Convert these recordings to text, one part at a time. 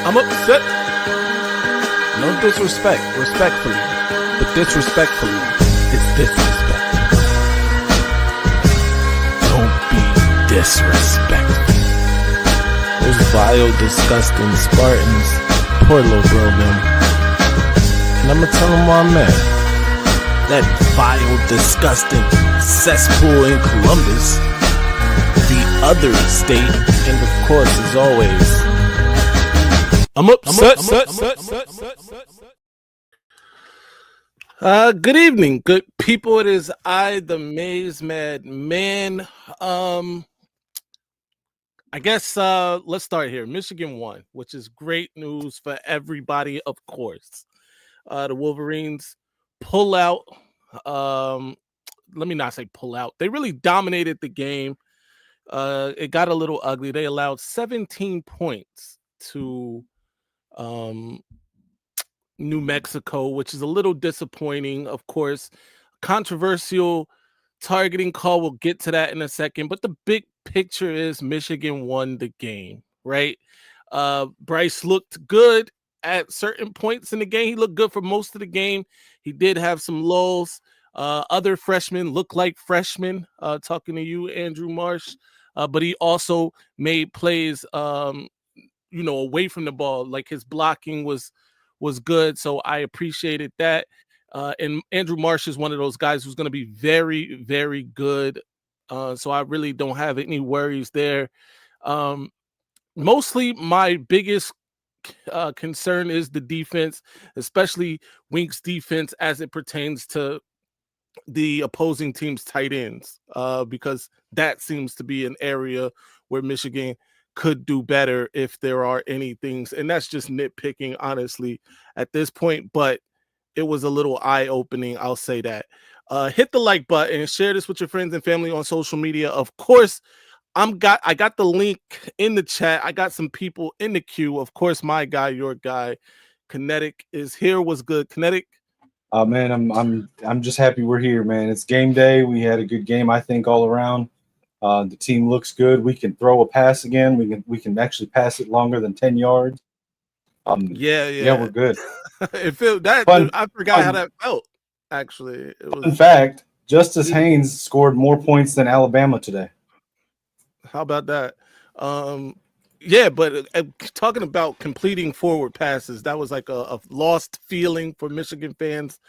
I'm upset. No disrespect, respectfully. But disrespectfully, it's disrespect. Don't be disrespectful. Those vile, disgusting Spartans, poor little girl, them. And I'ma tell them why I'm mad. That vile, disgusting cesspool in Columbus, the other state, and of course, as always, I'm upset. Good evening, good people. It is I, the Maze Mad Man. I guess let's start here. Michigan won, which is great news for everybody, of course. The Wolverines pull out. Let me not say pull out. They really dominated the game. It got a little ugly. They allowed 17 points to New Mexico, which is a little disappointing. Of course, controversial targeting call. We'll get to that in a second. But the big picture is Michigan won the game, right? Bryce looked good at certain points in the game. He looked good for most of the game. He did have some lulls. Other freshmen look like freshmen, talking to you, Andrew Marsh. But he also made plays, away from the ball. Like his blocking was good. So I appreciated that. And Andrew Marsh is one of those guys who's going to be very, very good. So I really don't have any worries there. Mostly my biggest concern is the defense, especially Wink's defense as it pertains to the opposing team's tight ends, because that seems to be an area where Michigan could do better if there are any things. And that's just nitpicking, honestly, at this point. But it was a little eye-opening, I'll say that. Hit the like button and share this with your friends and family on social media. Of course, I got the link in the chat. I got some people in the queue. Of course, my guy, your guy, Kinetic is here. What's good, Kinetic? Man, I'm just happy we're here, man. It's game day. We had a good game, I think, all around. The team looks good. We can throw a pass again. We can actually pass it longer than 10 yards. Yeah, we're good. It felt that I forgot how that felt. Actually, In fact, Justice Haynes scored more points than Alabama today. How about that? Yeah, but talking about completing forward passes, that was like a lost feeling for Michigan fans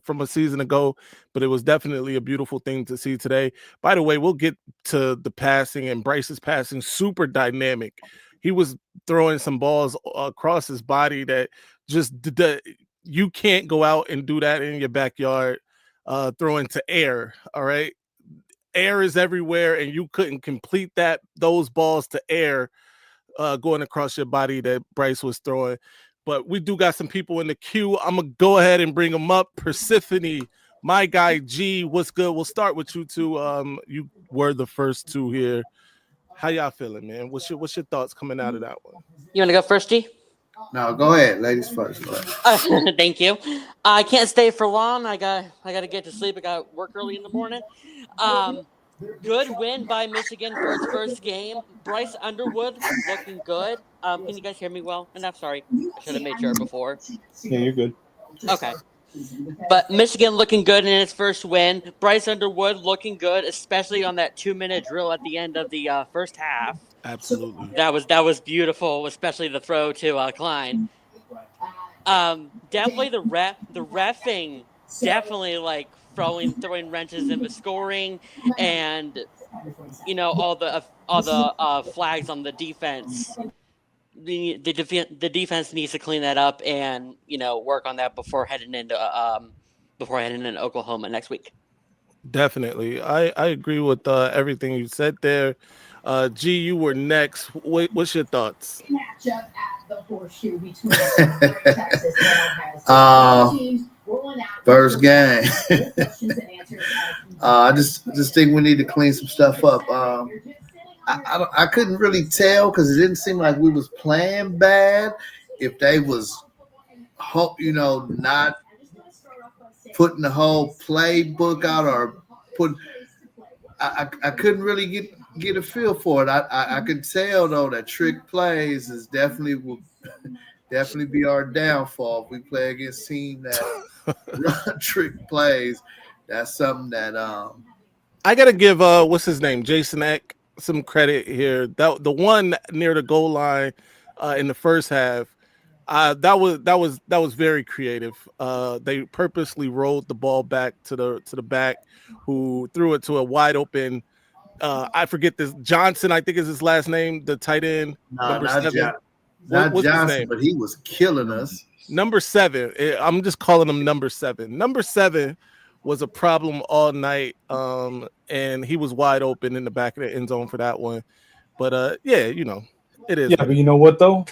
from a season ago, but it was definitely a beautiful thing to see today. By the way, we'll get to the passing, and Bryce's passing, super dynamic. He was throwing some balls across his body that just you can't go out and do that in your backyard, throwing to air, all right? Air is everywhere, and you couldn't complete those balls to air going across your body that Bryce was throwing. But we do got some people in the queue. I'm going to go ahead and bring them up. Persephone, my guy G, what's good? We'll start with you two. You were the first two here. How y'all feeling, man? What's your thoughts coming out of that one? You want to go first, G? No, go ahead. Ladies first. Thank you. I can't stay for long. I got to get to sleep. I got work early in the morning. Good win by Michigan for its first game. Bryce Underwood looking good. Can you guys hear me well enough? Sorry, I should have made sure before. Yeah, you're good. Okay. But Michigan looking good in its first win. Bryce Underwood looking good, especially on that 2-minute drill at the end of the first half. Absolutely. That was beautiful, especially the throw to Klein. Definitely the reffing, definitely like throwing wrenches in the scoring, and all the flags on the defense. The defense needs to clean that up and work on that before heading into Oklahoma next week. Definitely, I agree with everything you said there. G, you were next. What's your thoughts? First game. I just think we need to clean some stuff up. I couldn't really tell because it didn't seem like we was playing bad. If they was, not putting the whole playbook out or I couldn't really get a feel for it. I can tell though that trick plays is will definitely be our downfall if we play against team that run trick plays. That's something that I gotta give what's his name, Jason Eck, some credit here. That the one near the goal line in the first half, that was very creative. They purposely rolled the ball back to the back, who threw it to a wide open. I forget this Johnson, I think is his last name, the tight end, number 7. Not What's his Johnson, name? but he was killing us. Number 7. I'm just calling him number 7. Number 7 was a problem all night, and he was wide open in the back of the end zone for that one. But yeah, it is. Yeah, but you know what though?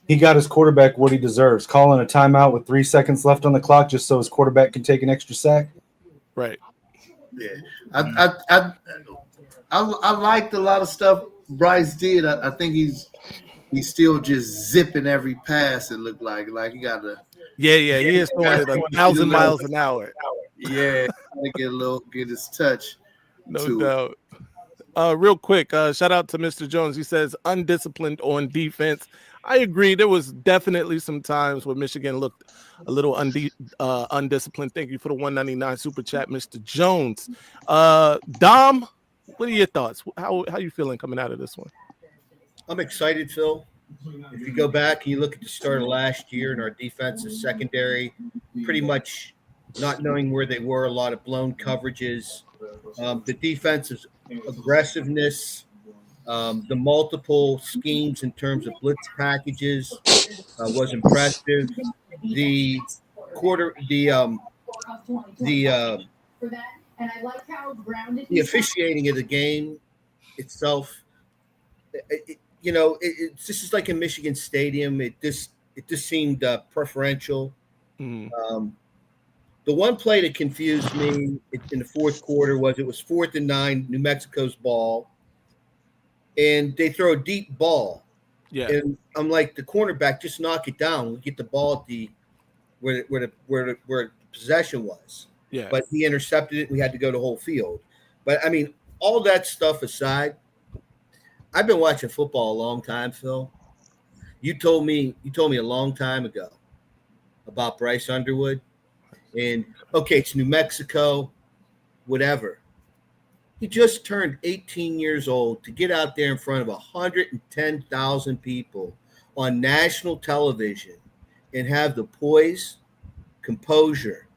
He got his quarterback what he deserves. Calling a timeout with 3 seconds left on the clock just so his quarterback can take an extra sack. Right. Yeah, I liked a lot of stuff Bryce did. I think he's still just zipping every pass. It looked like he got to. Yeah, he is throwing it 1,000 miles an hour. Yeah, get his touch. No doubt. Real quick, shout out to Mr. Jones. He says undisciplined on defense. I agree. There was definitely some times where Michigan looked a little undisciplined. Thank you for the 199 super chat, Mr. Jones. Dom, what are your thoughts? How you feeling coming out of this one? I'm excited, Phil. If you go back and you look at the start of last year and our defensive secondary, pretty much not knowing where they were, a lot of blown coverages. The defensive aggressiveness, the multiple schemes in terms of blitz packages was impressive. The officiating of the game itself, it's just like in Michigan Stadium. It just seemed preferential. The one play that confused me in the fourth quarter was it was 4th and 9, New Mexico's ball, and they throw a deep ball. Yeah, and I'm like, the cornerback, just knock it down. We get the ball at where the possession was. Yeah, but he intercepted it. We had to go the whole field. But I mean, all that stuff aside, I've been watching football a long time, Phil. You told me a long time ago about Bryce Underwood. And okay, it's New Mexico, whatever. He just turned 18 years old to get out there in front of 110,000 people on national television and have the poise, composure,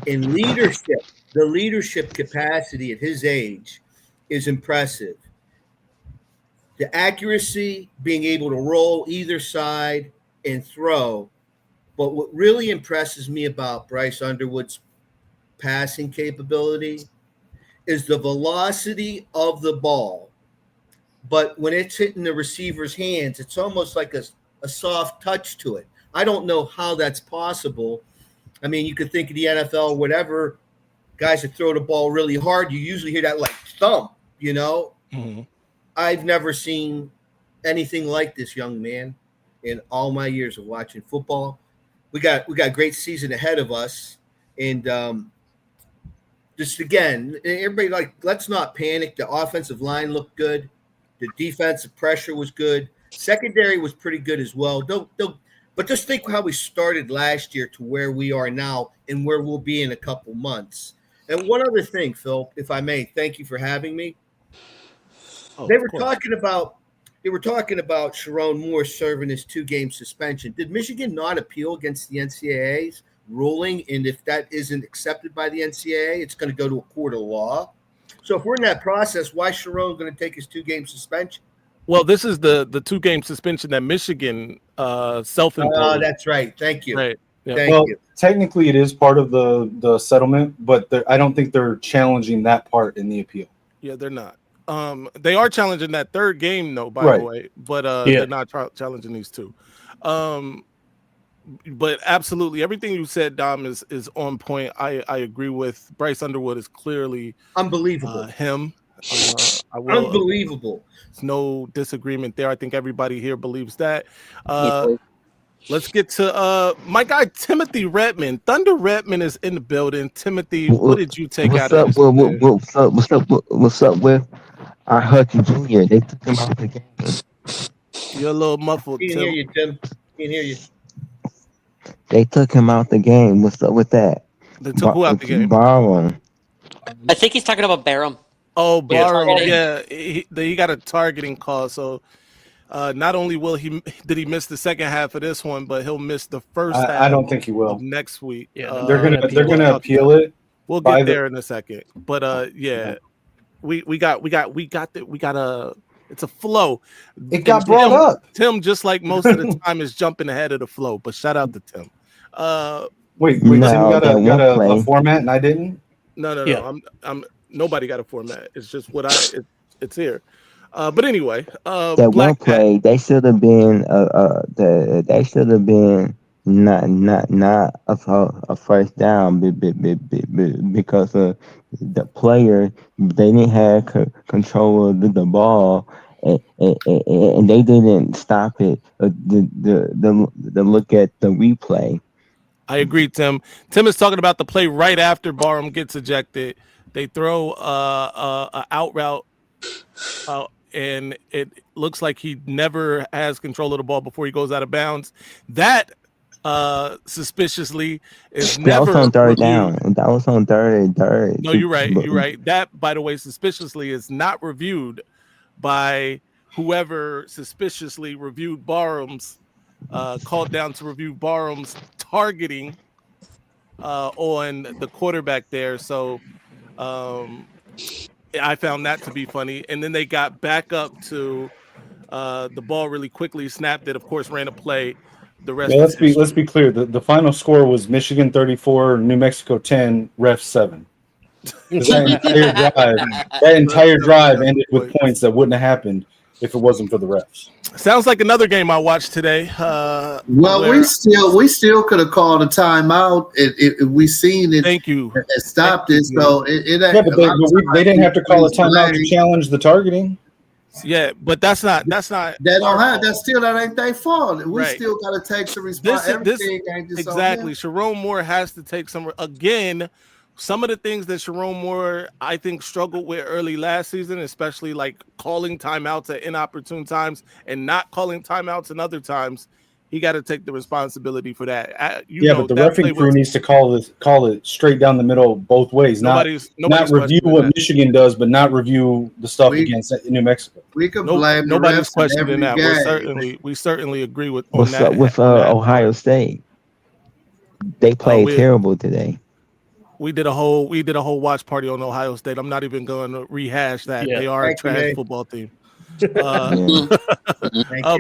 and leadership. The leadership capacity at his age is impressive. The accuracy, being able to roll either side and throw. But what really impresses me about Bryce Underwood's passing capability is the velocity of the ball. But when it's hitting the receiver's hands, it's almost like a soft touch to it. I don't know how that's possible. I mean, you could think of the NFL, whatever, guys that throw the ball really hard, you usually hear that like thump, Mm-hmm. I've never seen anything like this young man in all my years of watching football. We got a great season ahead of us, and just again, everybody let's not panic. The offensive line looked good, the defensive pressure was good, secondary was pretty good as well. But just think how we started last year to where we are now and where we'll be in a couple months. And one other thing, Phil, if I may, thank you for having me. They were talking about Sharon Moore serving his 2-game suspension. Did Michigan not appeal against the NCAA's ruling? And if that isn't accepted by the NCAA, it's going to go to a court of law. So if we're in that process, why is Sharon going to take his 2-game suspension? Well, this is the 2-game suspension that Michigan self-imposed. Oh, that's right. Thank you. Right. Yeah. Thank you. Technically, it is part of the settlement, but I don't think they're challenging that part in the appeal. Yeah, they're not. They are challenging that 3rd game, though, by the way, but they're not challenging these 2. But absolutely, everything you said, Dom, is on point. I agree with. Bryce Underwood is clearly unbelievable. Him. Unbelievable. There's no disagreement there. I think everybody here believes that. Let's get to my guy Timothy Redmond. Thunder Redmond is in the building. Timothy, what did you take out of this? What's up, Will? I heard you, Junior. They took him out the game. You're a little muffled, Can't hear Tim. you, Tim. Can't hear you. They took him out the game. What's up with that? They took who out the game? Barham. I think he's talking about Barham. Oh, Yeah, Barham. targeting. Yeah, he got a targeting call. So not only did he miss the second half of this one, but he'll miss the first half. I don't think he will. Of next week. Yeah, They're gonna appeal it. We'll get there in a second. But yeah, we got it's a flow. It got brought up. Tim, just like most of the time, is jumping ahead of the flow. But shout out to Tim. Wait, No, Tim got that one a play. format and I didn't. No. Yeah. I'm nobody got a format. It's just it's here. But anyway, That Black one play, they should have been they should have been not a first down because the player, they didn't have control of the ball, and they didn't stop it. The look at the replay. I agree, Tim. Tim is talking about the play right after Barham gets ejected. They throw a out route, and it looks like he never has control of the ball before he goes out of bounds. That suspiciously is never That was on third reviewed. down. That was on third. No, you're right. You're right. That, by the way, suspiciously is not reviewed by whoever suspiciously reviewed Barham's, called down to review Barham's targeting on the quarterback there. So I found that to be funny. And then they got back up to the ball really quickly, snapped it, of course, ran a play. The rest. Yeah, let's be clear. The final score was Michigan 34, New Mexico 10, ref 7. That entire drive ended with points that wouldn't have happened if it wasn't for the refs. Sounds like another game I watched today. Well, we still could have called a timeout if we seen it. Thank you. And stopped it. So it ain't. Yeah, but they didn't have to call a timeout to challenge the targeting. Yeah, but that's not. That don't have. That ain't their fault. We Right. still got to take some responsibility. Everything ain't just exactly. on them. Sharon Moore has to take some. Again, some of the things that Sharon Moore, I think, struggled with early last season, especially like calling timeouts at inopportune times and not calling timeouts in other times. He got to take the responsibility for that. But the reffing crew needs to call it straight down the middle both ways. Nobody's not review what Michigan does, but not review the stuff against New Mexico. We could blame nobody's the refs in questioning every that. game. We certainly agree with What's on that. up with Ohio State? They played terrible today. We did a whole watch party on Ohio State. I'm not even going to rehash that. Yeah. They are a trash football team.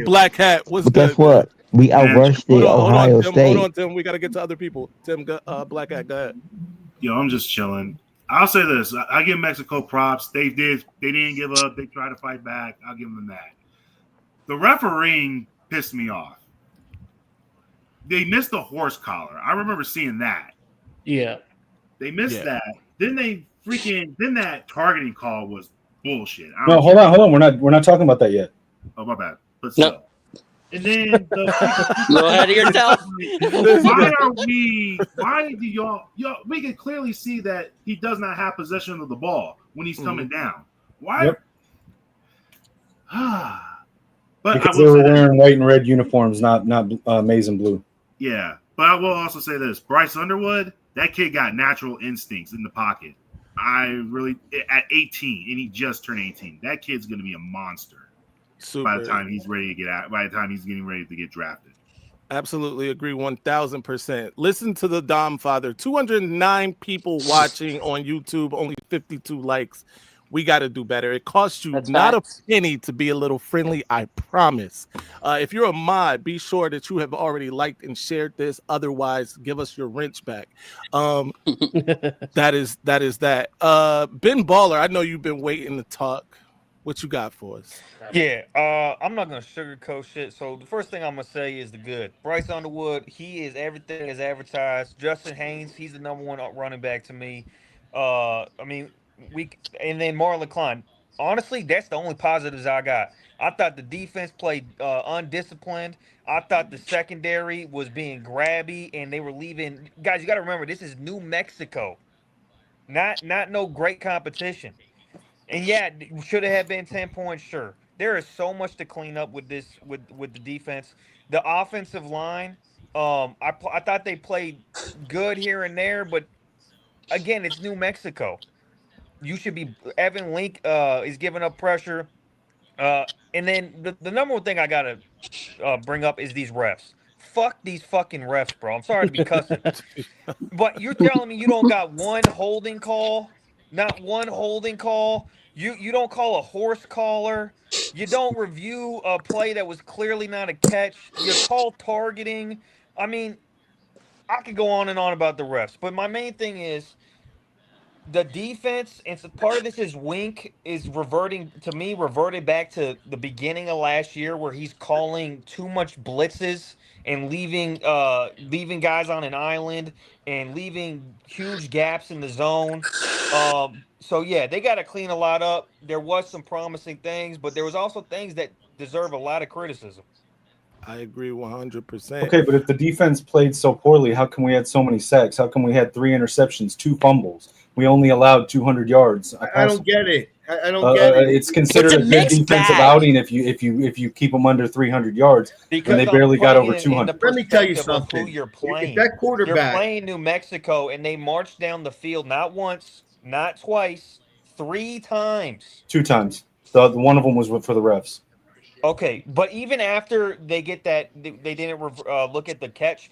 Black Hat. What's But good? guess what? We outrushed Ohio Tim, State. Hold on, Tim. We got to get to other people. Tim, Black Hat, go ahead. Yo, I'm just chilling. I'll say this: I give Mexico props. They didn't give up. They tried to fight back. I'll give them that. The refereeing pissed me off. They missed the horse collar. I remember seeing that. Yeah. They missed that. Then that targeting call was bullshit. No, hold on. We're not talking about that yet. Oh, my bad. But still. No. And then Go ahead of yourself. Why do y'all we can clearly see that he does not have possession of the ball when he's coming down. Why? Yep. But because they were wearing white and red uniforms, not maize and blue. Yeah, but I will also say this: Bryce Underwood, that kid got natural instincts in the pocket. At 18, and he just turned 18. That kid's going to be a monster. Super. By the time he's ready to get out, by the time he's getting ready to get drafted. Absolutely agree 1000%. Listen to the Dom Father. 209 people watching on YouTube, only 52 likes. We got to do better. It costs you not a penny to be a little friendly, I promise. If you're a mod, be sure that you have already liked and shared this. Otherwise, give us your wrench back. That is that. Ben Baller, I know you've been waiting to talk. What you got for us? Yeah, I'm not gonna sugarcoat shit. So the first thing I'm gonna say is the good. Bryce Underwood, he is everything as advertised. Justin Haynes, he's the number one running back to me. And then Marlon Klein. Honestly, that's the only positives I got. I thought the defense played undisciplined. I thought the secondary was being grabby, and they were leaving. Guys, you got to remember, this is New Mexico, not no great competition. And yeah, should it have been 10 points? Sure. There is so much to clean up with this with the defense. The offensive line, I thought they played good here and there, but again, it's New Mexico. You should be Evan Link is giving up pressure. And then the number one thing I gotta bring up is these refs. Fuck these fucking refs, bro. I'm sorry to be cussing. But you're telling me you don't got one holding call? Not one holding call. You don't call a horse collar. You don't review a play that was clearly not a catch. You call targeting. I mean, I could go on and on about the refs, but my main thing is the defense, and so part of this is Wink is reverted back to the beginning of last year where he's calling too much blitzes and leaving guys on an island and leaving huge gaps in the zone. So yeah, they got to clean a lot up. There was some promising things, but there was also things that deserve a lot of criticism. I agree 100%. Okay, but if the defense played so poorly, how come we had so many sacks? How come we had 3 interceptions, 2 fumbles? We only allowed 200 yards. I don't get it. I don't get it. It's considered It's a a good mixed defensive bag. outing if you keep them under 300 yards, and they I'm barely got playing over in 200. Let me tell you perspective of something. Who you're If playing. that quarterback, You're playing New Mexico, and they marched down the field not once, not twice, 3 times. 2 times. The one of them was for the refs. Okay, but even after they get that, they didn't look at the catch,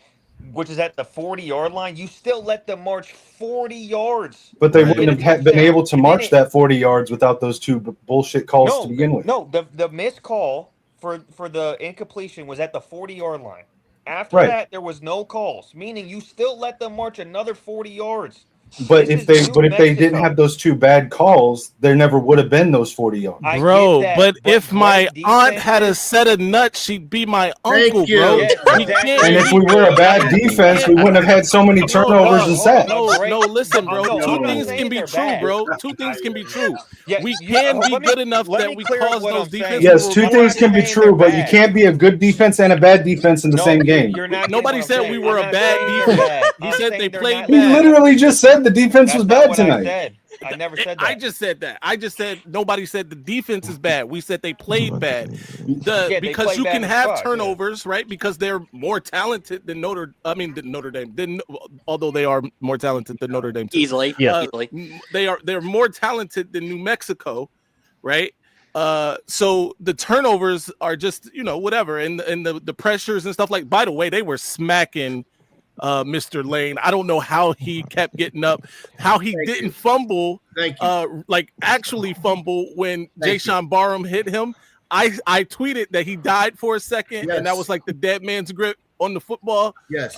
which is at the 40-yard line. You still let them march 40 yards. But they Right. wouldn't have been able to march that 40 yards without those 2 bullshit calls to begin with. No, the missed call for the incompletion was at the 40-yard line. After Right. that, there was no calls, meaning you still let them march another 40 yards. But This if is they New didn't Mexico. have those 2 bad calls, there never would have been those 40 yards. I Bro, get that, but if great my aunt defenses- had a set of nuts, she'd be my Thank uncle, you. bro. Yes, We exactly. can't And if be- we were a bad defense, we wouldn't have had so many turnovers and sacks. No, listen, bro. No, I'm 2 not things saying can be they're true, bad. bro. 2 things can be true. Yeah, We yeah, can be let me- good enough let that me we clear up cause what those I'm saying. defenses. Yes, will 2 I'm things not can be saying true, they're but you bad. can't be a good defense and a bad defense in the same game. You're not getting Nobody what I'm said saying. we were I'm a not bad saying they're defense. bad. He I'm said saying they they're played not He bad. literally just said the defense That's was not bad what I tonight. said. I never said that. I just said that. I just said nobody said the defense is bad. We said they played bad. Yeah, they Because played you bad can as have fuck, yeah. turnovers, right? Because they're more talented than Notre Dame. Although they are more talented than Notre Dame too. Easily. They're more talented than New Mexico, right? So the turnovers are just whatever, and the pressures and stuff. Like, by the way, they were smacking Mr. Lane. I don't know how he kept getting up, how he didn't fumble, Thank you. like actually fumble when Thank Jayshon Barham hit him. I tweeted that he died for a second, and that Yes. was like the dead man's grip on the football. Yes.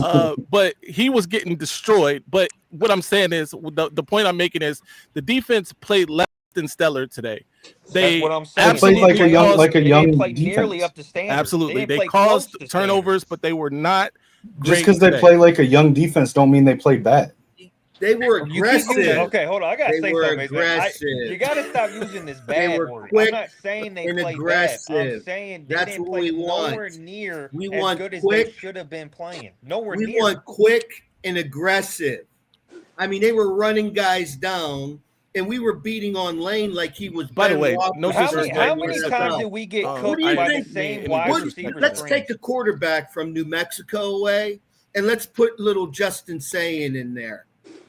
But he was getting destroyed. But what I'm saying is, the point I'm making is the defense played less than stellar today. That's what I'm saying. They played like a young, They didn't young play nearly defense. up to standard. Absolutely, They they didn't play close caused to turnovers, but they were not great. Just because they today. play like a young defense, don't mean they play bad. They were You keep aggressive. using- okay, hold on. I gotta They say were something. man. aggressive. You gotta stop using this They bad were word. quick I'm not saying they and played aggressive. bad. I'm saying they That's didn't what play we want. nowhere near We as want good as quick. they should have been playing. Nowhere We near. want quick and aggressive. I mean, they were running guys down, and we were beating on Lane like he was. By the Ben way, Roethlisberger no how disrespect, many but it's times about- did we get what cooked do you by think? the same Any wide disrespect, receiver? Let's screens? take the quarterback from New Mexico away, and let's put little Justin Sayin in there.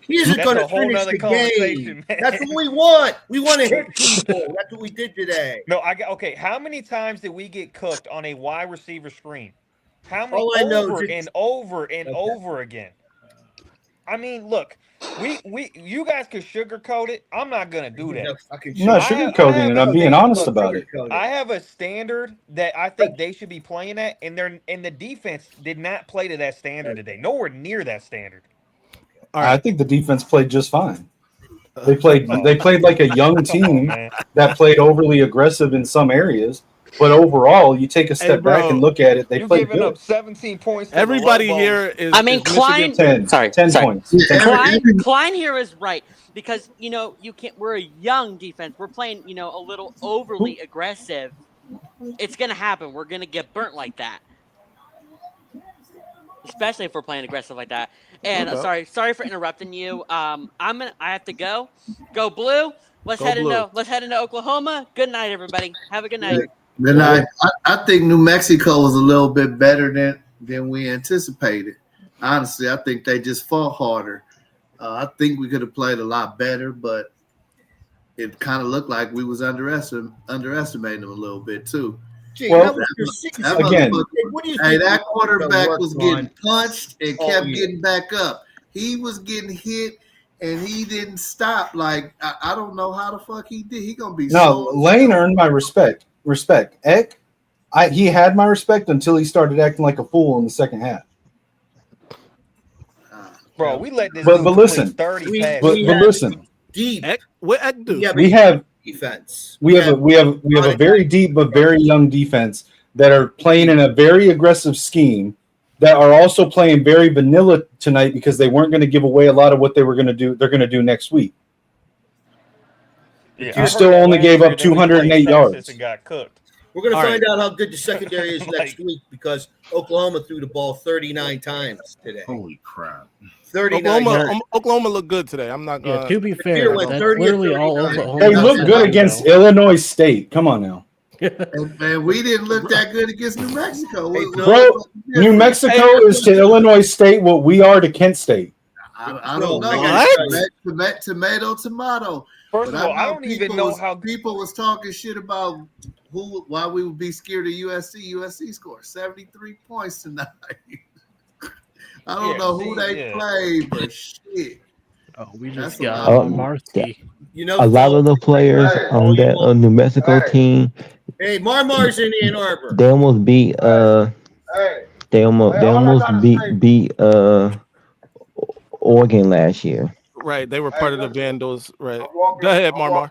He isn't That's going a to whole finish nother the conversation, game. man. That's what we want. We want to hit people. That's what we did today. No, okay. How many times did we get cooked on a wide receiver screen? How many All I know over is and over and Okay. over again? I mean, look, you guys could sugarcoat it. I'm not gonna do that. I'm not sugarcoating it. I'm being honest about it. I have a standard that I think they should be playing at, and the defense did not play to that standard today. Nowhere near that standard. I think the defense played just fine. They played like a young team that played overly aggressive in some areas, but overall, you take a step back and look at it. They You're played giving good. up 17 points. To Everybody the low here balls. is. I mean, is Klein. Michigan. 10 points. Klein here is right because you can't. We're a young defense. We're playing a little overly aggressive. It's gonna happen. We're gonna get burnt like that, especially if we're playing aggressive like that. And Okay. sorry for interrupting you. I have to go. Go Blue. Let's Go head Blue. into Oklahoma. Good night, everybody. Have a good night. Then I think New Mexico was a little bit better than we anticipated. Honestly, I think they just fought harder. I think we could have played a lot better, but it kind of looked like we was underestimating them a little bit too. Gee, Well, that was your season. again, What do you Hey, think that we quarterback worked was getting on punched and all kept year? getting back up. He was getting hit and he didn't stop. Like I don't know how the fuck he did. He gonna be No, Lane earned my respect. Eck, he had my respect until he started acting like a fool in the second half. Bro, we let this But dude complete listen, 30 We- passes. But we have listen, deep. What Eck do? Yeah, we have defense. we have a very deep but very young defense that are playing in a very aggressive scheme that are also playing very vanilla tonight because they weren't going to give away a lot of what they were going to do. They're going to do next week. Yeah, You I heard still that only last gave year, up then we 208 played Texas yards. and got cooked. We're going to All find out how good the secondary is Like- next week because Oklahoma threw the ball 39 times today. Holy crap. 39 yards. Oklahoma looked good today. I'm not Yeah, gonna. to be Peter fair, went that's 30 or literally all 39. Oklahoma. They Yeah, look that's good right, against Illinois State. Come on now. and we didn't look that good against New Mexico. Hey, Bro, New Mexico is to Illinois State what we are to Kent State. I Phil, don't know. I gotta tell you. Tomato. First But of all, I know don't even people know was- how. people was talking shit about why we would be scared of USC. USC scored 73 points tonight. I don't Yeah, know who see, they yeah. played, but shit. Oh, we That's just a got lot. Marcy. You know, A lot Phil, of the players on that New Mexico team, hey, Marmar's in Ann Arbor. they almost beat they almost beat Oregon last year. Right, they were part of the Vandals. Right. Go ahead, Marmar.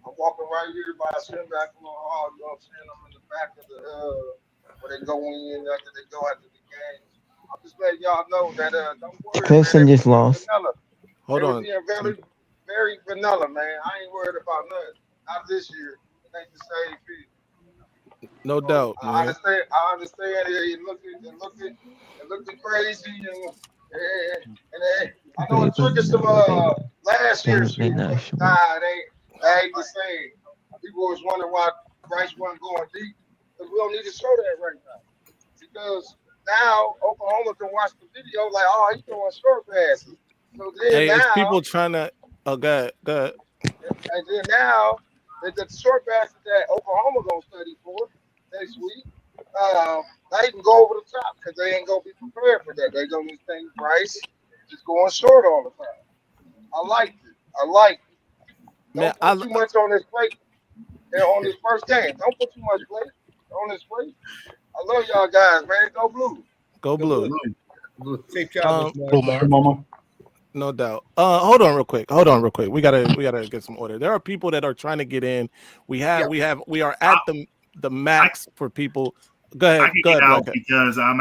I'm walking right here by Sinback Hall. You know what I'm saying? I'm in the back of the where they go in after the game. I'm just letting y'all know that don't worry. Clemson just lost. Vanilla. Hold They on. was being very, very vanilla, man. I ain't worried about nothing. Not this year. It ain't the same thing. No doubt, I man. understand. It looking crazy, and I know it triggered some last year's shit. Nah, it ain't the same. People was wondering why Bryce wasn't going deep, because we don't need to show that right now. Because now Oklahoma can watch the video like, oh, he's throwing short passes. So then Hey, it's now, people trying to. Oh, go ahead. and then now the short passes that Oklahoma gonna study for next week. They can go over the top because they ain't gonna be prepared for that. They gonna think Bryce just going short all the time. I like it. Man, Don't put too much on this plate on this first game. Don't put too much plate on this plate. I love y'all guys, man. Go Blue. Go Blue. Safe travels, Mama. No doubt. Hold on real quick. We gotta get some order. There are people that are trying to get in. We are at the max for people. Go ahead. I can Go get ahead, out Black. because I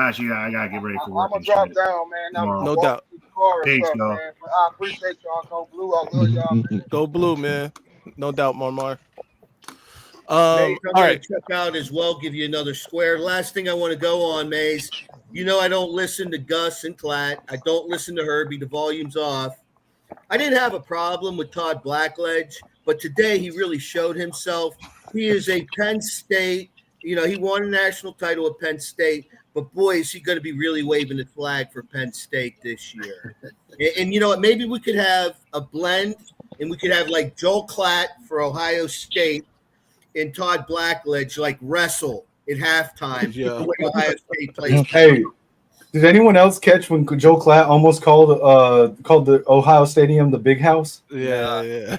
gotta get ready for work. I'm gonna drop down, man. Tomorrow. No doubt. Thanks, y'all. Man. But I appreciate y'all. Go Blue. I love y'all, man. Go Blue, man. No doubt, Marmar. Maze, All I'm going right. to check out as well, give you another square. Last thing I want to go on, Maze. You know I don't listen to Gus and Klatt. I don't listen to Herbie. The volume's off. I didn't have a problem with Todd Blackledge, but today he really showed himself. He is a Penn State. You know, he won a national title at Penn State, but boy, is he going to be really waving the flag for Penn State this year. And you know what? Maybe we could have a blend, and we could have like Joel Klatt for Ohio State and Todd Blackledge like wrestle at halftime. Yeah. The way Ohio State plays. Hey, did anyone else catch when Joe Klatt almost called the Ohio Stadium the Big House? Yeah.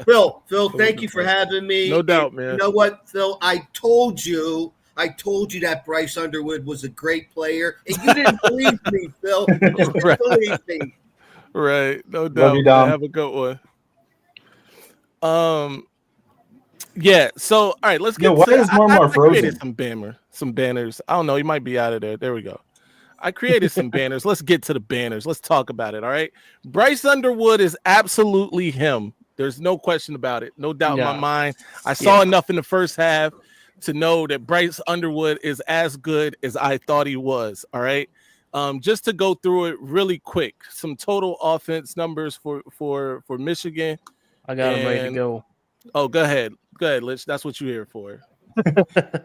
Phil, thank you for having me. No doubt, man. You know what, Phil? I told you that Bryce Underwood was a great player, and you didn't believe me, Phil. You just didn't believe me. Right. No Love doubt. you, Dom. Have a good one. Yeah. So, all right, let's get Yo, why to is Marmar I created frozen? some banners. I don't know. He might be out of there. There we go. I created some banners. Let's get to the banners. Let's talk about it. All right. Bryce Underwood is absolutely him. There's no question about it. No doubt in my mind. I saw enough in the first half to know that Bryce Underwood is as good as I thought he was. All right. Just to go through it really quick, some total offense numbers for Michigan. I got him ready to And- go. Oh, go ahead, Lich. That's what you're here for.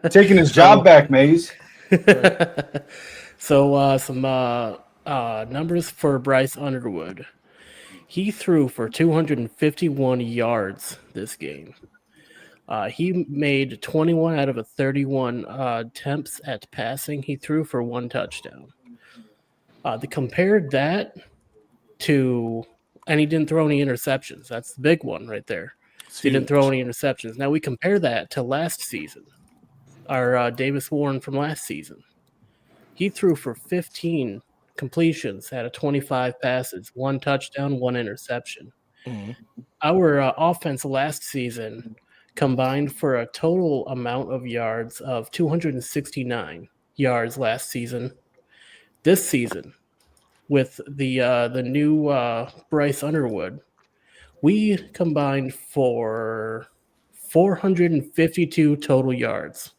Taking his job back, Maze. So some numbers for Bryce Underwood. He threw for 251 yards this game. He made 21 out of a 31 attempts at passing. He threw for 1 touchdown. They compared that to, and he didn't throw any interceptions. That's the big one right there. He didn't throw any interceptions. Now we compare that to last season. Our Davis Warren from last season. He threw for 15 completions out of 25 passes, 1 touchdown, 1 interception. Mhm. Our offense last season combined for a total amount of yards of 269 yards last season. This season, with the new Bryce Underwood, we combined for 452 total yards.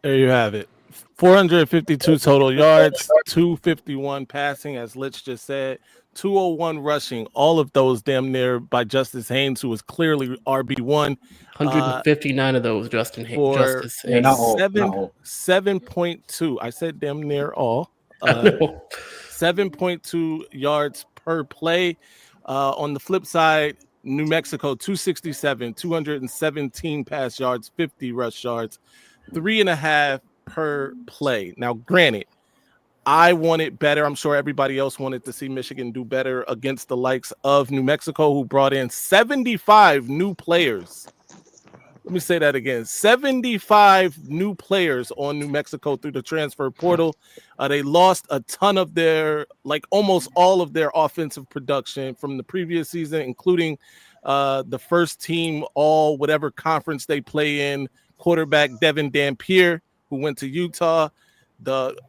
There you have it. 452 total yards, 251 passing, as Litch just said, 201 rushing. All of those damn near by Justice Haynes, who was clearly RB1. 159 of those, Justice Yeah, Haynes. not all. 7.2. I said damn near all. 7.2 yards per play. On the flip side, New Mexico 267, 217 pass yards, 50 rush yards, 3.5 per play. Now, granted, I wanted better. I'm sure everybody else wanted to see Michigan do better against the likes of New Mexico, who brought in 75 new players. Let me say that again. 75 new players on New Mexico through the transfer portal. They lost a ton of their, like almost all of their offensive production from the previous season, including the first team, all whatever conference they play in, quarterback Devin Dampier, who went to Utah.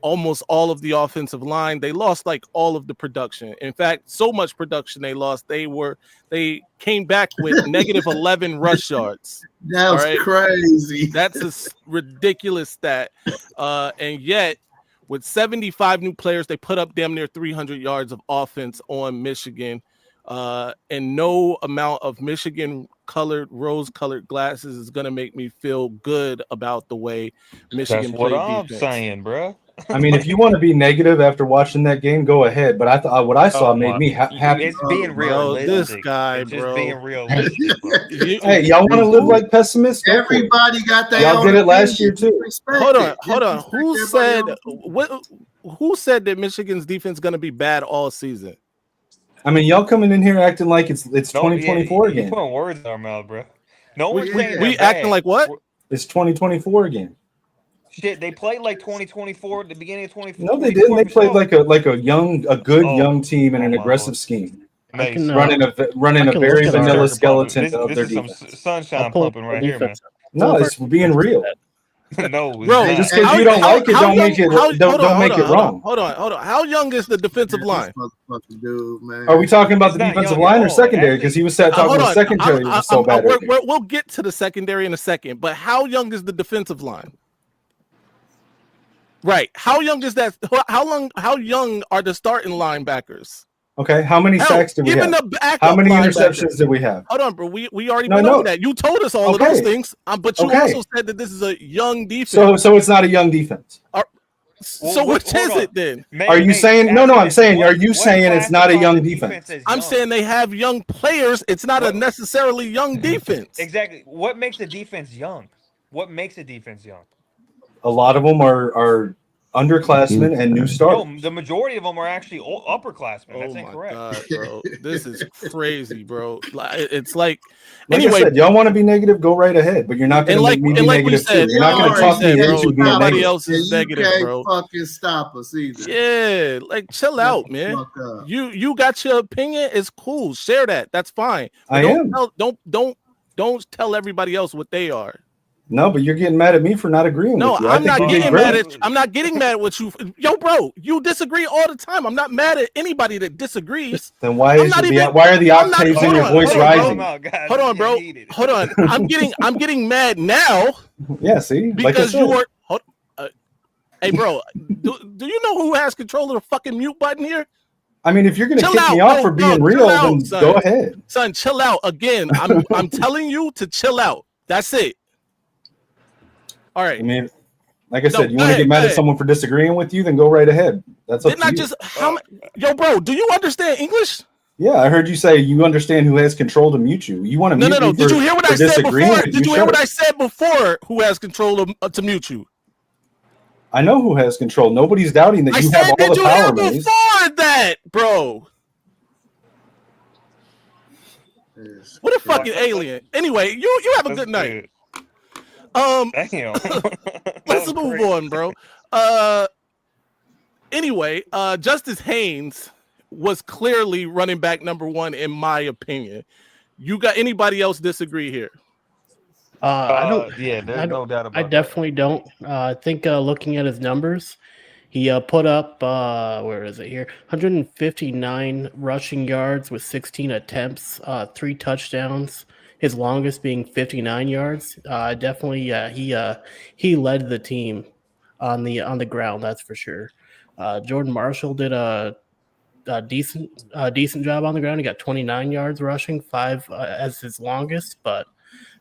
Almost all of the offensive line. They lost like all of the production. In fact, so much production they lost. They came back with negative 11 rush yards. That was crazy. That's a ridiculous stat. And yet, with 75 new players, they put up damn near 300 yards of offense on Michigan. And no amount of rose-colored glasses is going to make me feel good about the way Michigan That's what played I'm defense. saying, bro. I mean, if you want to be negative after watching that game, go ahead. But I thought what I saw made me happy. It's being Bro, realistic. this guy, it's just bro. being realistic, bro. Hey, y'all want to live like pessimists? Go for it. Everybody got that. Y'all did it last year too. Hold on. Who said that Michigan's defense is going to be bad all season? I mean, y'all coming in here acting like it's No, 2024 you again. putting words in our mouth, bro. No one's We saying they're acting bad. like what? It's 2024 again. Shit, they played like 2024 at the beginning of 2024. No, they didn't. They played like a good young team in an my aggressive Lord. scheme, Nice. running a very look at vanilla our- skeleton This of their is some defense. sunshine pumping right here, man. No, it's being real. No, Bro, it's Just not. because you don't like it, don't make it wrong. Hold on. How young is the defensive line? Dude, man. Are we talking about the It's not defensive young at line or all. secondary? Because he was talking Hold the on. secondary was so bad. We'll get to the secondary in a second, but how young is the defensive line? Right. How young is that? How young are the starting linebackers? Okay, how many sacks did we have? How many interceptions did we have? Hold on, bro. We already went over that. You told us all of those things, but you also said that this is a young defense. So it's not a young defense. So which is it then? Are you saying no? I'm saying, are you saying it's not a young defense? I'm saying they have young players. It's not a necessarily young defense. Exactly. What makes a defense young? What makes a defense young? A lot of them are underclassmen and new starters. No, the majority of them are actually upperclassmen. That's incorrect. God, bro. This is crazy, bro. It's like I said, y'all want to be negative, go right ahead, but you're not going to make me be negative too. You're not going to talk me into being nobody negative. else is negative, bro. You can't fucking stop us either. Yeah, like chill out, man. You got your opinion. It's cool. Share that. That's fine. But don't tell everybody else what they are. No, but you're getting mad at me for not agreeing with you. I'm not getting mad with you. Yo, bro, you disagree all the time. I'm not mad at anybody that disagrees. Then why are the octaves in your voice rising? Hold on, bro. Hold on. I'm getting mad now. Yeah, see? Because you are hey, bro, do you know who has control of the fucking mute button here? I mean, if you're going to Chill kick me out, off no, for being no, real, chill out, then son. go ahead. Son, chill out. Again, I'm telling you to chill out. That's it. All right. I mean, like I No, said, you go want to ahead, get go mad at ahead. someone for disagreeing with you, then go right ahead. That's up Didn't to I you. just yo, bro? Do you understand English? Yeah, I heard you say you understand who has control to mute you. You want to mute me Did you hear what for I said disagreeing? before? Can Did you hear shut what up? I said before? Who has control to mute you? I know who has control. Nobody's doubting that I you said, have all did the you power, hear Maze. before that, bro? What a fucking alien. Anyway, you have a good night. Damn. Let's move on, bro. Anyway, Justice Haynes was clearly running back number 1 in my opinion. You got anybody else disagree here? I don't. Yeah, there's no doubt about I definitely don't. I think looking at his numbers, he put up where is it here? 159 rushing yards with 16 attempts, 3 touchdowns. His longest being 59 yards. Definitely, he led the team on the ground. That's for sure. Jordan Marshall did a decent job on the ground. He got 29 yards rushing, 5 as his longest, but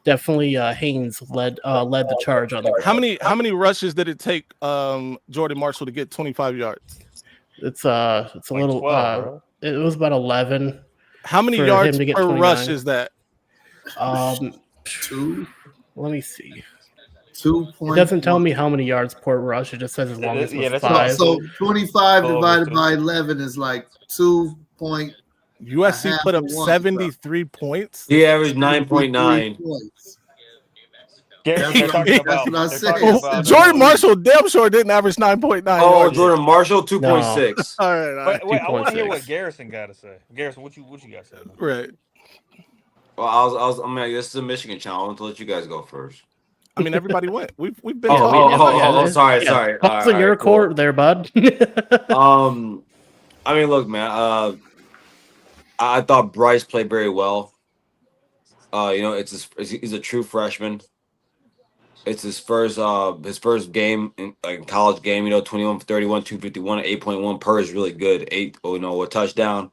definitely Haynes led the charge on the ground. How many rushes did it take Jordan Marshall to get 25 yards? It's a like little 12, it was about 11. How many for yards him to get per 29. rush is that? 2. Let me see. 2. It doesn't tell me how many yards per rush. It just says as long as Yeah, was that's what 5. So 25 Oh, divided two. by 11 is like 2 point. USC half put up of one, 73 points. He averaged 73 9.9. points. They're That's talking what I about. said. Jordan Marshall damn sure didn't average 9.9 Oh, yards. Jordan Marshall, 2.6. All right. Wait, I want to hear 2.6. what Garrison got to say. Garrison, what you got to say? Right. Well, I mean, this is a Michigan channel. I want to let you guys go first. I mean, everybody went. We've been Oh, talking. sorry. Also, your court there, bud. I mean, look, man. I thought Bryce played very well. He's a true freshman. It's his first game in college game. 21 for 31, 251, 8.1 per is really good. A touchdown.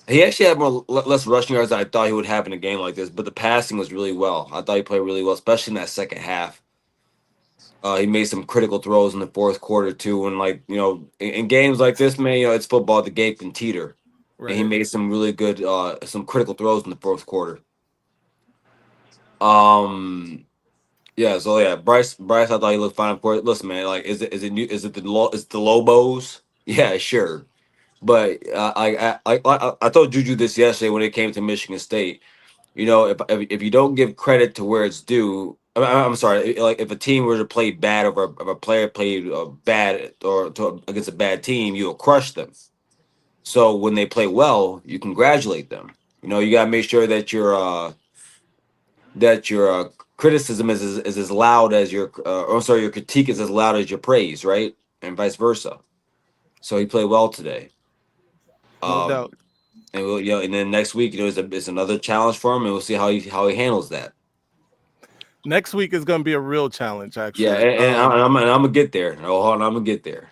He actually had less rushing yards than I thought he would have in a game like this, but the passing was really well. I thought he played really well, especially in that second half. He made some critical throws in the fourth quarter too, and in games like this, man, it's football. The game can teeter, Right. and he made some really good, some critical throws in the fourth quarter. Bryce, I thought he looked fine for it. Listen, man, is it the Lobos? Yeah, sure. But I told Juju this yesterday when it came to Michigan State. If you don't give credit to where it's due, I'm sorry. If a team were to play bad, or if a player played bad against a bad team, you'll crush them. So when they play well, you congratulate them. You gotta make sure that your criticism is as loud as your your critique is as loud as your praise, right? And vice versa. So he played well today. No doubt. And and then next week, it's another challenge for him, and we'll see how he handles that. Next week is going to be a real challenge, actually. Yeah, and I'm gonna get there. Oh, hold on, I'm gonna get there.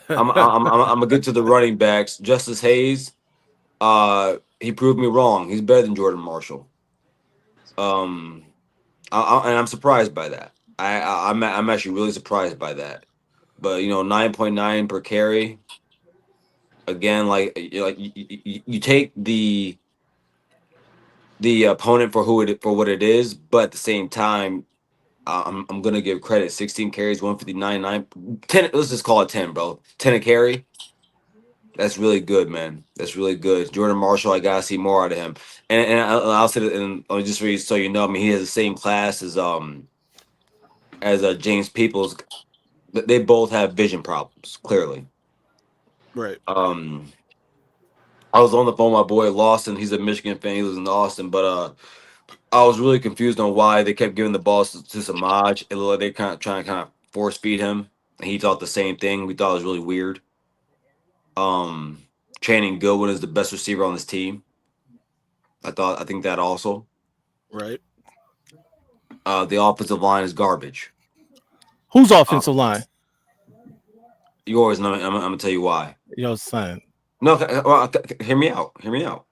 I'm gonna get to the running backs. Justice Haynes, he proved me wrong. He's better than Jordan Marshall. And I'm surprised by that. I'm actually really surprised by that. But 9.9 per carry. Again, you take the opponent for what it is, but at the same time, I'm gonna give credit. 16 carries, 159, 10. Let's just call it 10, bro. 10 a carry. That's really good, man. That's really good. Jordan Marshall, I gotta see more out of him. And I'll say that, and just for you, so you know, I mean, he has the same class as James Peoples. They both have vision problems, clearly. Right. I was on the phone with my boy Lawson. He's a Michigan fan. He lives in Austin, but I was really confused on why they kept giving the balls to Samaj. It looked like they kind of trying to force feed him, and he thought the same thing. We thought it was really weird. Channing Goodwin is the best receiver on this team. I think that also. Right. The offensive line is garbage. Whose offensive line? You always know. I'm gonna tell you why. Yo, son. No, hear me out. Hear me out.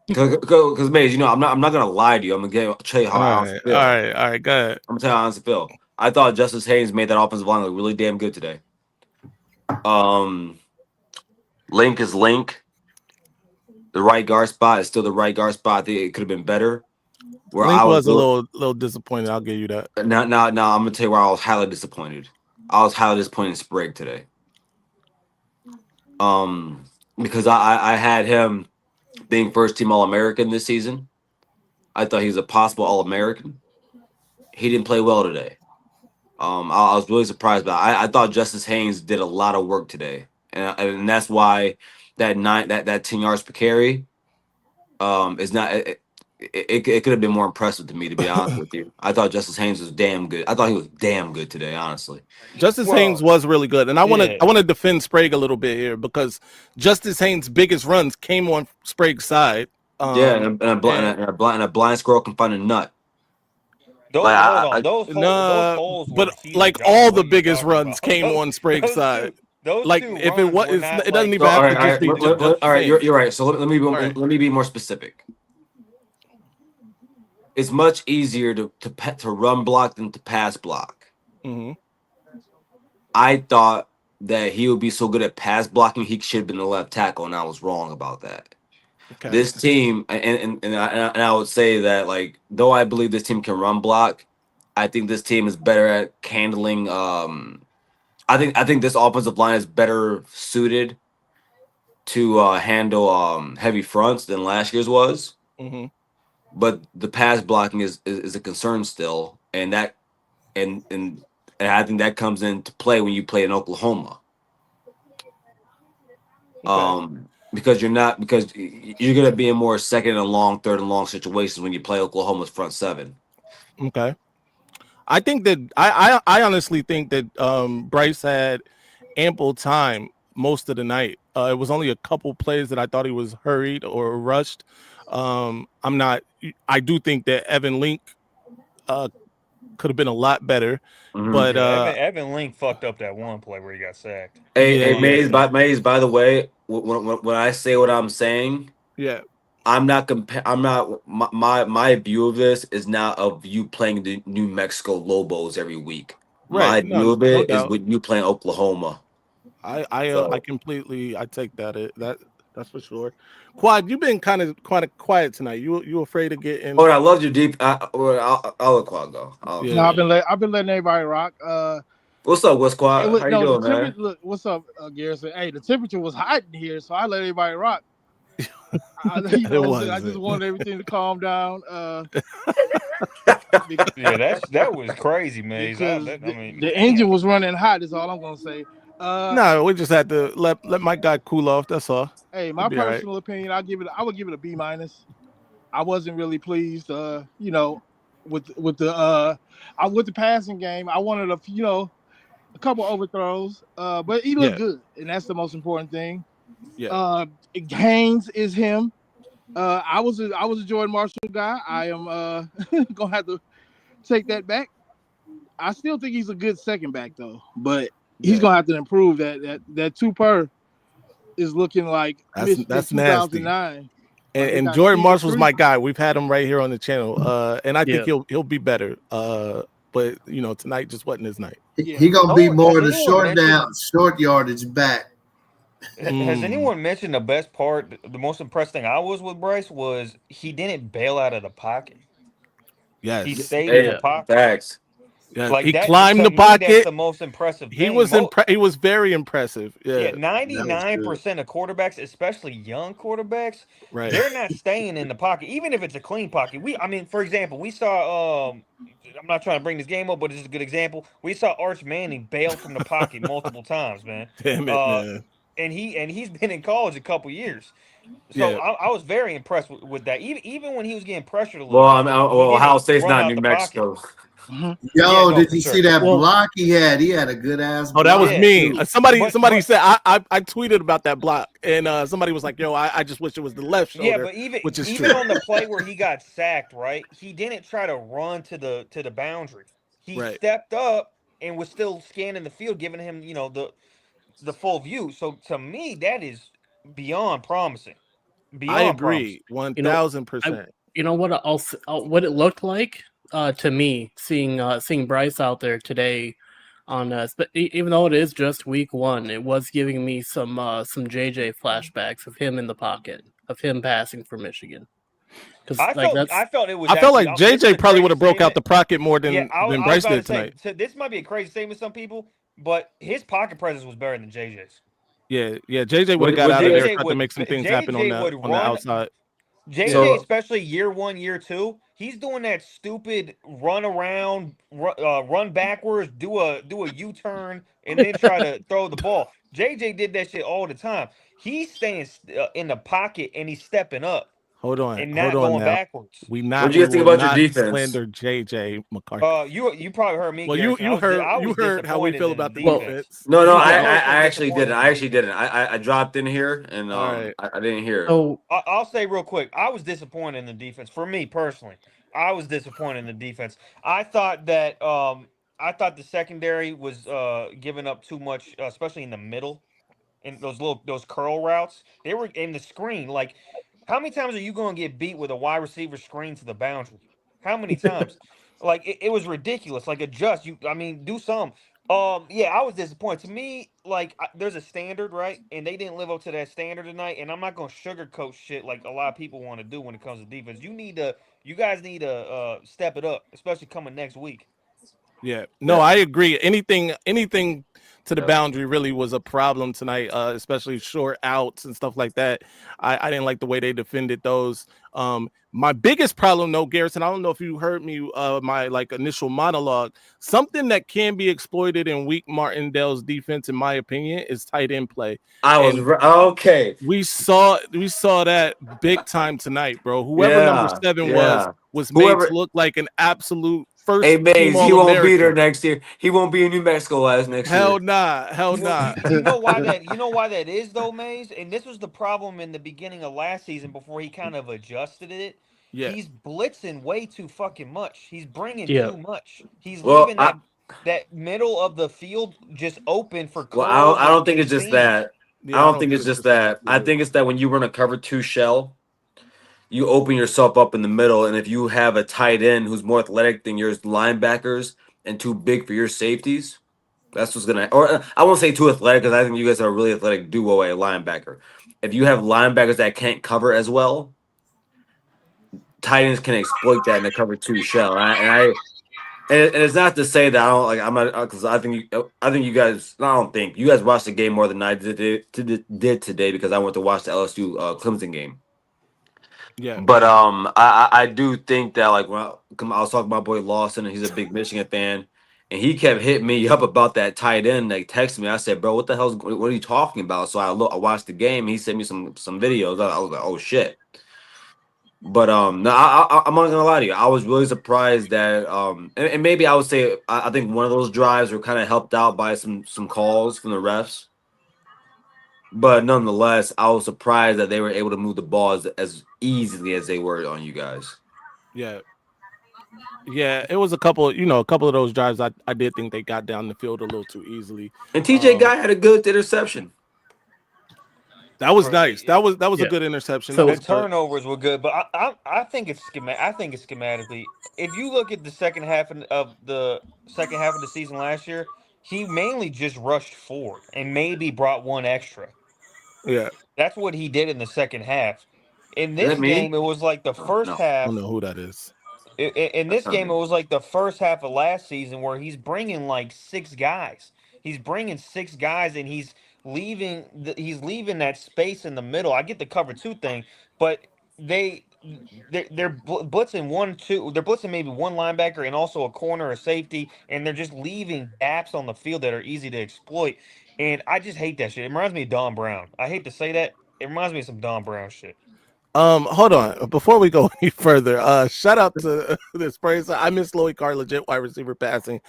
Because Maze, I'm not gonna lie to you. I'm gonna tell you how I honestly feel. All right. Go ahead. I'm gonna tell you how I honestly feel. I thought Justice Haynes made that offensive line look really damn good today. Link is Link. The right guard spot is still the right guard spot. I think it could have been better. Where Link I was a little disappointed. I'll give you that. Now, I'm gonna tell you where I was highly disappointed. I was highly disappointed in Sprague today. Because I had him being first team All-American this season. I thought he was a possible All-American. He didn't play well today. I was really surprised by it. I thought Justice Haynes did a lot of work today, and that's why that 10 yards per carry is not. It could have been more impressive to me, to be honest with you. I thought Justice Haynes was damn good. I thought he was damn good today, honestly. Justice Haynes was really good, and I want to defend Sprague a little bit here because Justice Haynes' biggest runs came on Sprague's side. And a blind squirrel can find a nut. Those holes but like all the biggest runs came on Sprague's side. Like if it was, it doesn't even have to just be. All right, you're right. So let me be more specific. It's much easier to run block than to pass block. Mm-hmm. I thought that he would be so good at pass blocking, he should have been the left tackle, and I was wrong about that. Okay. This team, and I would say that, like, though I believe this team can run block, I think this team is better at handling. I think this offensive line is better suited to handle heavy fronts than last year's was. Mm-hmm. But the pass blocking is a concern still, and I think that comes into play when you play in Oklahoma. Okay. Because you're gonna be in more second and long, third and long situations when you play Oklahoma's front seven. Okay. I think that I honestly think that Bryce had ample time most of the night. It was only a couple plays that I thought he was hurried or rushed. I do think that Evan Link could have been a lot better, but Evan Link fucked up that one play where he got sacked. Maze, by the way, when I say what I'm saying, I'm not my view of this is not of you playing the New Mexico Lobos every week. Right. My view of it is with you playing Oklahoma. I completely take that. That's for sure. Quad, you've been kind of quiet tonight. You afraid to get in? Oh, I loved your deep. I'll let Quad go. No, I've been letting everybody rock. What's up, Quad? How you doing, man? Look, what's up, Garrison? Hey, the temperature was hot in here, so I let everybody rock. I just wanted everything to calm down. That was crazy, man. The engine was running hot. Is all I'm gonna say. No, we just had to let my guy cool off. That's all. Hey, my personal opinion, I would give it a B-. I wasn't really pleased, with the passing game. I wanted a couple overthrows, but he looked good, and that's the most important thing. Yeah. Haynes is him. I was a Jordan Marshall guy. I am gonna have to take that back. I still think he's a good second back though, but he's gonna have to improve that 2 per is looking like that's 2009. And Jordan Marshall's my guy. We've had him right here on the channel, and I think he'll be better. But tonight just wasn't his night. He gonna be more of the short yardage back. Has anyone mentioned the best part? The most impressive thing I was with Bryce was he didn't bail out of the pocket. Yes, he stayed in the pocket. Facts. Yeah, like he climbed the pocket. That's the most impressive thing. He was very impressive. Yeah, 99% of quarterbacks, especially young quarterbacks, they're not staying in the pocket, even if it's a clean pocket. For example, we saw. I'm not trying to bring this game up, but it's a good example. We saw Arch Manning bail from the pocket multiple times, man. Damn it, man. And he's been in college a couple years. So I was very impressed with that. Even when he was getting pressured a little. Well, Ohio State's not New Mexico. Yo, did you see that block he had? He had a good ass block. Oh, that was me. Somebody said I tweeted about that block, and somebody was like, "Yo, I just wish it was the left shoulder." Yeah, but even on the play where he got sacked, right? He didn't try to run to the boundary. He stepped up and was still scanning the field, giving him the full view. So to me, that is beyond promising. Beyond I agree, promising. 1000%. You know what? What it looked like to me seeing Bryce out there today on even though it is just week 1, it was giving me some JJ flashbacks of him in the pocket, of him passing for Michigan. Because I felt it was. I felt like actually, this is a JJ probably would crazy have broke out statement. the pocket more than, Yeah, I was Bryce about did to say, tonight. so this might be a crazy statement to some people, but his pocket presence was better than JJ's. Yeah, JJ would have got out of there and tried to make some things happen on JJ the outside. JJ, So- especially year 1, year 2, he's doing that stupid run around, run backwards, do a U-turn, and then try to throw the ball. JJ did that shit all the time. He's staying in the pocket and he's stepping up. Hold on, and not going backwards. What do you guys think about your defense? Slander JJ McCarthy. You probably heard me. Well, Garrison. you heard how we feel about the defense. No, I actually didn't. I dropped in here and right. I didn't hear it. So I'll say real quick, I was disappointed in the defense. For me personally, I was disappointed in the defense. I thought that the secondary was giving up too much, especially in the middle, in those curl routes. They were in the screen. Like, how many times are you going to get beat with a wide receiver screen to the boundary? How many times? Like, it was ridiculous. Like, adjust. Do some. Yeah, I was disappointed. To me, like, there's a standard, right? And they didn't live up to that standard tonight. And I'm not going to sugarcoat shit like a lot of people want to do when it comes to defense. You guys need to step it up, especially coming next week. Yeah, no, I agree. Anything to the boundary really was a problem tonight, especially short outs and stuff like that. I didn't like the way they defended those. My biggest problem, though, Garrison, I don't know if you heard me, my initial monologue. Something that can be exploited in weak Martindale's defense, in my opinion, is tight end play. Okay. We saw that big time tonight, bro. Whoever number 7 was made to look like an absolute first. Hey, Maze, team he won't be there All-American. next year. He won't be in New Mexico next year. Hell nah. You know why that is though, Maze? And this was the problem in the beginning of last season before he kind of adjusted it. Yeah. He's blitzing way too fucking much. He's bringing Yeah. too much. He's leaving that middle of the field just open for curls. Well, I don't think it's just that. Yeah, I don't think it's just that. I think it's that when you run a cover 2 shell, you open yourself up in the middle, and if you have a tight end who's more athletic than your linebackers and too big for your safeties, that's what's gonna. Or I won't say too athletic because I think you guys are a really athletic duo at linebacker. If you have linebackers that can't cover as well, tight ends can exploit that in a cover 2 shell. And it's not to say that I don't like. I'm not because I think you guys. I don't think you guys watched the game more than I did today because I went to watch the LSU Clemson game. Yeah, but I do think that I was talking to my boy Lawson, and he's a big Michigan fan, and he kept hitting me up about that tight end. Like, texted me, I said, "Bro, what are you talking about?" So I watched the game. He sent me some videos. I was like, "Oh shit!" But no, I'm not gonna lie to you. I was really surprised that and maybe I would say I think one of those drives were kind of helped out by some calls from the refs. But nonetheless, I was surprised that they were able to move the ball as easily as they were on you guys. Yeah, it was a couple of those drives. I did think they got down the field a little too easily. And TJ Guy had a good interception. That was nice. That was a good interception. So the turnovers were good, but I think it's schematically. If you look at the second half of the season last year, he mainly just rushed forward and maybe brought one extra. Yeah, that's what he did in the second half. In this game, it was like the first half. I don't know who that is. In this game, it was like the first half of last season where he's bringing like 6 guys. He's bringing 6 guys, and he's leaving that space in the middle. I get the cover 2 thing, but they're blitzing 1-2. They're blitzing maybe one linebacker and also a corner or safety, and they're just leaving gaps on the field that are easy to exploit. And I just hate that shit. It reminds me of Don Brown. I hate to say that. It reminds me of some Don Brown shit. Hold on. Before we go any further, shout out to this person. I miss Lloyd Carr, legit wide receiver passing.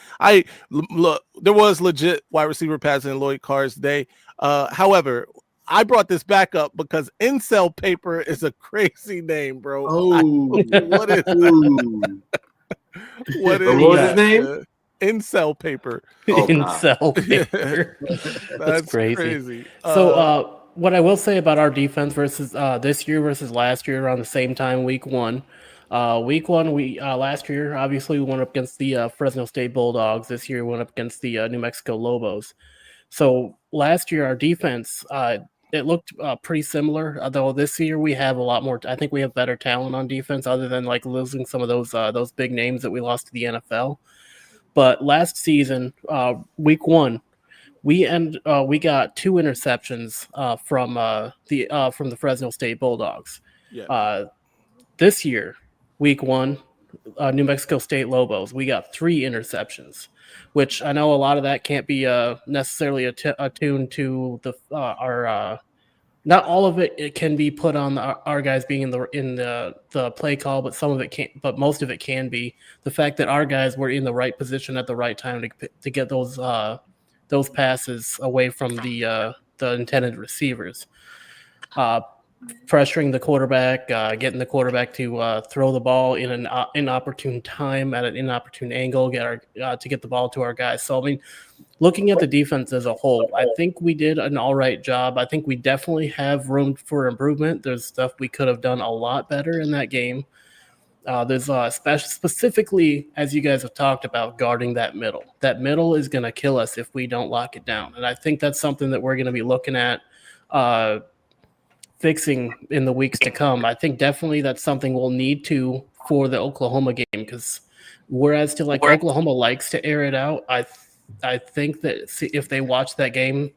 Look, there was legit wide receiver passing in Lloyd Carr's day. However, I brought this back up because Incel Paper is a crazy name, bro. Oh, what is what was his name? incel paper. Oh, in God. cell Yeah, paper. that's crazy. crazy. So, what I will say about our defense versus this year versus last year around the same time, week one. Week one, we last year obviously we went up against the Fresno State Bulldogs. This year we went up against the New Mexico Lobos. So last year our defense it looked pretty similar. Although this year we have a lot more. I think we have better talent on defense, other than like losing some of those big names that we lost to the NFL. But last season, week one, we got 2 interceptions from the Fresno State Bulldogs. Yeah. This year, week one, New Mexico State Lobos, we got 3 interceptions, which I know a lot of that can't be necessarily attuned to our. Not all of it can be put on our guys being in the play call, but some of it can't. But most of it can be the fact that our guys were in the right position at the right time to get those passes away from the intended receivers. Pressuring the quarterback, getting the quarterback to throw the ball in an inopportune time at an inopportune angle, to get the ball to our guys. So, I mean, looking at the defense as a whole, I think we did an all right job. I think we definitely have room for improvement. There's stuff we could have done a lot better in that game. There's specifically, as you guys have talked about, guarding that middle. That middle is going to kill us if we don't lock it down. And I think that's something that we're going to be looking at fixing in the weeks to come. I think definitely that's something we'll need to for the Oklahoma game, because whereas to like Oklahoma likes to air it out, I think that if they watch that game,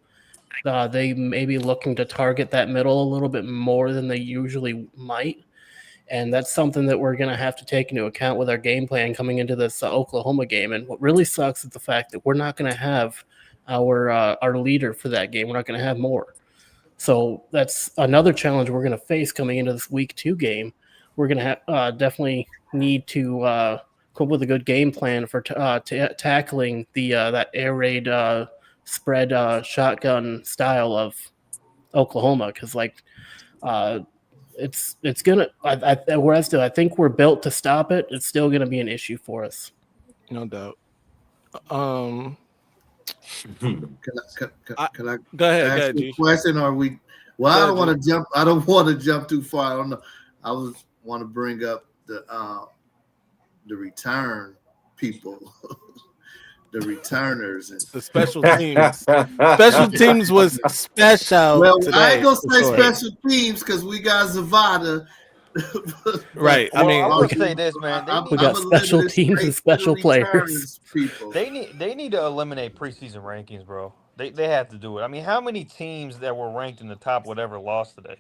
they may be looking to target that middle a little bit more than they usually might. And that's something that we're going to have to take into account with our game plan coming into this Oklahoma game. And what really sucks is the fact that we're not going to have our leader for that game. We're not going to have more. So that's another challenge we're going to face coming into this week 2 game. We're going to have definitely need to come up with a good game plan for tackling that air raid spread shotgun style of Oklahoma, because it's gonna. Whereas I think we're built to stop it, it's still going to be an issue for us. No doubt. Can I Go ahead, ask you a question? Are we? Well, I don't want to jump. I don't want to jump too far. I don't know. I want to bring up the return people, the returners, and the special teams. Special teams was special. Well, today, I ain't gonna say sure. special teams because we got Zavada. Right. Well, I mean, I would say this, man. We got special teams and special players. People. They need to eliminate preseason rankings, bro. They have to do it. I mean, how many teams that were ranked in the top whatever lost today?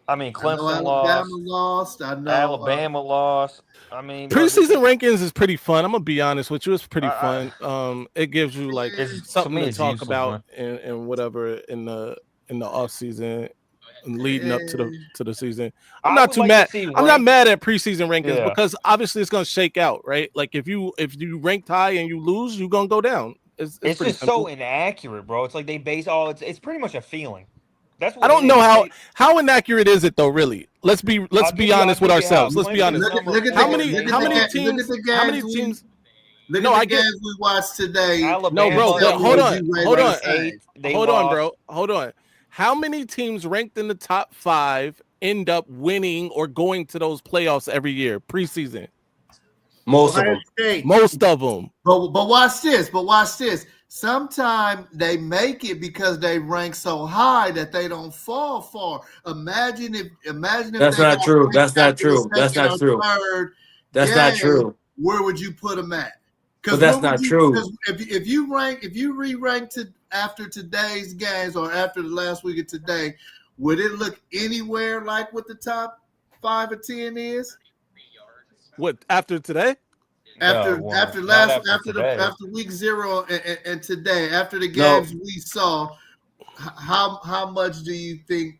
I mean, Clemson lost. I know Alabama lost. I mean, preseason rankings is pretty fun. I'm gonna be honest with you; it's pretty fun. It gives you like something to talk about and whatever in the off season and leading up to the season. I'm not too mad. I'm not mad at preseason rankings because obviously it's gonna shake out, right? Like if you ranked high and you lose, you're gonna go down. It's just simple. so inaccurate, bro. It's like they base it's pretty much a feeling. That's what I don't know how inaccurate is it though. Really, let's be honest with ourselves. Let's be honest. How many teams? Look at the games we watched today. No, bro. Hold on. How many teams ranked in the top 5 end up winning or going to those playoffs every year preseason? Most of them. But watch this. Sometimes they make it because they rank so high that they don't fall far. Imagine if that's not true. That's not true. That's not true. That's not true. Where would you put them at? But that's not true. If you re-rank after today's games or after the last week of today, would it look anywhere like what the top 5 or 10 is? What after today? After week 0 and today, after the games we saw, how much do you think?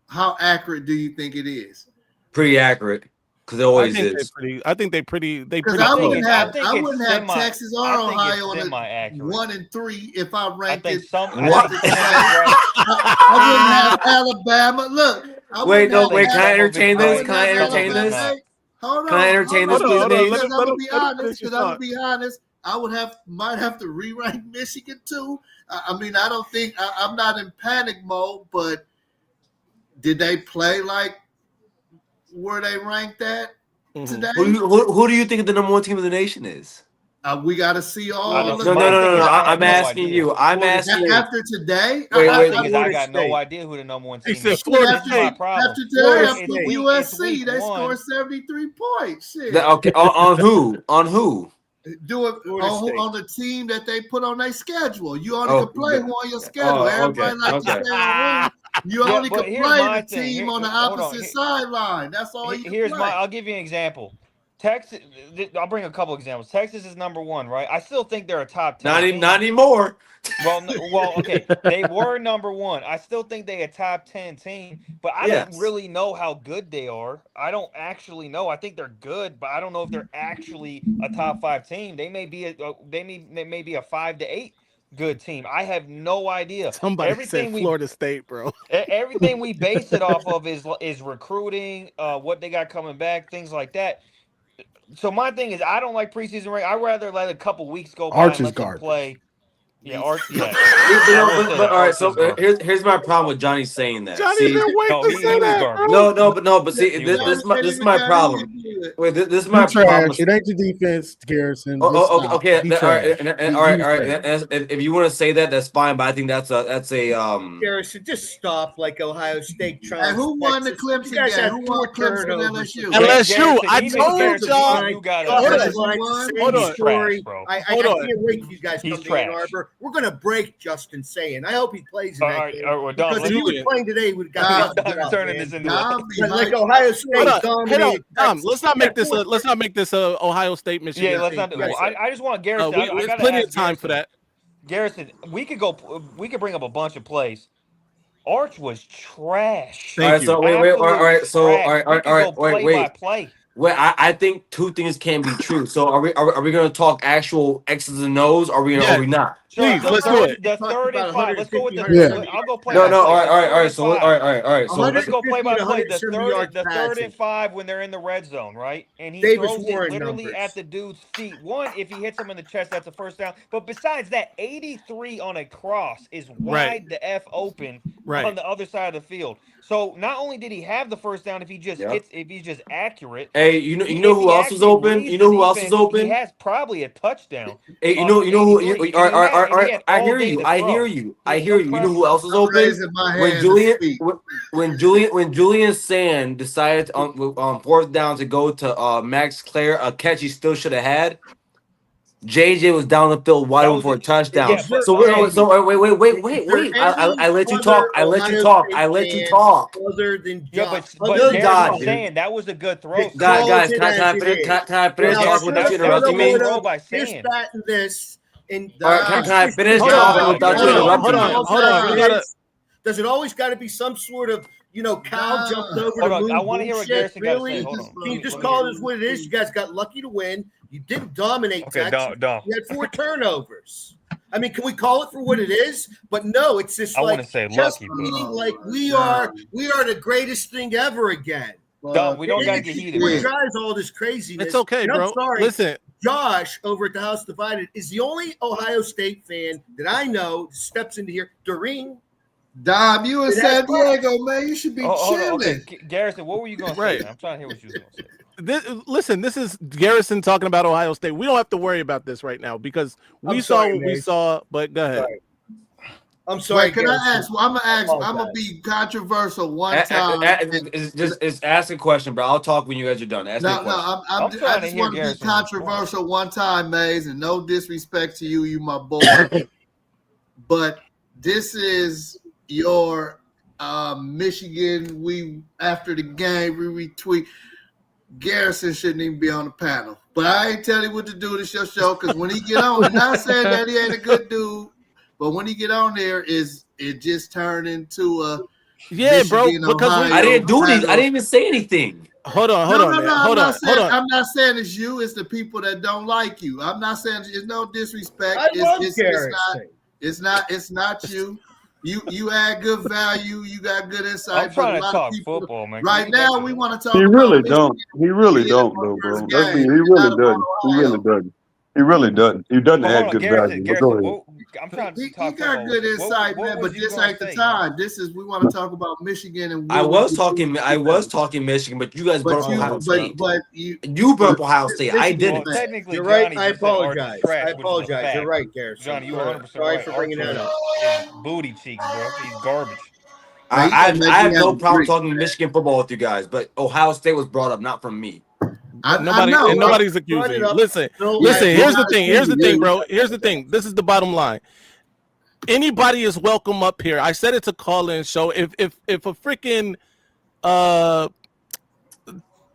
How accurate do you think it is? Pretty accurate, because it always is. I think they pretty. Because I wouldn't have Texas or Ohio on 1 and 3 if I ranked it. I wouldn't have Alabama. Look. Wait. Can I entertain this? Hold on. Can I entertain this, please? Because I'm gonna be honest. I might have to re-rank Michigan too. I mean, I don't think I'm not in panic mode, but did they play like where they ranked at today? Who do you think the number one team of the nation is? We got to see all. No. I'm asking you. I'm asking you. After today. I got no idea who the number one team is. After today, USC, they scored 73 points. Shit. Okay, on who? On who? Do it on the team that they put on their schedule. You only can play who on your schedule. Everybody like to say on who. You only can play the team on the opposite sideline. That's all you can play. I'll give you an example. Texas, I'll bring a couple examples. Texas is number one, right? I still think they're a top 10. Not anymore. Well, okay. They were number one. I still think they're a top 10 team, but I don't really know how good they are. I don't actually know. I think they're good, but I don't know if they're actually a top 5 team. They may be a 5 to 8 good team. I have no idea. Somebody said Florida State, bro. Everything we base it off of is recruiting, what they got coming back, things like that. So my thing is, I don't like preseason rank. I'd rather let a couple weeks go by and let them play. Yeah, Arch. Yeah. But all right. So here's my problem with Johnny saying that. Johnny's been waiting to say that, bro. But see, this is my problem. Wait, this is my problem. It ain't the defense, Garrison. Okay. All right. If you want to say that, that's fine. But I think that's a Garrison, just stop like Ohio State trying. And who won the Clemson game? Who won Clemson LSU? LSU. I told y'all. Hold on. I can't wait till you guys come to Ann Arbor. We're going to break Justin saying. I hope he plays in that game. Because if he was playing today, he would have got turning this into like Ohio State. Let's not make this a Ohio State Michigan. Yeah, let's not do it. I just want Garrison. There's plenty of time for that. Garrison, we could bring up a bunch of plays. Arch was trash. All right, so wait. Well, I think two things can be true. So are we going to talk actual X's and O's? Or are we not? Please, let's do it. The 3rd and 5. Let's go with the. I'll go play. No. All right. So let's go play by play. The 3rd and 5 when they're in the red zone, right? And he throws it literally at the dude's feet. One, if he hits him in the chest, that's a first down. But besides that, 83 on a cross is wide the F open on the other side of the field. So not only did he have the first down, if he just hits, if he's just accurate. Hey, you know who else is open? You know who else is open? He has probably a touchdown. Hey, you know who? All right. I hear you. You know who else is open? When Julian Sand decided on 4th down to go to Max Clare, a catch he still should have had. JJ was down the field wide open for a touchdown. Yeah, wait. I let you talk. Other than but Garrison saying that was a good throw. Guys, can I finish talking without you interrupting me? This. Can I finish talking without you interrupting me? Hold on. Does it always got to be some sort of cow jumped over the moon? I want to hear what Garrison got to say. Hold on. Can you just call it what it is? You guys got lucky to win. You didn't dominate Texas. You had 4 turnovers. I mean, can we call it for what it is? But no, it's just I want to say lucky, like we are the greatest thing ever again. We don't got to get heated. It drives all this craziness. It's okay, bro. I'm sorry. Listen. Josh over at the House Divided is the only Ohio State fan that I know steps into here. Doreen. Dom, you in San Diego, man. You should be chilling. Okay. Garrison, what were you going to say? I'm trying to hear what you were going to say. This is Garrison talking about Ohio State. We don't have to worry about this right now because we saw what we saw, but go ahead. I'm sorry. Wait, can I ask? I'm gonna be controversial one time. Just ask a question, bro. I'll talk when you guys are done. I just want to be controversial one time, Maze, and no disrespect to you, my boy. But this is your Michigan. We after the game, we retweet. Garrison shouldn't even be on the panel. But I ain't telling you what to do. This your show because when he get on, I'm not saying that he ain't a good dude. But when he get on there, it just turned into a bro. Because I didn't do anything. I didn't even say anything. Hold on. I'm not saying it's you. It's the people that don't like you. I'm not saying it's no disrespect. It's not you. You add good value. You got good insight. I'm trying to talk football, man. Right now, we want to talk. He really don't. He really don't, though, bro. He really doesn't. He really doesn't. He doesn't But hold add on, good Garrison. value. But Garrison, go ahead. I'm trying to He talk got football good with you. insight, What man, was but you this gonna ain't the say, man? time. We want to talk about Michigan and I what was we can talking. do. I was talking Michigan, but you guys brought up Ohio State. You brought up Ohio State. I didn't. Well, technically, You're right. Johnny I just said Arch apologize. trash, I which is a apologize. You're fact. right, Garrison. Johnny, you 100% Sorry right. for bringing that up. Is booty cheeks, bro. He's garbage. I have no problem talking Michigan football with you guys, but Ohio State was brought up, not from me. Nobody's accusing you. Listen. Here's the thing. Here's the thing, bro. Here's the thing. This is the bottom line. Anybody is welcome up here. I said it's a call-in show. If a freaking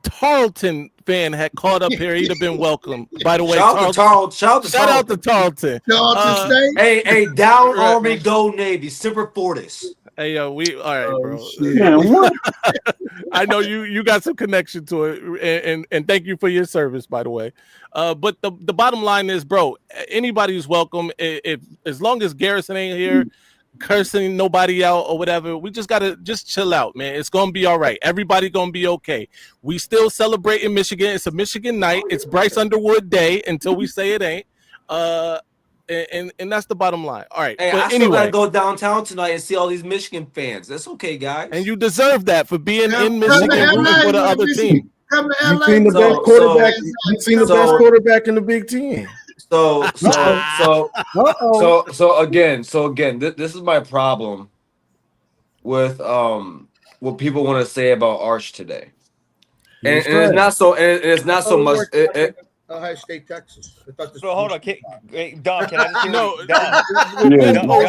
Tarleton fan had called up here, he'd have been welcome. By the way, shout out to Tarleton. Hey, down Army, go Navy, Semper Fortis. Hey, yo, all right, bro. Man, what? I know you got some connection to it, and thank you for your service, by the way. But the bottom line is, bro, anybody's welcome. If as long as Garrison ain't here, cursing nobody out or whatever, we just gotta chill out, man. It's gonna be all right. Everybody gonna be okay. We still celebrating Michigan. It's a Michigan night. It's Bryce Underwood Day until we say it ain't. And that's the bottom line. All right. Hey, but I still gotta go downtown tonight and see all these Michigan fans. That's okay, guys. And you deserve that for being in Michigan rooting for the other team. You've seen the best quarterback. You've seen the best quarterback in the Big Ten. So again, this is my problem with what people want to say about Arch today, and it's not so much. Ohio State, Texas. So hold on, Dom. Can I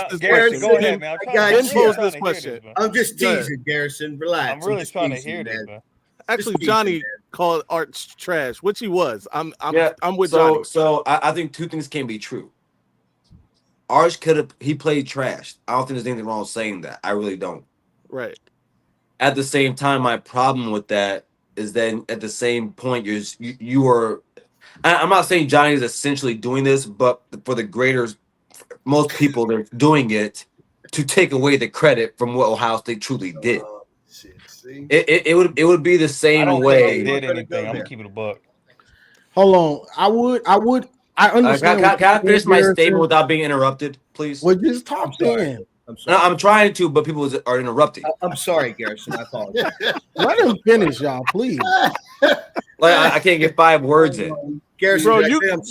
just Garrison, go ahead, man. I'm just teasing, Garrison. Relax. I'm really trying to hear this, man. Actually, Johnny called Arch trash, which he was. I'm with so, Johnny. So I think two things can be true. Arch he played trash. I don't think there's anything wrong with saying that. I really don't. Right. At the same time, my problem with that is then at the same point you are. I'm not saying Johnny is essentially doing this, but for the most people, they're doing it to take away the credit from what Ohio State truly did. It would be the same way. Did anything? I'm gonna keep it a buck. Hold on. I understand. Can I finish my statement without being interrupted, please? Well, just talk then. I'm trying to, but people are interrupting. I'm sorry, Garrison. I apologize. Let him finish, y'all, please. Like I can't get 5 words in. Garrison, bro,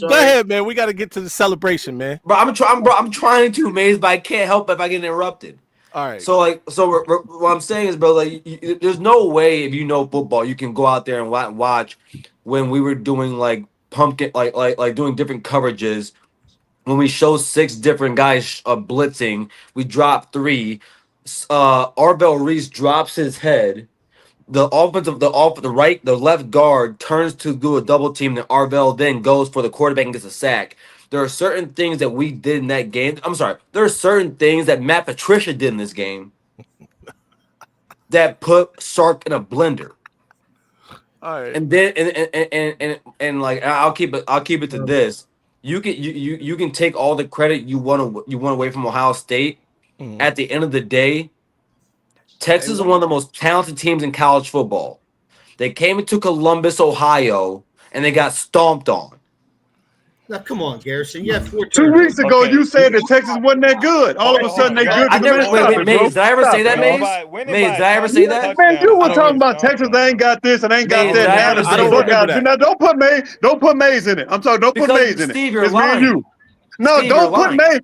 go ahead, man. We got to get to the celebration, man. Bro, I'm trying to, Maze, but I can't help if I get interrupted. All right. So what I'm saying is, bro, like there's no way if you know football, you can go out there and watch when we were doing like pumpkin, like doing different coverages. When we show 6 different guys blitzing, we drop 3. Arvell Reese drops his head. The left guard turns to do a double team. Then Arvell then goes for the quarterback and gets a sack. There are certain things that we did in that game. I'm sorry. There are certain things that Matt Patricia did in this game that put Sark in a blender. All right. And then and like I'll keep it to this. You can take all the credit you want away from Ohio State. Mm-hmm. At the end of the day, Texas is one of the most talented teams in college football. They came into Columbus, Ohio, and they got stomped on. Now, come on, Garrison. You have 4 2 weeks ago, you said that Texas wasn't that good. All of a sudden, they good. Maze, did I ever say that, Maze? Maze, did I ever say that? Man, you were talking about Texas. They ain't got this and ain't got that. Now, don't put Maze in it. I'm sorry. Don't put Maze in it. Steve, you're It's me and lying. you. No, Steve, don't you're put Maze.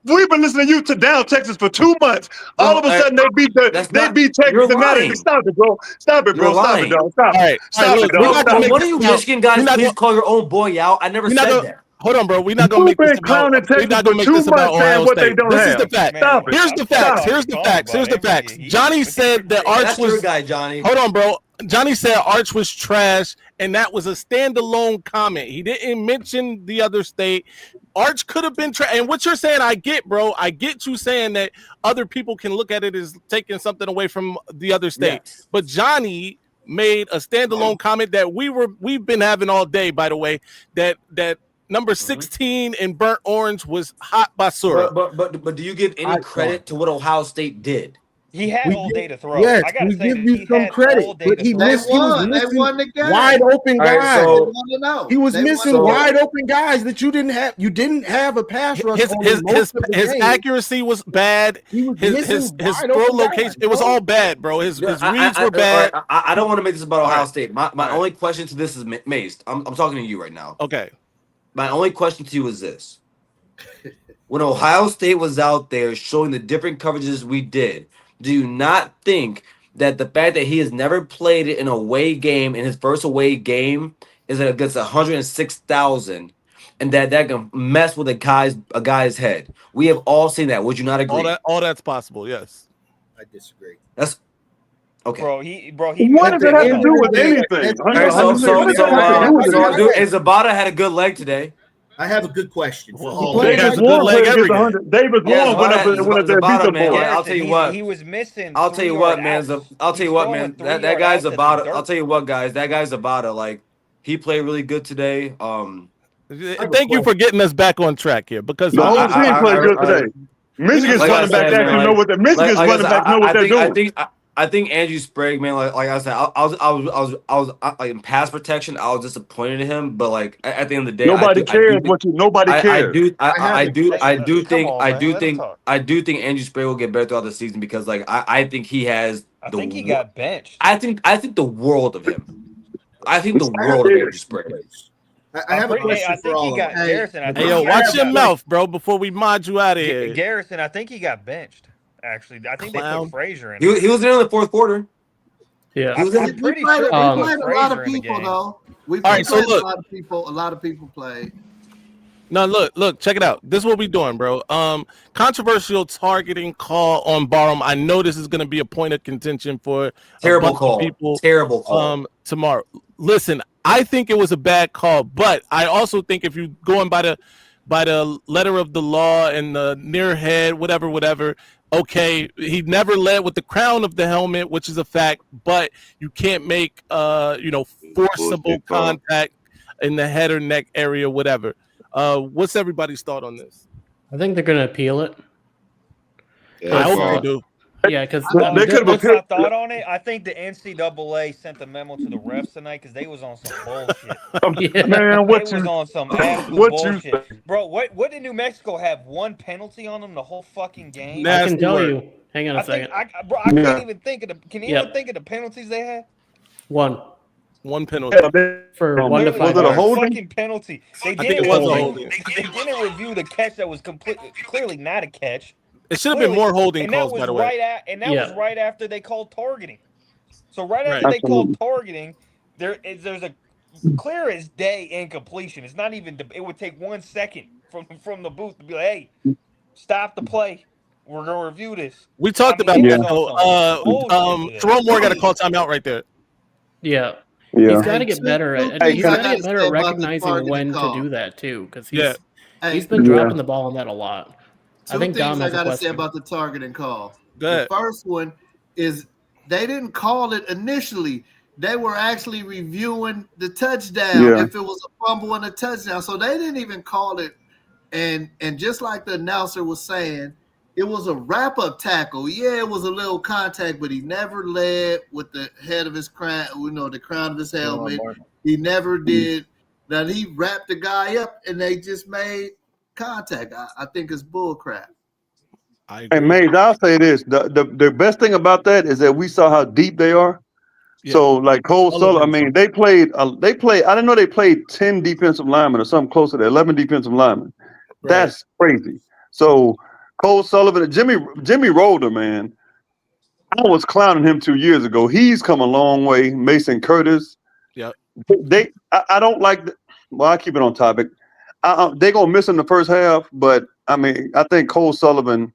We've been listening to you to down Texas for 2 months. All of a sudden, they beat Texas. And now stop it, bro. Stop it, bro. Stop it, dog. Stop it. Stop it, dog. One of you Michigan guys, please call your own boy out. I never said that. Hold on, bro. We're not gonna make this about. We're not gonna make this about Ohio State. This is the fact. Here's the facts. Here's the facts. Here's the facts. Johnny said that Arch was. That's your guy, Johnny. Hold on, bro. Johnny said Arch was trash, and that was a standalone comment. He didn't mention the other state. Arch could have been trash. And what you're saying, I get, bro. I get you saying that other people can look at it as taking something away from the other state. Yes. But Johnny made a standalone comment that we've been having all day, by the way, that number 16 in burnt orange was hot basura. But do you give any credit to what Ohio State did? He had all day to throw. Yes, I gotta we say give that you he some had credit, all day but to he throw. missed. He was They missing won the game. wide open All right, guys. so He was They missing won the wide game. open guys that you didn't have. You didn't have a pass rush on him most of the His game. accuracy was bad. He was His missing wide throw open location, guys, it was bro. all bad, bro. His reads were all bad. right, I don't want to make this about All Ohio right. State. My All right. only question to this is Mace. I'm talking to you right now. Okay. My only question to you is this: when Ohio State was out there showing the different coverages we did, do you not think that the fact that he has never played it in a away game, in his first away game, is against 106,000, and that can mess with a guy's head? We have all seen that. Would you not agree? All that's possible. Yes. I disagree. That's okay. Bro, What does it have to do with anything? All right, so Zabata had a good leg today. I have a good question. Davis Warren played against 100. Davis Warren went up there and beat them boys. Like, I'll tell you what. He was missing. I'll tell you what, man. I'll tell you what, man. That guy's Zabata. I'll tell you what, guys. That guy's Zabata. Like, he played really good today. Thank you for getting us back on track here because The whole team played good today. Michigan's running back actually know what they're doing. I think Andrew Sprague, man, like I said, I was like in pass protection. I was disappointed in him, but like at the end of the day, nobody cares. I do think Andrew Sprague will get better throughout the season because like I think he has. I think he got benched. I think the world of him. I think the world of Andrew Sprague. I have a question for all of them. Garrison, hey, yo, watch your mouth, bro, before we mod you out of here. Garrison, I think he got benched. Actually, I think they put Frazier in. He was there in the fourth quarter. Yeah, he was I'm pretty sure. We played a lot of people though. We played a lot of people. A lot of people played. No, look, check it out. This is what we doing, bro. Controversial targeting call on Barham. I know this is going to be a point of contention for terrible call. People. Terrible call. Tomorrow. Listen, I think it was a bad call, but I also think if you going by the letter of the law and the near head, whatever. Okay, he never led with the crown of the helmet, which is a fact, but you can't make forcible contact in the head or neck area, whatever. What's everybody's thought on this? I think they're going to appeal it. I hope they do. Yeah, because they could have my thought on it. I think the NCAA sent the memo to the refs tonight because they was on some bullshit. Man, was on some absolute bullshit. Bro, what did New Mexico have? One penalty on them the whole fucking game? I can tell you. Hang on a second. I can't even think of the. Can you even think of the penalties they had? One penalty for 1 to 5. Was it a holding? Fucking penalty. They didn't review the catch that was clearly not a catch. It should have been more holding calls, by the way. Was right after they called targeting. So right after they called targeting, there's a clear as day incompletion. It's not even. It would take 1 second from the booth to be like, "Hey, stop the play. We're gonna review this." We talked about that. Jerome Moore got a call timeout right there. Yeah. He's got to get better at. He's got to get better at recognizing when to do that too, because he's been dropping the ball on that a lot. Two things I got to say about the targeting call. The first one is they didn't call it initially. They were actually reviewing the touchdown if it was a fumble and a touchdown. So they didn't even call it. And just like the announcer was saying, it was a wrap-up tackle. Yeah, it was a little contact, but he never led with the head of his crown, the crown of his helmet. He never did. Now he wrapped the guy up, and they just made contact. I think it's bull crap. Hey, Maze, I'll say this: the best thing about that is that we saw how deep they are. Yeah. So, like Cole Sullivan, I mean, they played. I didn't know they played 10 defensive linemen or something close to that, 11 defensive linemen. Right. That's crazy. So Cole Sullivan, Jimmy Roller, man, I was clowning him 2 years ago. He's come a long way. Mason Curtis. Yeah. I don't like. I keep it on topic. They're gonna miss in the first half, but I mean, I think Cole Sullivan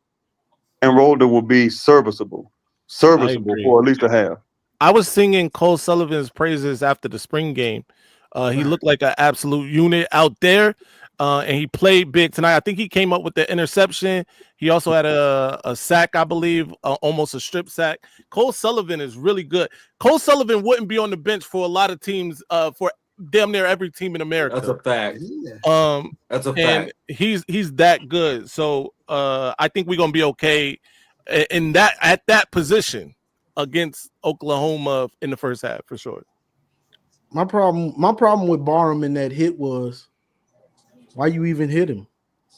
and Rolder will be serviceable for at least a half. I was singing Cole Sullivan's praises after the spring game. He looked like an absolute unit out there, and he played big tonight. I think he came up with the interception. He also had a sack, I believe, almost a strip sack. Cole Sullivan is really good. Cole Sullivan wouldn't be on the bench for a lot of teams, for damn near every team in America. That's a fact. That's a fact. He's that good. So I think we're gonna be okay. in that at that position against Oklahoma in the first half for sure. My problem with Barham in that hit was why you even hit him?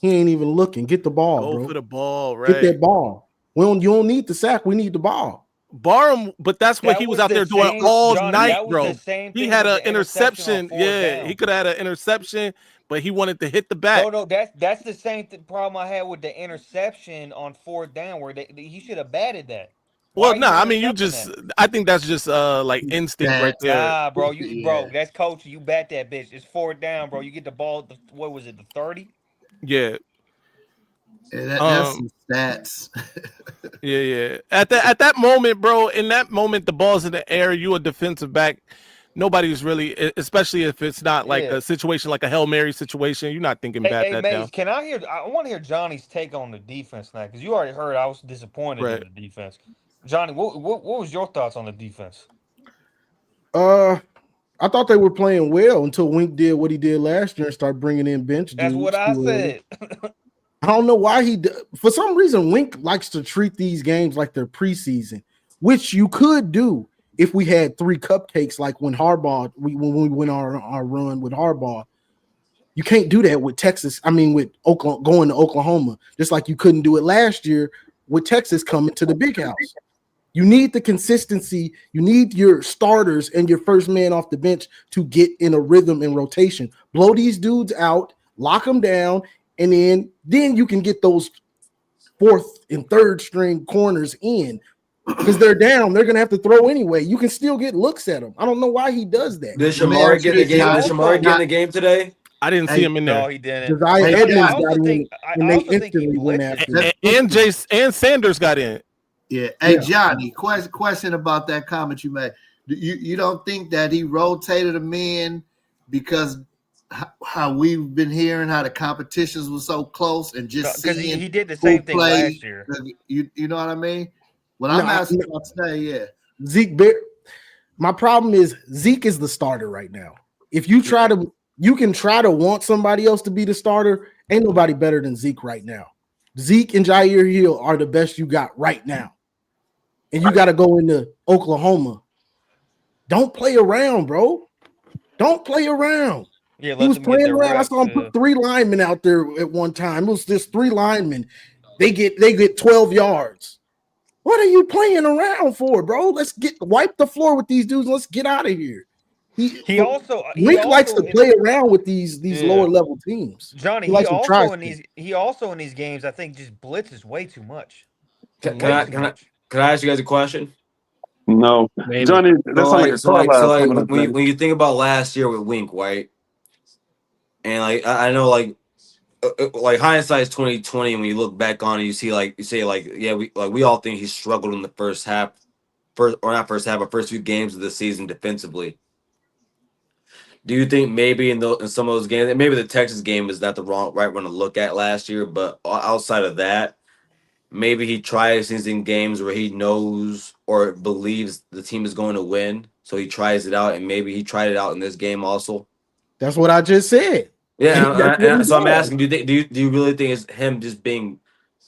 He ain't even looking. Get the ball, Go bro. for the ball, right? Get that ball. You don't need the sack. We need the ball. Barham, but that's what That he was was out the there doing same- all Johnny, night, that was bro. the same He thing had with an the interception on interception. fourth Yeah, down. he could have had an interception, but he wanted to hit the back. No, that's the same problem I had with the interception on fourth down, where he should have batted that. Well, Why no, you I mean you intercepting just. I think that's just like instinct right there. Nah, bro, Yeah. that's coach. You bat that bitch. It's fourth down, bro. You get the ball. What was it? The 30? Yeah. That's some stats. Yeah. At that moment, bro, in that moment, the ball's in the air. You a defensive back. Nobody's really, especially if it's not like Yeah. a situation like a Hail Mary situation. You're not thinking bat Hey, that Mace, down. can I hear? I want to hear Johnny's take on the defense now, because you already heard I was disappointed Right. in the defense. Johnny, what was your thoughts on the defense? I thought they were playing well until Wink did what he did last year and started bringing in bench dudes. That's what I too early. said. I don't know why for some reason Wink likes to treat these games like they're preseason, which you could do if we had 3 cupcakes like when Harbaugh when we went on our run with Harbaugh. You can't do that with Texas. I mean, with Oklahoma, going to Oklahoma, just like you couldn't do it last year with Texas coming to the big house. You need the consistency. You need your starters and your first man off the bench to get in a rhythm and rotation. Blow these dudes out, lock them down, and then you can get those 4th and 3rd string corners in because they're down. They're gonna have to throw anyway. You can still get looks at them. I don't know why he does that. Did Shamari get in the game? Did Shamari get in the game today? I didn't see him in there. No, he didn't. Josiah Hey, Edmonds I also got in, think- and I they also think he instantly went blitzes. after him. And Jace and Sanders got in. Yeah. Hey, Yeah. Johnny, question about that comment you made. You don't think that he rotated them in because how we've been hearing how the competitions were so close and just Because seeing he did the who same thing played, last year. You know what I mean? What I'm asking about today, yeah. Zeke, my problem is Zeke is the starter right now. If you you can try to want somebody else to be the starter. Ain't nobody better than Zeke right now. Zeke and Jair Hill are the best you got right now. And you got to go into Oklahoma. Don't play around, bro. Don't play around. Yeah, He was playing around. I saw him put 3 linemen out there at one time. It was just 3 linemen. They get 12 yards. What are you playing around for, bro? Let's wipe the floor with these dudes. Let's get out of here. He also likes to play around with these lower level teams. Johnny, he likes to try stuff. he also in these games, I think, just blitzes way too much. Can I ask you guys a question? No, Maybe. Johnny, that sounds like when you think about last year with Wink, right? And like I know like hindsight is 2020. When you look back on it, you say we all think he struggled in the first few games of the season defensively. Do you think maybe in some of those games, maybe the Texas game is not the right one to look at last year, but outside of that, maybe he tries things in games where he knows or believes the team is going to win, so he tries it out, and maybe he tried it out in this game also. That's what I just said. Yeah, so I'm asking, do you really think it's him just being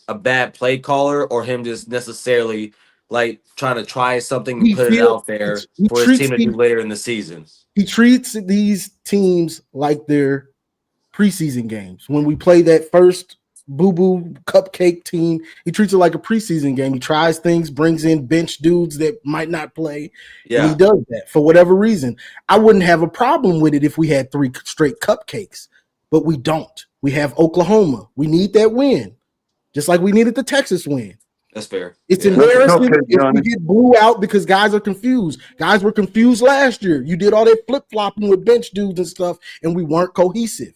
a bad play caller, or him just necessarily like trying to try something and put it out there for his team to do later in the season? He treats these teams like they're preseason games. When we play that first boo-boo cupcake team, he treats it like a preseason game. He tries things, brings in bench dudes that might not play. Yeah. And he does that for whatever reason. I wouldn't have a problem with it if we had 3 straight cupcakes, but we don't. We have Oklahoma. We need that win, just like we needed the Texas win. That's fair. It's embarrassing if we get blew out because guys are confused. Guys were confused last year. You did all that flip-flopping with bench dudes and stuff, and we weren't cohesive.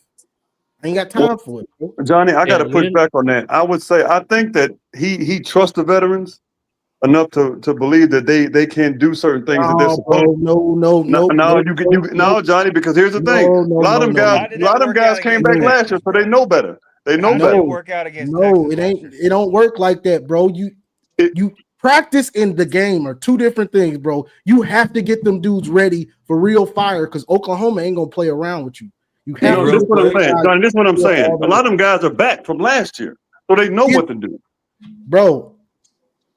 I ain't got time for it. Bro. Johnny, I got to push back on that. I would say I think that he trusts the veterans enough to believe that they can do certain things that they're supposed. No, Johnny, because here's the thing: a lot of them guys came back last year, so they know better. They know better. Work out against it don't work like that, bro. You practice in the game are 2 different things, bro. You have to get them dudes ready for real fire because Oklahoma ain't gonna play around with you. This is what I'm saying, Johnny. This is what I'm saying. A lot of them guys are back from last year, so they know what to do. Bro,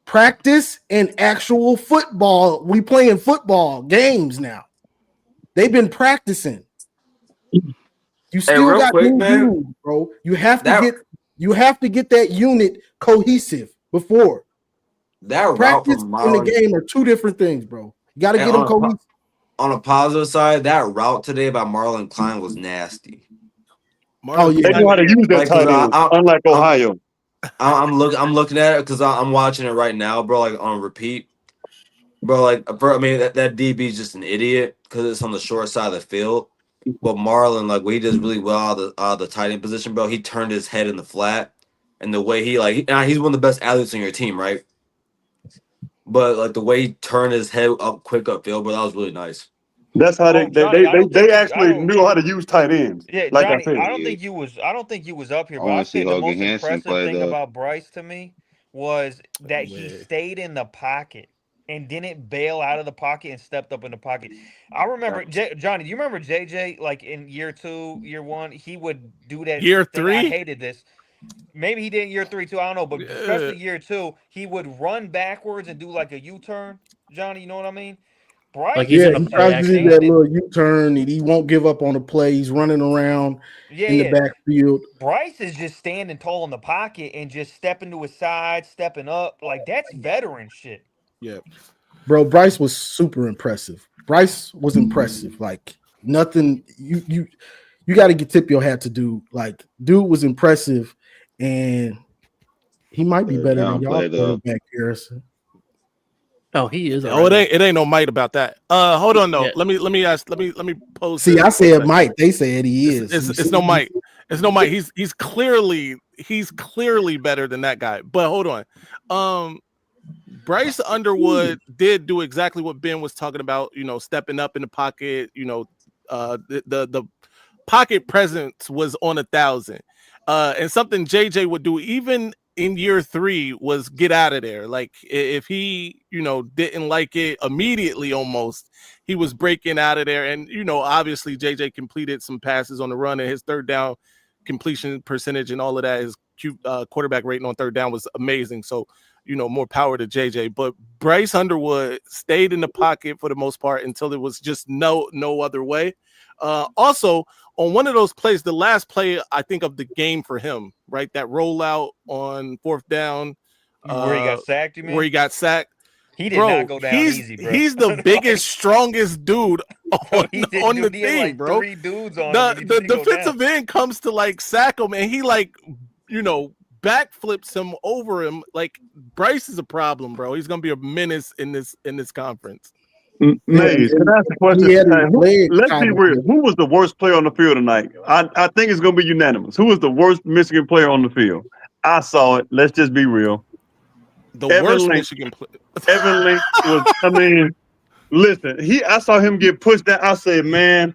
practice and actual football. We playing football games now. They've been practicing. You still real got quick, new man, dudes, bro. You have to that get that unit cohesive before. that route Practice from in the Marlon. game are two different things, bro. You got to And get them cohesive. on a positive side, that route today by Marlon Klein was nasty. Oh yeah, They know how to use that Like, cause tight end, unlike Ohio. I'm looking at it because I'm watching it right now, bro. Like on repeat, bro. Like, I mean, that DB is just an idiot because it's on the short side of the field. But Marlon, like, what he does really well out of the tight end position, bro. He turned his head in the flat, and the way he's one of the best athletes on your team, right? But like the way he turned his head up quick upfield, bro, that was really nice. That's how Johnny, they actually knew how to use tight ends. Yeah, Like Johnny, I said, I don't think you was up here, I but I want to see said the Hogan most Hansen impressive play thing though. about Bryce to me was that he stayed in the pocket and didn't bail out of the pocket and stepped up in the pocket. I remember Johnny, do you remember JJ like in year 2, year 1, he would do that Year thing. 3? I hated this. Maybe he did in year 3 too. I don't know, but especially year 2, he would run backwards and do like a U-turn. Johnny, you know what I mean? Bryce, Like he's in a he play tries to do action. that little U-turn, and he won't give up on the play. He's running around in the backfield. Bryce is just standing tall in the pocket and just stepping to his side, stepping up. Like, that's veteran shit. Yeah. Bro, Bryce was super impressive. Bryce was impressive. Like nothing. You got to tip your hat to dude. Like dude was impressive, and he might be better than y'all quarterback, Harrison. Oh, he is. Oh, it ain't no might about that. Hold on though. Yeah. Let me pose. See, I said Mike. They said he is. It's no Mike. It's no Mike. He's clearly better than that guy. But hold on. Bryce Underwood did do exactly what Ben was talking about. You know, stepping up in the pocket. You know, the pocket presence was on 1,000. And something JJ would do even in year 3 was get out of there. Like if he, didn't like it immediately, almost he was breaking out of there. And obviously JJ completed some passes on the run, and his third down completion percentage and all of that, his quarterback rating on third down was amazing. So more power to JJ. But Bryce Underwood stayed in the pocket for the most part until it was just no other way. Also, on one of those plays, the last play, I think, of the game for him, right? That rollout on 4th down. Where he got sacked, you mean? Where he got sacked. He did not go down easy, bro. He's the biggest, strongest dude on the team, like bro. 3 dudes on the defensive end comes to sack him, and he backflips him over him. Like Bryce is a problem, bro. He's gonna be a menace in this conference. Maze, can I ask a question? Let's be real. Who was the worst player on the field tonight? I think it's gonna be unanimous. Who was the worst Michigan player on the field? I saw it. Let's just be real. The worst Michigan player. Evan Link was. I mean, listen. I saw him get pushed down. I said, man,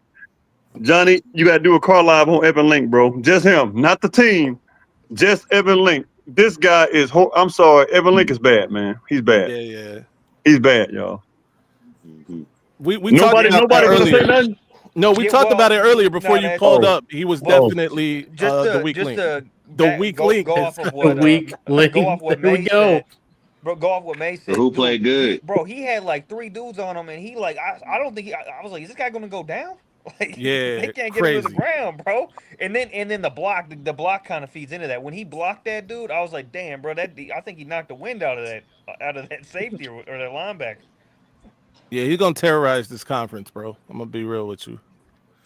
Johnny, you got to do a car live on Evan Link, bro. Just him, not the team. Just Evan Link. This guy is. I'm sorry, Evan Link is bad, man. He's bad. Yeah. He's bad, y'all. We nobody gonna say nothing. No, we talked about it earlier before you called up. He was definitely the weak link. The weak link. Go off of what May said. Bro, go off what May said. Who played good? Bro, he had like 3 dudes on him, and he I don't think I was like, is this guy gonna go down? Like, yeah, they can't get him to the ground, bro. And then the block kind of feeds into that. When he blocked that dude, I was like, damn, bro, I think he knocked the wind out of that safety or that linebacker. Yeah, he's gonna terrorize this conference, bro. I'm gonna be real with you.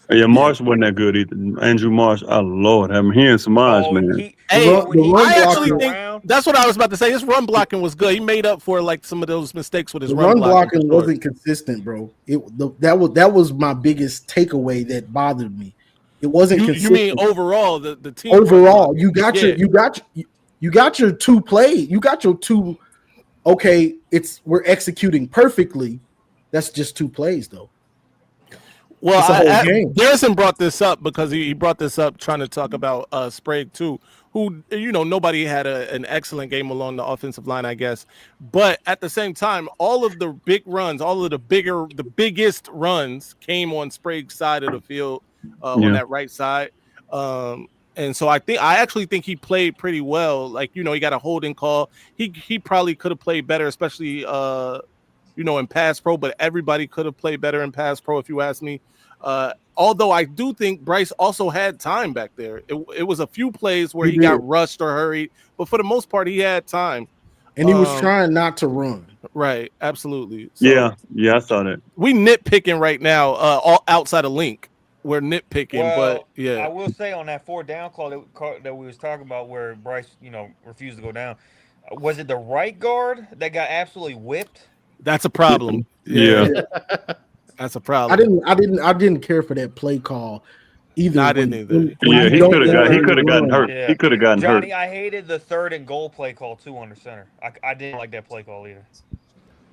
Yeah, Marsh wasn't that good either. Andrew Marsh, oh Lord, I'm hearing some eyes, man. I actually think that's what I was about to say. His run blocking was good. He made up for some of those mistakes with his run blocking. Wasn't consistent, bro. That was my biggest takeaway that bothered me. It wasn't consistent. You mean overall the team? Overall, you got your 2 play. You got your 2. Okay, we're executing perfectly. That's just 2 plays, though. Well, Garrison brought this up because he brought this up trying to talk about Sprague too, who nobody had an excellent game along the offensive line, I guess. But at the same time, all of the big runs, all of the biggest runs came on Sprague's side of the field on that right side. And so I actually think he played pretty well. Like, you know, he got a holding call. He probably could have played better, especially you know, in pass pro, but everybody could have played better in pass pro if you ask me. Although I do think Bryce also had time back there. It was a few plays where he got rushed or hurried, but for the most part he had time. And he was trying not to run. Right, absolutely. So yeah, I saw that. we nitpicking right now, all outside of Link. We're nitpicking, Well, but yeah. I will say on that 4th down call that we was talking about where Bryce, you know, refused to go down. Was it the right guard that got absolutely whipped? That's a problem. Yeah. That's a problem. I didn't care for that play call either. I didn't either. Yeah, he could have gotten hurt. Yeah. He could have gotten Johnny, hurt. I hated the 3rd and goal play call too under center. I didn't like that play call either.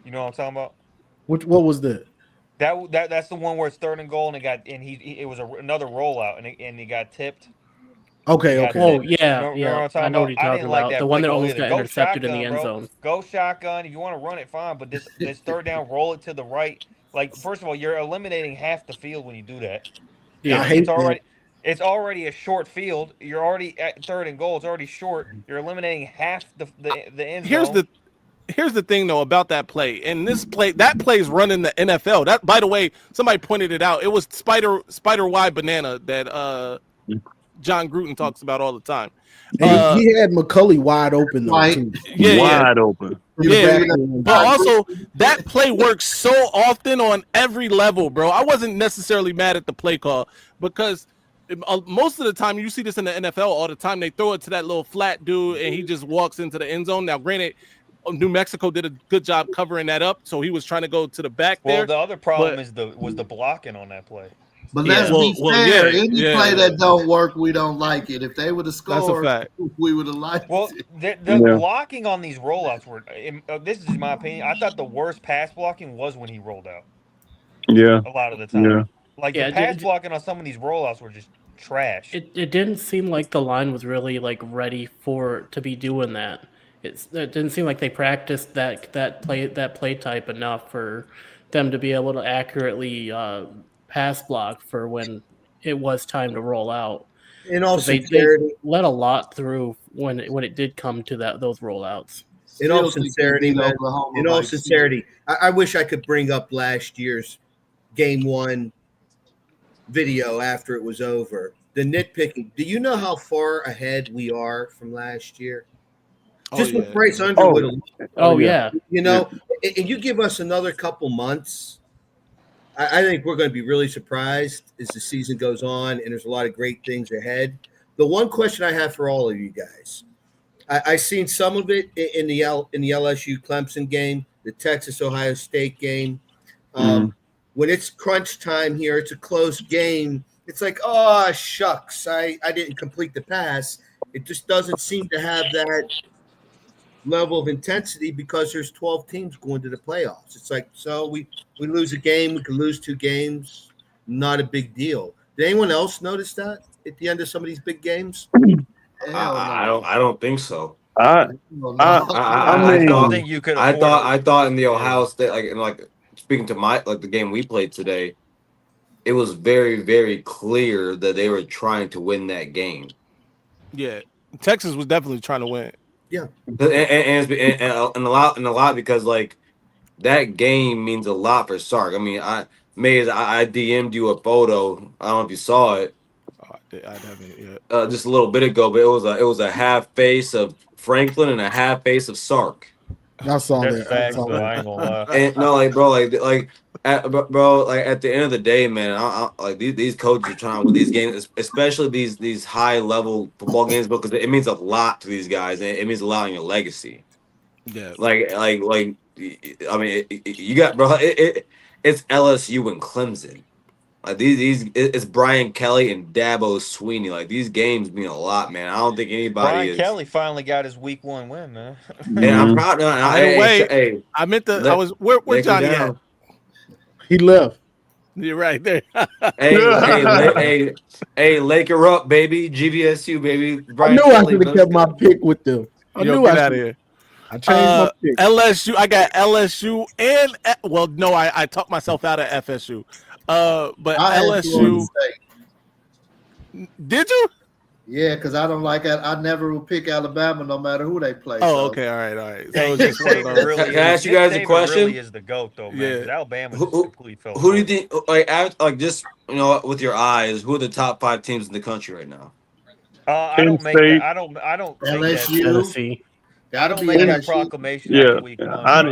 You know what I'm talking about? What was that? That's the one where it's 3rd and goal and it was another rollout and he got tipped. Okay. Oh yeah, I know what you're talking about. The one that almost got intercepted in the end zone. Go shotgun. If you want to run it, fine. But this 3rd down, roll it to the right. Like, first of all, you're eliminating half the field when you do that. Yeah, it's already a short field. You're already at 3rd and goal. It's already short. You're eliminating half the end zone. Here's the thing though about that play. And that play's running the NFL. That, by the way, somebody pointed it out. It was spider wide banana that John Gruden talks about all the time. And he had McCulley wide open though, too. Wide open. Yeah, but also that play works so often on every level, bro. I wasn't necessarily mad at the play call because most of the time you see this in the NFL all the time. They throw it to that little flat dude and he just walks into the end zone. Now, granted, New Mexico did a good job covering that up, so he was trying to go to the back there. Well, the other problem was the blocking on that play. But let's be fair. Any play that don't work, we don't like it. If they would have scored, we would have liked it. The blocking on these rollouts were. This is my opinion. I thought the worst pass blocking was when he rolled out. Yeah. A lot of the time. Yeah. Like the pass blocking on some of these rollouts were just trash. It didn't seem like the line was really like ready to be doing that. It didn't seem like they practiced that play type enough for them to be able to accurately pass block for when it was time to roll out. In all sincerity, they let a lot through when it did come to those rollouts. In all sincerity, man. In all sincerity, I wish I could bring up last year's Game 1 video after it was over. The nitpicking. Do you know how far ahead we are from last year? Just with Bryce Underwood. Yeah. You know, and you give us another couple months, I think we're going to be really surprised as the season goes on, and there's a lot of great things ahead. The one question I have for all of you guys, I seen some of it in the LSU Clemson game, the Texas Ohio State game. When it's crunch time here, it's a close game. It's like, oh shucks, I didn't complete the pass. It just doesn't seem to have that level of intensity because there's 12 teams going to the playoffs. It's like, so we lose a game, we could lose 2 games, not a big deal. Did anyone else notice that at the end of some of these big games? I don't think so. I don't think you could. I thought in the Ohio State, like speaking to the game we played today, it was very, very clear that they were trying to win that game. Yeah, Texas was definitely trying to win. Yeah, and a lot because like that game means a lot for Sark. I mean, I DM'd you a photo. I don't know if you saw it. I haven't yet. Just a little bit ago, but it was a half face of Franklin and a half face of Sark. I saw that. Facts, though, I ain't gonna lie. And no, like bro, at the end of the day, man, like these coaches are trying with these games, especially these high level football games, because it means a lot to these guys, and it means a lot in your legacy. Yeah, like I mean, you got bro, it's LSU and Clemson. Like it's Brian Kelly and Dabo Sweeney. Like these games mean a lot, man. I don't think anybody. Brian Kelly finally got his week 1 win, man. And I'm proud. I meant to. I was where Johnny at? He left. You're right there. hey, Laker up, baby. GVSU, baby. Brian I knew Kelly, I should have kept my pick with them. Get out of here. I changed my pick. LSU. I got LSU and I talked myself out of FSU. But LSU. Did you? Yeah, because I don't like it. I never will pick Alabama no matter who they play. Oh, so. okay, all right. Hey, So Nick just one of Saban those. really Can I is. ask you Nick guys a Saban question? really is the GOAT, though, man. Because Alabama just completely fell Who do you apart. think? Like just with your eyes, who are the top 5 teams in the country right now? I Penn don't make that. State. I don't make that. LSU. Tennessee. I Gotta don't be make that LSU. proclamation Yeah, after week one, bro. I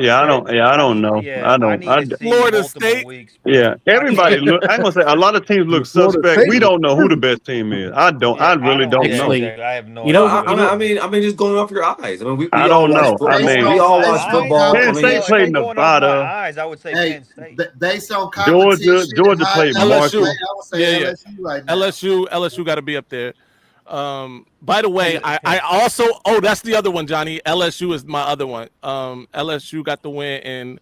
don't know. Yeah, I need to see Florida multiple State. weeks. Yeah, everybody look. I'm gonna say a lot of teams look Florida suspect. State We was don't know who the terrible. best team is. I Yeah, really don't yeah, know. exactly. I have no You know idea. who? I mean, just going off your eyes. I mean, I we all don't watch know. I football. mean, We all watch Based on football. I Penn mean, State If I'm played going off my Nevada. eyes, I would say Hey, Penn State. based on competition, Georgia played I Marshall. LSU. would say Yeah. LSU right now. LSU got to be up there. By the way, Penn I also that's the other one, Johnny. LSU is my other one. LSU got the win, and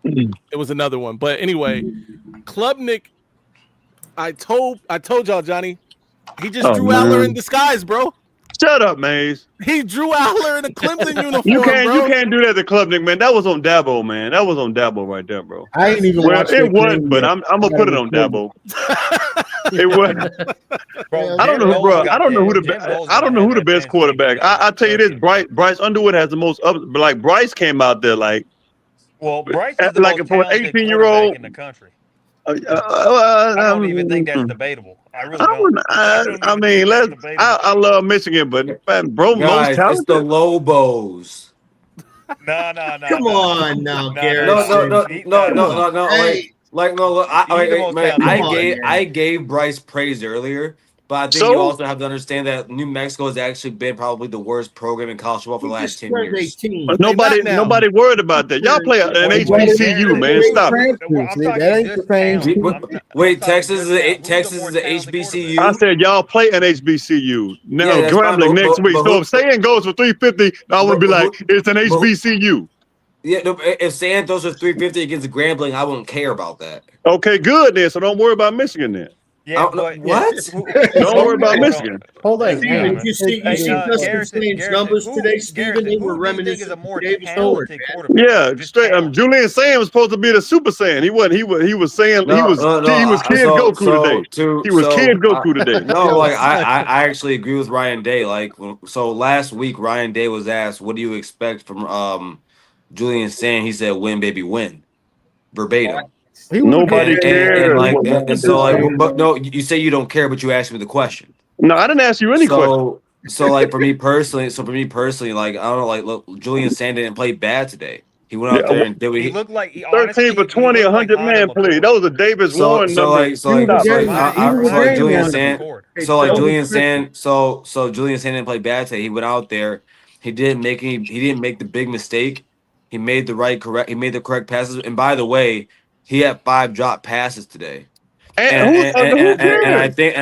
it was another one. But anyway, Klubnik, I told y'all, Johnny, he just Oh drew Aller in man, disguise, bro. shut up, Maze. He drew Aller in a Clemson uniform, You bro. can't do that to Klubnik, man. That was on Dabo, man. That was on Dabo right there, bro. I ain't even Well, watched it that was, game but yet. I'm gonna put it on Dabo. It was. Bro, I don't know, bro. I don't know who the Jim Knowles I don't know gonna who have the that best Penn State quarterback. together. I tell you this, Bryce Underwood has the most up, but like Bryce came out there like Bryce is the like most for an talented 18-year-old. quarterback in the country. I don't even think that's debatable. I really don't. I mean, I love Michigan, but man, bro, most guys, it's the talented. Lobos. No. Come on now, Garrett. No. Hey, Look, talented. I gave Bryce praise earlier, but I think you also have to understand that New Mexico has actually been probably the worst program in college football for the last 10 years. But nobody worried about that. Y'all play an HBCU, man. Stop it. That ain't the same. Wait, Texas is a HBCU. I said y'all play an HBCU. Now Yeah, that's fine, Grambling but- next but- week. but So who- if Saying goes for 350, I would be like, it's an HBCU. Yeah, no, if San throws for 350 against Grambling, I won't care about that. Okay, good then. So don't worry about Michigan then. Yeah, but what? Don't worry about Michigan. Hold on. Steven, you see Justin Saints numbers today, Steven? They were reminiscent of Davis Howard. Yeah, straight. Julian Sam was supposed to be the Super Saiyan. He wasn't. He was saying he was Kid Goku today. He was Kid Goku today. No, like I actually agree with Ryan Day. Like so last week, Ryan Day was asked, "What do you expect from Julian Sand?" He said, "Win, baby, win." Verbatim. Nobody cares. But no, you say you don't care, but you asked me the question. No, I didn't ask you any question. So like for me personally, like I don't know, like look, Julian Sand didn't play bad today. He went out there and did what he looked like 13 for 20, 100 man play. That was a Davis Warren number. Julian Sand. So Julian Sand didn't play bad today. He went out there. He didn't make the big mistake. He made the correct passes. And by the way, he had 5 drop passes today. And I think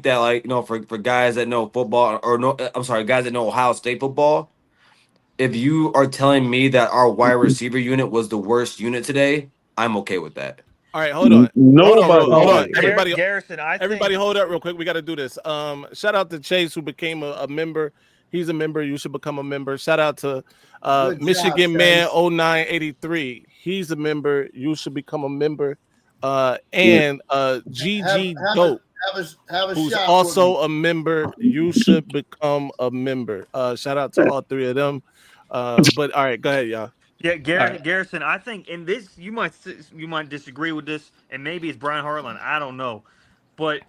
that, like, you know, for guys that know football guys that know Ohio State football, if you are telling me that our wide receiver unit was the worst unit today, I'm okay with that. All right, hold on. Hold on. Everybody, Garrison, everybody hold up real quick. We got to do this. Shout out to Chase, who became a member. He's a member. You should become a member. Shout out to Michigan Man 0983. He's a member. You should become a member. And GG Dope, who's also a member. You should become a member. Shout out to all 3 of them. But all right, go ahead, y'all. Yeah, Garrison, I think in this you might disagree with this, and maybe it's Brian Hartline. I don't know, but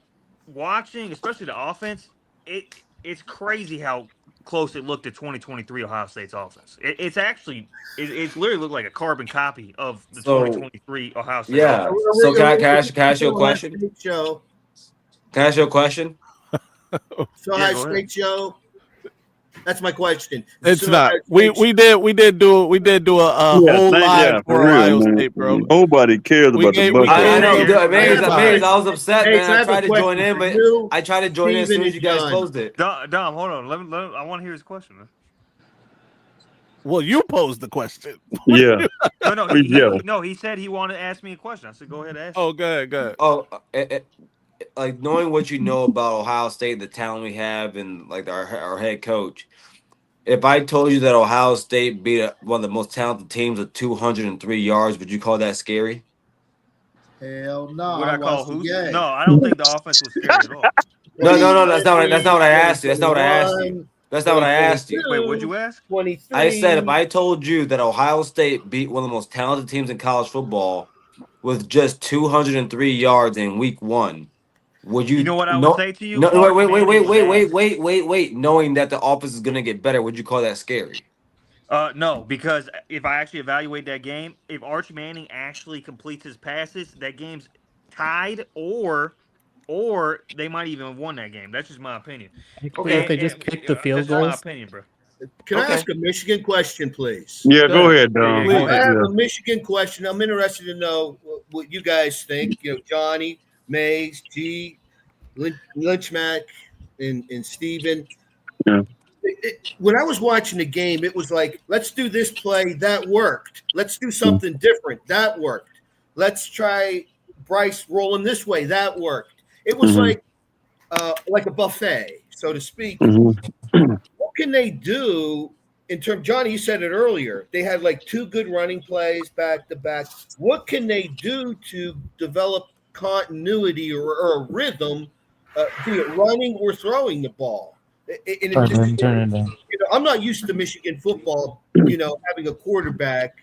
watching, especially the offense, it's crazy how close it looked to 2023 Ohio State's offense. It's literally looked like a carbon copy of the 2023 Ohio State. Yeah. offense. So can I ask you a question? Can I ask you a question? So Ohio State show. That's my question. It's not. We did do a whole live for Ohio State, bro. Nobody cares about the Bucs. I know. I was upset, man. I tried to join in, but I tried to join in as soon as you guys closed it. Dom, hold on. I want to hear his question, man. Well, you posed the question. Yeah. No, he said he wanted to ask me a question. I said, go ahead and ask. Oh, go ahead. Oh, like knowing what you know about Ohio State, the talent we have, and like our head coach. If I told you that Ohio State beat one of the most talented teams with 203 yards, would you call that scary? Hell no. What I I call watched the who's? game. No, I don't think the offense was scared at all. No. That's not what I asked you. That's not what I asked you. That's not what I asked you. Wait, what'd you ask? 23. I said if I told you that Ohio State beat one of the most talented teams in college football with just 203 yards in week 1, would you? You know what I would say to you? No, Arch wait, Manning was ass. wait. Knowing that the offense is gonna get better, would you call that scary? No, because if I actually evaluate that game, if Arch Manning actually completes his passes, that game's tied, or they might even have won that game. That's just my opinion. Okay, if they just kick the field that's just my goals. opinion, bro. Can I ask a Michigan question, please? Yeah, go ahead, Don. Yeah, I have a Michigan question. I'm interested to know what you guys think. You know, Johnny, Mays, G, Lynchmack, and Steven. Yeah. When I was watching the game, it was like, let's do this play. That worked. Let's do something different. That worked. Let's try Bryce rolling this way. That worked. It was like a buffet, so to speak. What can they do in terms? Johnny, you said it earlier. They had like 2 good running plays back to back. What can they do to develop continuity or a rhythm, be it running or throwing the ball? I'm not used to Michigan football, having a quarterback.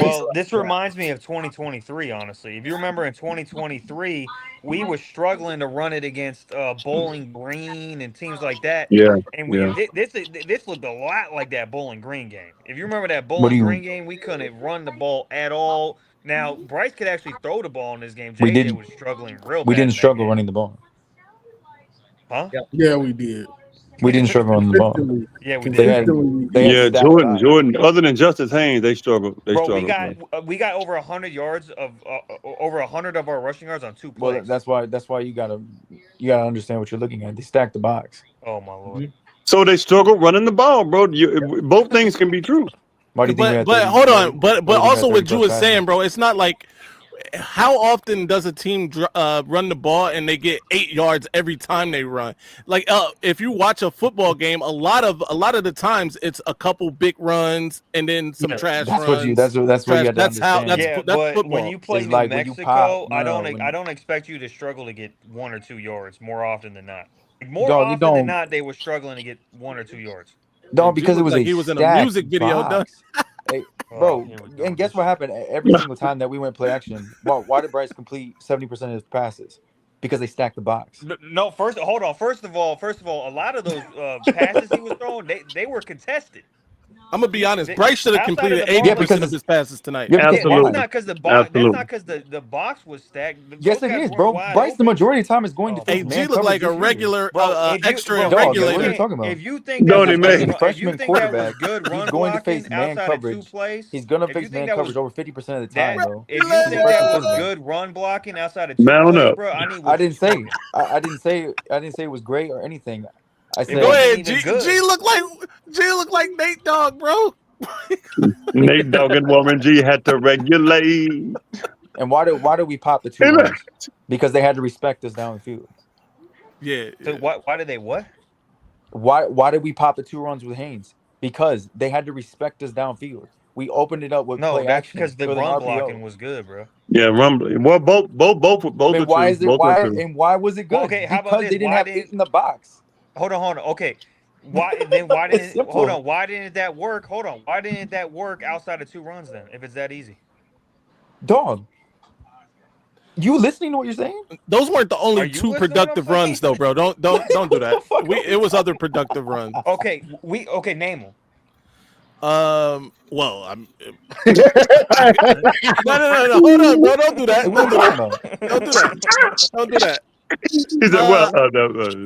Well, this reminds me of 2023, honestly. If you remember in 2023, we were struggling to run it against Bowling Green and teams like that. Yeah. And Yeah. this looked a lot like that Bowling Green game. If you remember that Bowling Green game, we couldn't run the ball at all. Now, Bryce could actually throw the ball in this game. JJ was struggling real bad. We didn't struggle running the ball. Huh? Yeah, we did. We didn't struggle running the ball. Yeah, we They did. had Jordan. Other than Justice Haynes, they struggled. Bro, we got over 100 yards of over 100 of our rushing yards on 2 plays. Well, that's why you gotta understand what you're looking at. They stacked the box. Oh my lord. So they struggled running the ball, bro. Both things can be true. But hold on, but also what Drew is saying, bro, it's not like how often does a team run the ball and they get 8 yards every time they run? Like if you watch a football game, a lot of the times it's a couple big runs and then some trash runs. That's what you have to understand. That's football. When you play New Mexico, I don't expect you to struggle to get 1 or 2 yards more often than not. More often than not, they were struggling to get 1 or 2 yards. No, because it was he was in a music video done. Hey, bro, and guess what happened every single time that we went play action? Well, why did Bryce complete 70% of his passes? Because they stacked the box. No, hold on. First of all, a lot of those passes he was throwing, they were contested. I'm gonna be honest. Bryce should have completed 80% of his passes tonight. Absolutely. That's not because the box. That's not because the box was stacked. Yes, it is, bro. Bryce, the majority of the time is going to face man G looked like a regular, extra regulator. regulator. What are you talking about? If you think that freshman quarterback, good run he's going to blocking face man outside of coverage. 2 plays, He's going to face man coverage over 50% of the time, bro. If you think that was good run blocking outside of 2 Man plays, up. bro, I didn't say it was great or anything. I said Go ahead, G looked like Nate Dogg, bro. Nate Dogg and Warren G had to regulate. And why do we pop the 2 runs? Because they had to respect us down the field. Yeah. So why did they what? Why did we pop the 2 runs with Haynes? Because they had to respect us downfield. We opened it up with play that's action because the with an run RPO. blocking was good, bro. Yeah, rumbling. Well, both. And why is it? Why was it good? Okay, how about because this? they didn't have 8 in the box. Hold on. Okay. Why didn't why didn't that work? Hold on. Why didn't that work outside of 2 runs then? If it's that easy. Dog. You listening to what you're saying? Those weren't the only 2 productive runs though, bro. Don't do that. It was other productive runs. Okay, name them. Well, I'm. No. Hold on, bro. Don't do that. Don't do that. He said, "Well,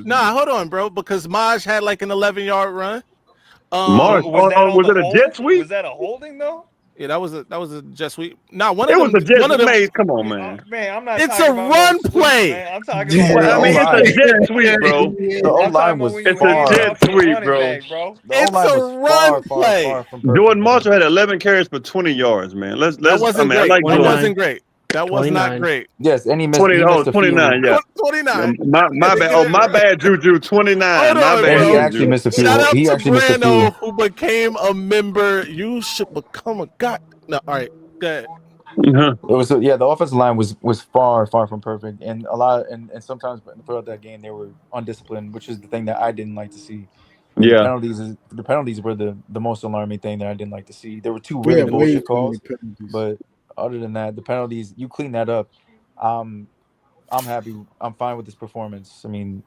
nah, hold on, bro. Because Maj had like an 11-yard run. Maj, was it a jet sweep? Was that a holding though? Yeah, that was a jet sweep. Nah, it was a jet sweep. Come on, man. Man, I'm not. It's a run play. Man, I'm talking about. It's a jet sweep, bro. The O-line was It's a jet sweep, bro. It's a run play. Jordan Marshall had 11 carries for 20 yards, man. That wasn't great. That wasn't great. That was 29. Not great. Yes, and he missed 29, yeah. 29. My bad. Oh, my bad, Juju. 29. My bad. And he actually missed a few. He actually missed a few. Who became a member. You should become a god. No, all right. Go ahead. Uh-huh. It was the offensive line was far from perfect, and and sometimes throughout that game they were undisciplined, which is the thing that I didn't like to see. And Yeah. the penalties were the most alarming thing that I didn't like to see. There were two We really had way bullshit too many calls, penalties. but other than that, the penalties, you clean that up. I'm happy. I'm fine with this performance. I mean,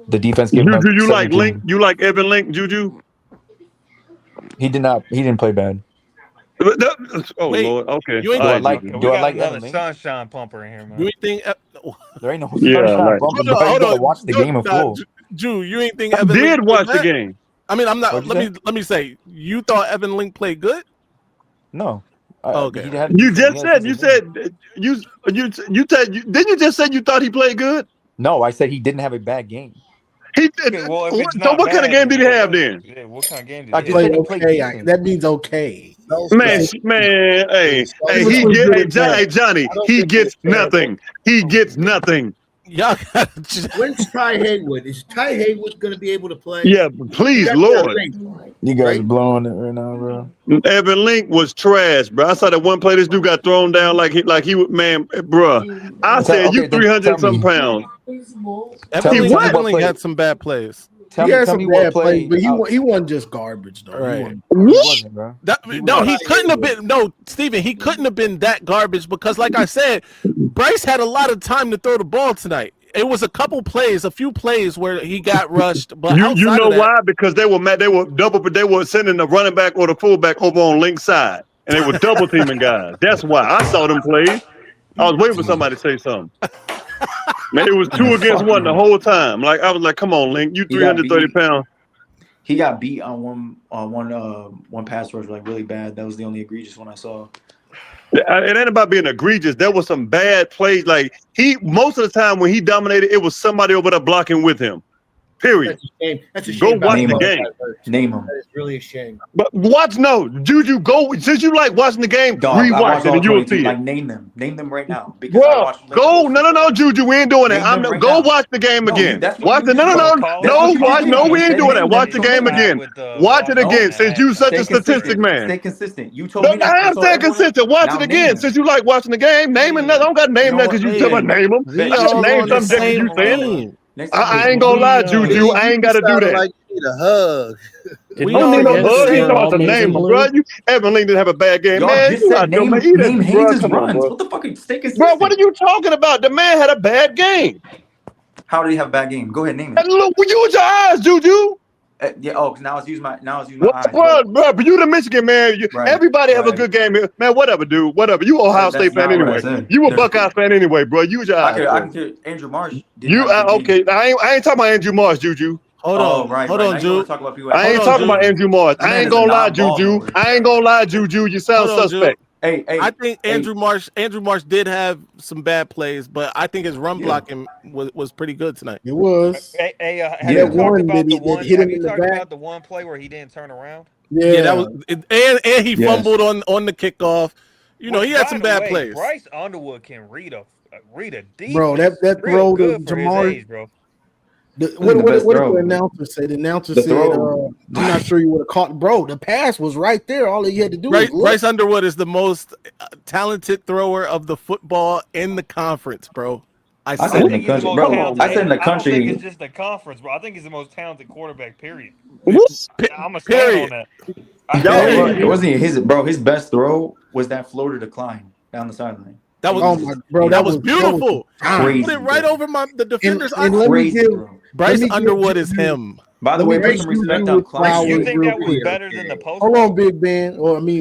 the defense gave up Juju, you like 17. Link? You like Evan Link, Juju? He didn't play bad. Oh Wait, Lord. Okay. you ain't Do I think, like We do I got like another Evan Link? sunshine pumper in here, man. you ain't think There ain't no Yeah, sunshine like bumping, hold bro. on, You gotta watch the game in full. Drew, you ain't think I Evan Link did played watch the bad? game. I mean, I'm not. What'd you Let me say, you thought Evan Link played good? No. Okay. He had a You decent, just he had a said decent game. you said didn't you just say you thought he played good? No, I said he didn't have a bad game. He did. Okay, well, if it's So not what kind of bad, game then did he have then? what kind of game did I he just have? said he played okay. decent. That means okay. Man, hey, Difference he between get, good hey, and bad. hey, Johnny, I don't he think it was gets terrible. nothing. He gets nothing. Y'all got When's Ty Haywood? Is Ty Haywood going to be able to play? Yeah, please, That's Lord. You guys right? are blowing it right now, bro. Evan Link was trash, bro. I saw that one play. This dude got thrown down like he would, man, bro. I said you Okay, then 300 tell some me. pounds. Tell me Evan what Link play. had some bad plays. Tell He me had tell some me what bad plays, play. but he wasn't just garbage though. Right. He wasn't. He wasn't, bro. He couldn't have been. No, Steven, he couldn't have been that garbage because, like I said, Bryce had a lot of time to throw the ball tonight. It was a few plays where he got rushed, but You outside know of that, why? Because they were mad. They were sending the running back or the fullback over on Link's side, and they were double teaming guys. That's why I saw them plays. I was waiting for somebody to say something. Man, it was 2 against 1 the whole time. Like I was like, "Come on, Link, you He got 330 beat. pounds." He got beat on one pass rush like really bad. That was the only egregious one I saw. It ain't about being egregious. There was some bad plays. Like most of the time when he dominated, it was somebody over there blocking with him. Period. That's a shame. That's a Go shame. watch Name the him. game. Name him. That is really a shame. But Juju, go since you like watching the game, Dog, I rewatch watched it all and you'll 22. see it. Like name them right now because I Bro, watched. go no, Juju, we ain't doing that. Name them right Go now. watch the game No, again. that's what Watch you it. did. That's what you just did. No, You we ain't said doing that. name Watch the them. game So again. with Watch it Washington again. at Since you such Stay a statistic consistent. man. Stay consistent. You told No, me that. I am So staying everyone consistent. Watch now it name again. them. Since you like watching the game, naming nothing. I don't got to You name know that what? because you tell me name them. we I just all name on the something just because same you saying it. team. Next I week, ain't gonna lie, we Juju. I ain't got to do sounded that. like you need a hug. did We I we don't all need no on the forget hug. He we're same. talking all about the maize name, and bro. blue? Evan Link didn't have a bad game, Y'all man. just You said out your name man. Bro, Haynes' come on, runs. bro. What the fuck? Stay Bro, what consistent. are you talking about? The man had a bad game. How did he have a bad game? Go ahead, name And it. look, use your eyes, Juju. Yeah. Oh, now it's use my What, eyes. bro, but you the Michigan man. Right. Everybody have a Right. good game, man. Whatever, dude. Whatever. You Ohio That's State fan not what I anyway. said. You a There's Buckeye fan anyway, bro. Use your eyes, I bro. can hear Andrew Marsh didn't You have a good game. okay? I ain't talking about Andrew Marsh, Juju. Hold Oh, on, right. hold Now on, you want Jude. to talk about people. I ain't Hold on, talking about Jude. Andrew Marsh. The man I ain't is a gonna lie, non-ball Juju. hauler. I ain't gonna lie, Juju. You sound Hold on, suspect. Jude. Hey, I think Andrew Marsh did have some bad plays, but I think his run blocking was pretty good tonight. It was. Hey, have That you talked one about the that one? hit Have him you in the talked back. about the one play where he didn't turn around? Yeah, that Yeah. was, and he Yes. fumbled on the kickoff. You know, Which, he had by some the bad way, plays. Bryce Underwood can read a defense. Bro, that real throw to good for his Jamar. age, bro. What the best did throw. the announcer say? The announcer The said, throw. I'm not sure you would have caught. Bro, the pass was right there. All he had to do was look. Bryce Underwood is the most talented thrower of the football in the conference, bro. I I said in the think he's the country, most bro. talented. I said in the I don't think country. it's just the conference, bro. I think he's the most talented quarterback. Period. I'm gonna stand on Period. that. It wasn't his best throw was that floater decline down the sideline. That was that was beautiful. Crazy. Put it right over the defender's and eye. let me give Bryce Underwood is him. By the way, put some respect on Klein. You think that was better than the post? Hold on, Big Ben,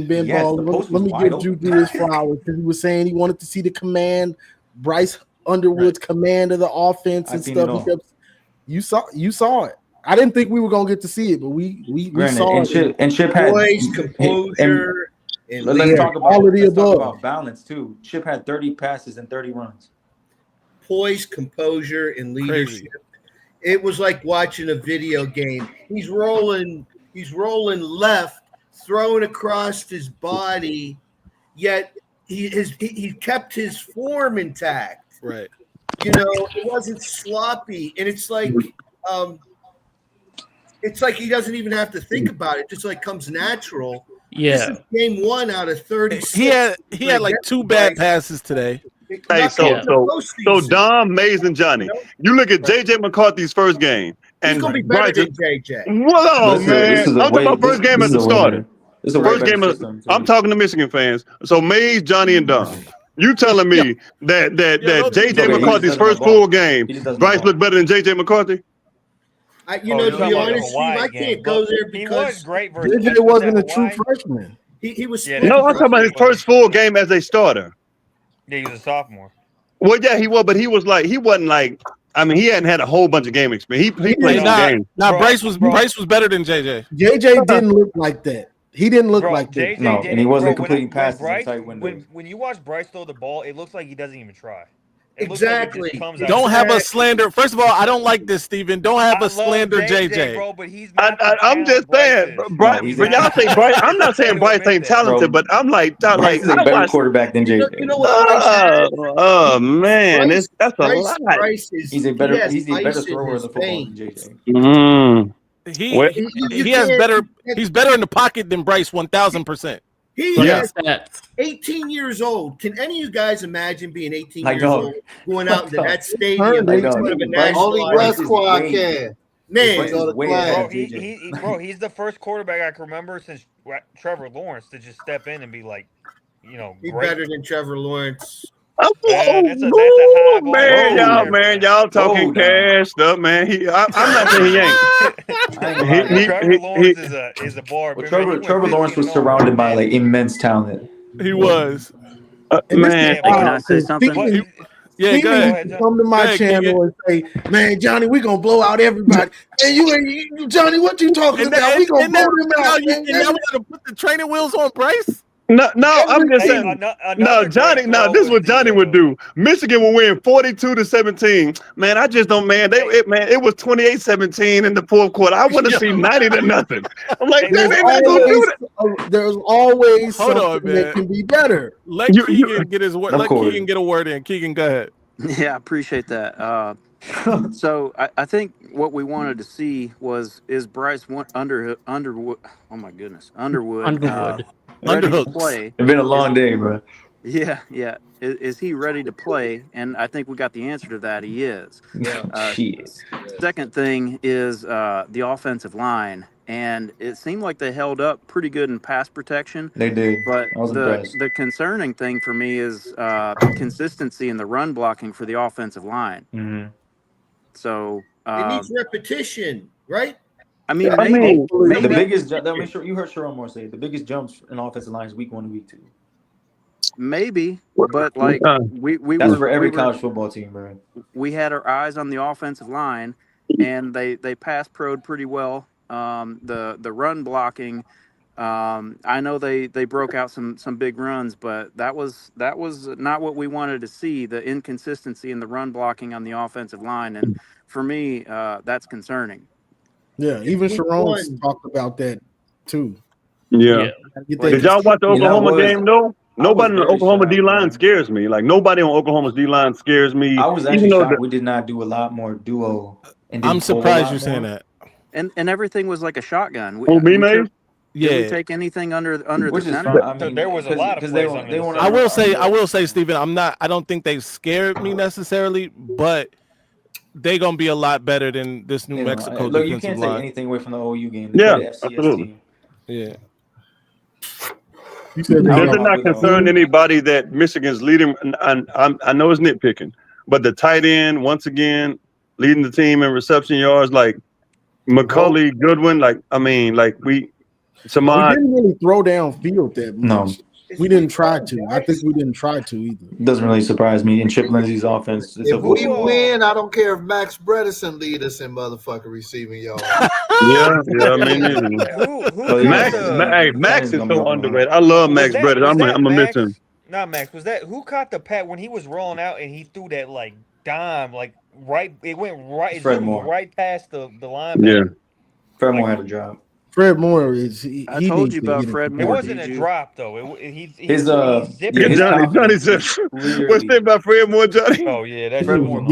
Ben Yes, Ball. the post Let was me wide give open. Juju his flowers because he was saying he wanted to see the command, Bryce Underwood's command of the offense and stuff. You saw it. I didn't think we were gonna get to see it, but we saw it. And Chip had composure. Let's talk about balance too. Chip had 30 passes and 30 runs. Poise, composure, and leadership. It was like watching a video game. He's rolling left, throwing across his body, yet he kept his form intact. Right. You know, it wasn't sloppy, and it's like he doesn't even have to think about it. Just like comes natural Yeah. This is game 1 out of 36. He had like 2 bad passes today. Hey, so Dom, Mays, and Johnny. You look at JJ McCarthy's first game, He's and going to be better Bryce. than JJ. Whoa, man! I'm talking about first game as a starter. This is a First way game. better system, I'm talking to Michigan fans. So Mays, Johnny, and Dom. You telling me that JJ McCarthy's first full game, Bryce looked better than JJ McCarthy? To be honest, Steve, I can't go there because he was great versus JJ wasn't a true freshman. He was. No, I'm talking about his first full game as a starter. Yeah, he was a sophomore. Well, yeah, he was, but he wasn't like. I mean, he hadn't had a whole bunch of game experience. He played some games. Nah, Bryce was better than JJ. JJ didn't look like that. He didn't look like that. No, and he wasn't completing passes in tight windows. When you watch Bryce throw the ball, it looks like he doesn't even try. Exactly. Don't have a slander. First of all, I don't like this, Steven. Don't have a slander JJ. Bro, but he's I'm just saying, Bryce. When y'all say Bryce, I'm not saying Bryce ain't talented, but I'm like, Bryce is a better quarterback than JJ. You know what? Oh man, that's a lot. He's a better thrower of the football than JJ. He has better. He's better in the pocket than Bryce 1,000%. He is 18 years old. Can any of you guys imagine being 18 years old, going out into that stadium in front of a national Only West Squad can. Man, bro, he's the first quarterback I can remember since Trevor Lawrence to just step in and be like, he's better than Trevor Lawrence. That's a high ball. Man, y'all talking cash stuff, man. I'm not saying he ain't. Trevor Lawrence is a bar. Well, Trevor Lawrence was surrounded by like immense talent. He was. Man, can I say something? Yeah, go ahead. Come to my channel and say, "Man, Johnny, we gonna blow out everybody." And you, Johnny, what you talking about? We gonna blow them out. And now we gotta put the training wheels on Bryce. No, I'm just saying. No, Johnny. No, this is what Johnny would do. Michigan will win 42-17. Man, I just don't. Man, it was 28-17 in the fourth quarter. I want to see 90-0. I'm like, man, they not gonna do that. There's always Hold something on, man. that can be better. Let Keegan get his word. Let Keegan get a word in. Keegan, go ahead. Yeah, I appreciate that. So I think what we wanted to see is Bryce Underwood. Oh my goodness, Underwood. Ready to play. It's been a long day, bro. Yeah. Is he ready to play? And I think we got the answer to that. He is. Second thing is the offensive line. And it seemed like they held up pretty good in pass protection. They did. But the concerning thing for me is consistency in the run blocking for the offensive line. Mm-hmm. So it needs repetition, right? I mean, the biggest. Make sure you heard Sharon Moore say the biggest jumps in offensive line is week 1 and week 2. Maybe, but like that's for every college football team, bro. We had our eyes on the offensive line, and they pass pro'd pretty well. The run blocking, I know they broke out some big runs, but that was not what we wanted to see. The inconsistency in the run blocking on the offensive line, and for me, that's concerning. Yeah, even Sharon talked about that too. Yeah. Did y'all watch the Oklahoma game though? Nobody in the Oklahoma D-line scares me. Like nobody on Oklahoma's D-line scares me. I was actually shocked we did not do a lot more duo. I'm surprised you're saying that. And everything was like a shotgun. Did we take anything under the center? I mean, there was a lot of plays under the center. I will say, Stephen, I don't think they scared me necessarily, but they're gonna be a lot better than this New Mexico look, defensive you can't line. take anything away from the OU game. Absolutely. Yeah. Does it not concern anybody that Michigan's leading? And I know it's nitpicking, but the tight end once again leading the team in reception yards, like McCulley, Goodwin, we didn't really throw downfield that much. No. We didn't try to. I think we didn't try to either. It doesn't really surprise me. In Chip Lindsey's offense, if we win, I don't care if Max Bredesen lead us in motherfucking receiving yards. I mean, Max is so underrated. I love Max Bredesen. I'm gonna miss him. Not Max. Was that who caught the pat when he was rolling out and he threw that like dime, like right? It went right. Fred Moore. Right past the line. Yeah. Fred Moore had a drop. Fred Moore is. I told you about Fred Moore. It wasn't a drop though. Johnny said, "What's that about Fred Moore, Johnny?" Oh yeah, that's Fred Moore.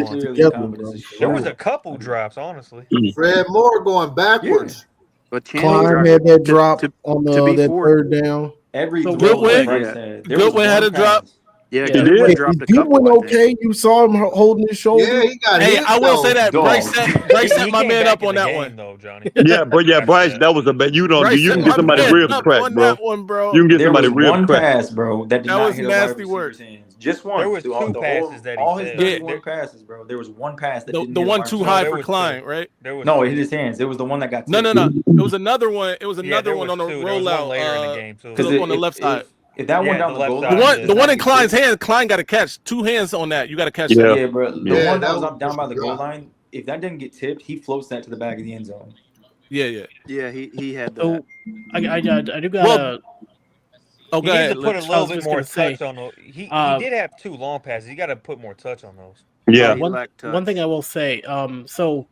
There was a couple drops, honestly. Fred Moore going backwards. But Klein had that drop on that Ford, third down. Every So throw Goodwin- that Bryce had, there Goodwin was had one a drop. pass. Yeah, He Goodwin did. dropped a Goodwin couple. I think. okay? You saw him holding his shoulder. Yeah, he got Hey, hit. I will say that Dog. Bryce set He my came man back up in on the that game, one. though, Johnny. Yeah, but yeah, After Bryce, that. that was a bet. You don't do. Bryce You set can my get somebody man ribs up cracked, on bro. that one, bro. You can get There somebody was ribs one cracked. pass, bro, that did That not was hit a wide nasty work. receiver's hands. Just one. There was two passes that he all his said. 31 passes, bro. There was one pass that didn't The hit a one wide too receiver. high there for was Klein, two. right? There was No, it two. hit his hands. It was the one that got No. tipped. It was another one. It was Yeah, another there one was on the two. There was one rollout. later in the game too. Because Flip on the left side. if that one Yeah, down the the left goal side, line, The one in get Klein's tipped. hand, Klein got to catch. 2 hands on that. You got to catch Yeah. that. Yeah, bro. The Yeah. one that was that up down by the goal drop. line, if that didn't get tipped, he floats that to the back of the end zone. Yeah. Yeah, he had that. So I do gotta. Oh, He go needs ahead. to put a Let's- little was bit just more gonna say, touch on those. He uh, did have 2 long passes. You got to put more touch on those. Yeah. He lacked touch. One thing I will say, so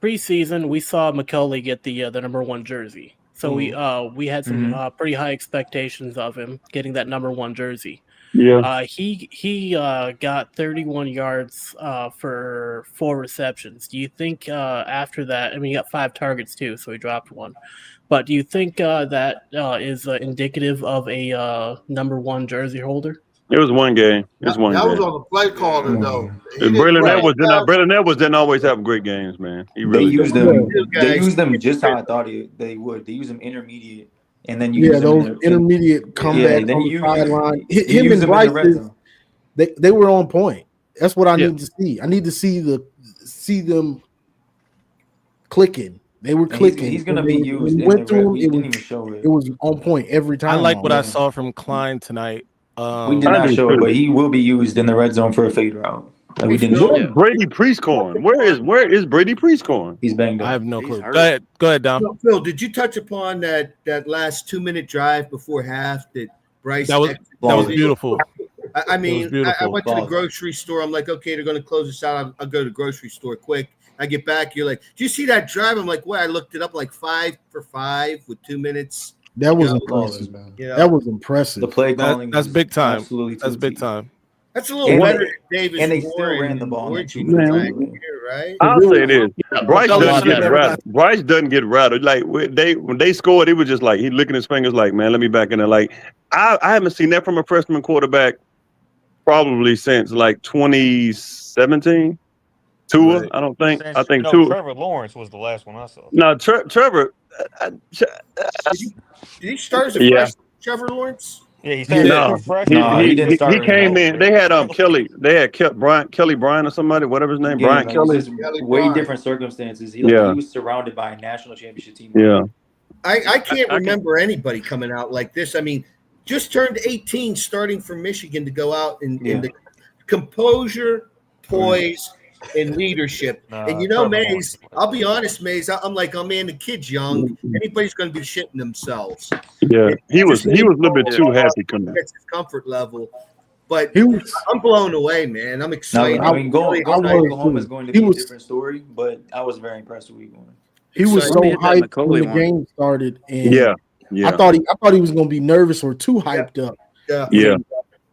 preseason we saw McCulley get the number 1 jersey. So we had some pretty high expectations of him getting that number 1 jersey. Yeah. He got 31 yards for 4 receptions. Do you think after that? I mean, he got 5 targets too, so he dropped 1. But do you think that is indicative of a number 1 jersey holder? It was one game. It's one That game. was on the play caller, though. He Braylon didn't Edwards Braylon Edwards didn't always have great games, man. He They really used didn't. them. They used them just how I thought they would. They use them intermediate, and then you Yeah, use them those in the, intermediate comebacks then on the you- sideline. you Him use and them in the Bryce, red zone. they were on point. That's what I Yeah. need to see. I need to see them clicking. They were And clicking. He's gonna When be they- used when we in went the red. through We it didn't was even show it. it was on point every time. I like what I almost. saw from Klein tonight. We did not show it, but he will be used in the red zone for a fade route. Like we didn't show Where's it. Brady Priestcorn? Where is Brady Priestcorn? He's banged up. I have no He's clue. hurt. Go ahead, Dom. Phil, did you touch upon that last 2-minute drive before half that Bryce? That was executed? beautiful. I mean, beautiful. I went to the Balls. grocery store. I'm like, okay, they're going to close this out. I'll go to the grocery store quick. I get back. You're like, do you see that drive? I'm like, well, I looked it up, like 5 for 5 with 2 minutes. That was Yeah. impressive. You know, That was impressive. The play calling. That's was big time. Absolutely, That's big time. that's a little And better they- than Davis. and they still Warren ran the ball in that Orgy 2 minutes. was anyway. here, right? I'll say this. Bryce Fellas doesn't should've get never rattled. Bryce doesn't get rattled. Like when they scored, it was just like he licking his fingers, like, man, let me back in there. Like I haven't seen that from a freshman quarterback probably since like 2017. Tua, Right. I don't think. Since, I think no, Tua. Trevor Lawrence was the last one I saw. No, Trevor. Did he start as a Yeah. freshman, Trevor Lawrence? Yeah, he started No, as a freshman. he didn't start he right came now. in. They had Kelly. They had Kelly Bryan or somebody, whatever his name, Yeah, Brian like, Kelly. it's just Kelly way Bryant. different circumstances. He Yeah. was surrounded by a national championship team. Yeah. I can't remember anybody coming out like this. I mean, just turned 18, starting from Michigan to go out in the composure, poise, and leadership. And you know, Trevor Mays, Lawrence. I'll be honest, Mays, I'm like, oh man, the kid's young. Anybody's going to be shitting themselves. Yeah. He was a little bit too happy coming. That's his comfort level. But He was I'm blown away, man. I'm Now, excited. I mean, going to was Oklahoma is too. going to He be a was- different story, but I was very impressed with Week 1. he was So- so Let me hit that hyped McCulley when the one. game started, and Yeah. I Yeah. thought he was going to be nervous or too hyped up. Yeah. Yeah.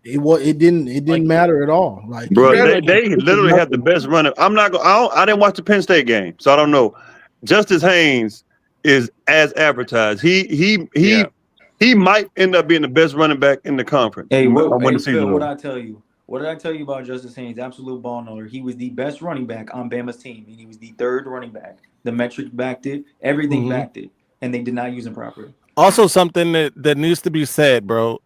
It didn't matter at all. Like, Bro, Yeah, they literally had the best running. I didn't watch the Penn State game, so I don't know. Justice Haynes is as advertised. He might end up being the best running back in the conference. Hey, when the Phil, season what over. I tell you? What did I tell you about Justice Haynes? Absolute ball knower. He was the best running back on Bama's team, and he was the 3rd running back. The metric backed it. Everything backed it, and they did not use him properly. Also, something that needs to be said, bro.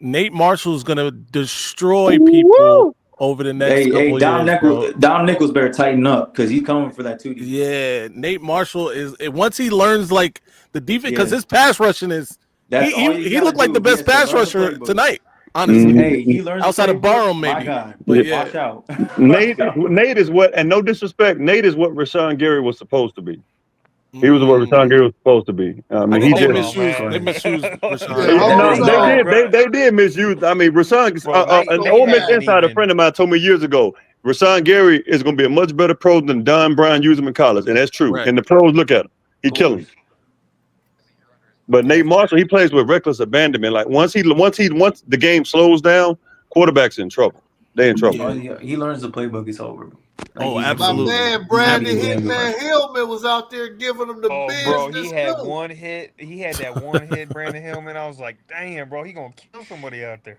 Nate Marshall's gonna destroy people over the next couple Hey, years, bro. Dom Nichols better tighten up because he's coming for that 2D. Yeah, Nate Marshall is once he learns like the defense because Yeah. his pass rushing is That's all you he gotta looked like do. the He best has to pass learn the rusher playbook. tonight. Honestly, Hey, he learns the outside of playbook. Barham, My maybe. God, But yeah. watch out. Nate is what, and no disrespect, Nate is what Rashawn Gary was supposed to be. He was what Rashawn Gary was supposed to be. I mean, he they just. misused Rashawn. No, they did misuse. I mean, Rashawn, an Ole Miss insider friend of mine told me years ago, Rashawn Gary is going to be a much better pro than Don Brown used him in college, and that's true. Right. And the pros look at him; he kill him. But Nate Marshall, he plays with reckless abandonment. Like once the game slows down, quarterbacks in trouble. They in trouble. He learns the playbook. It's over. Like, Oh, he's gonna My be- absolutely. man he's gonna Brandon be a damn good Hitman player. Hillman was out there giving them the Oh, bro, he business had too. one hit. He had that one hit, Brandon Hillman. I was like, damn, bro, he gonna kill somebody out there.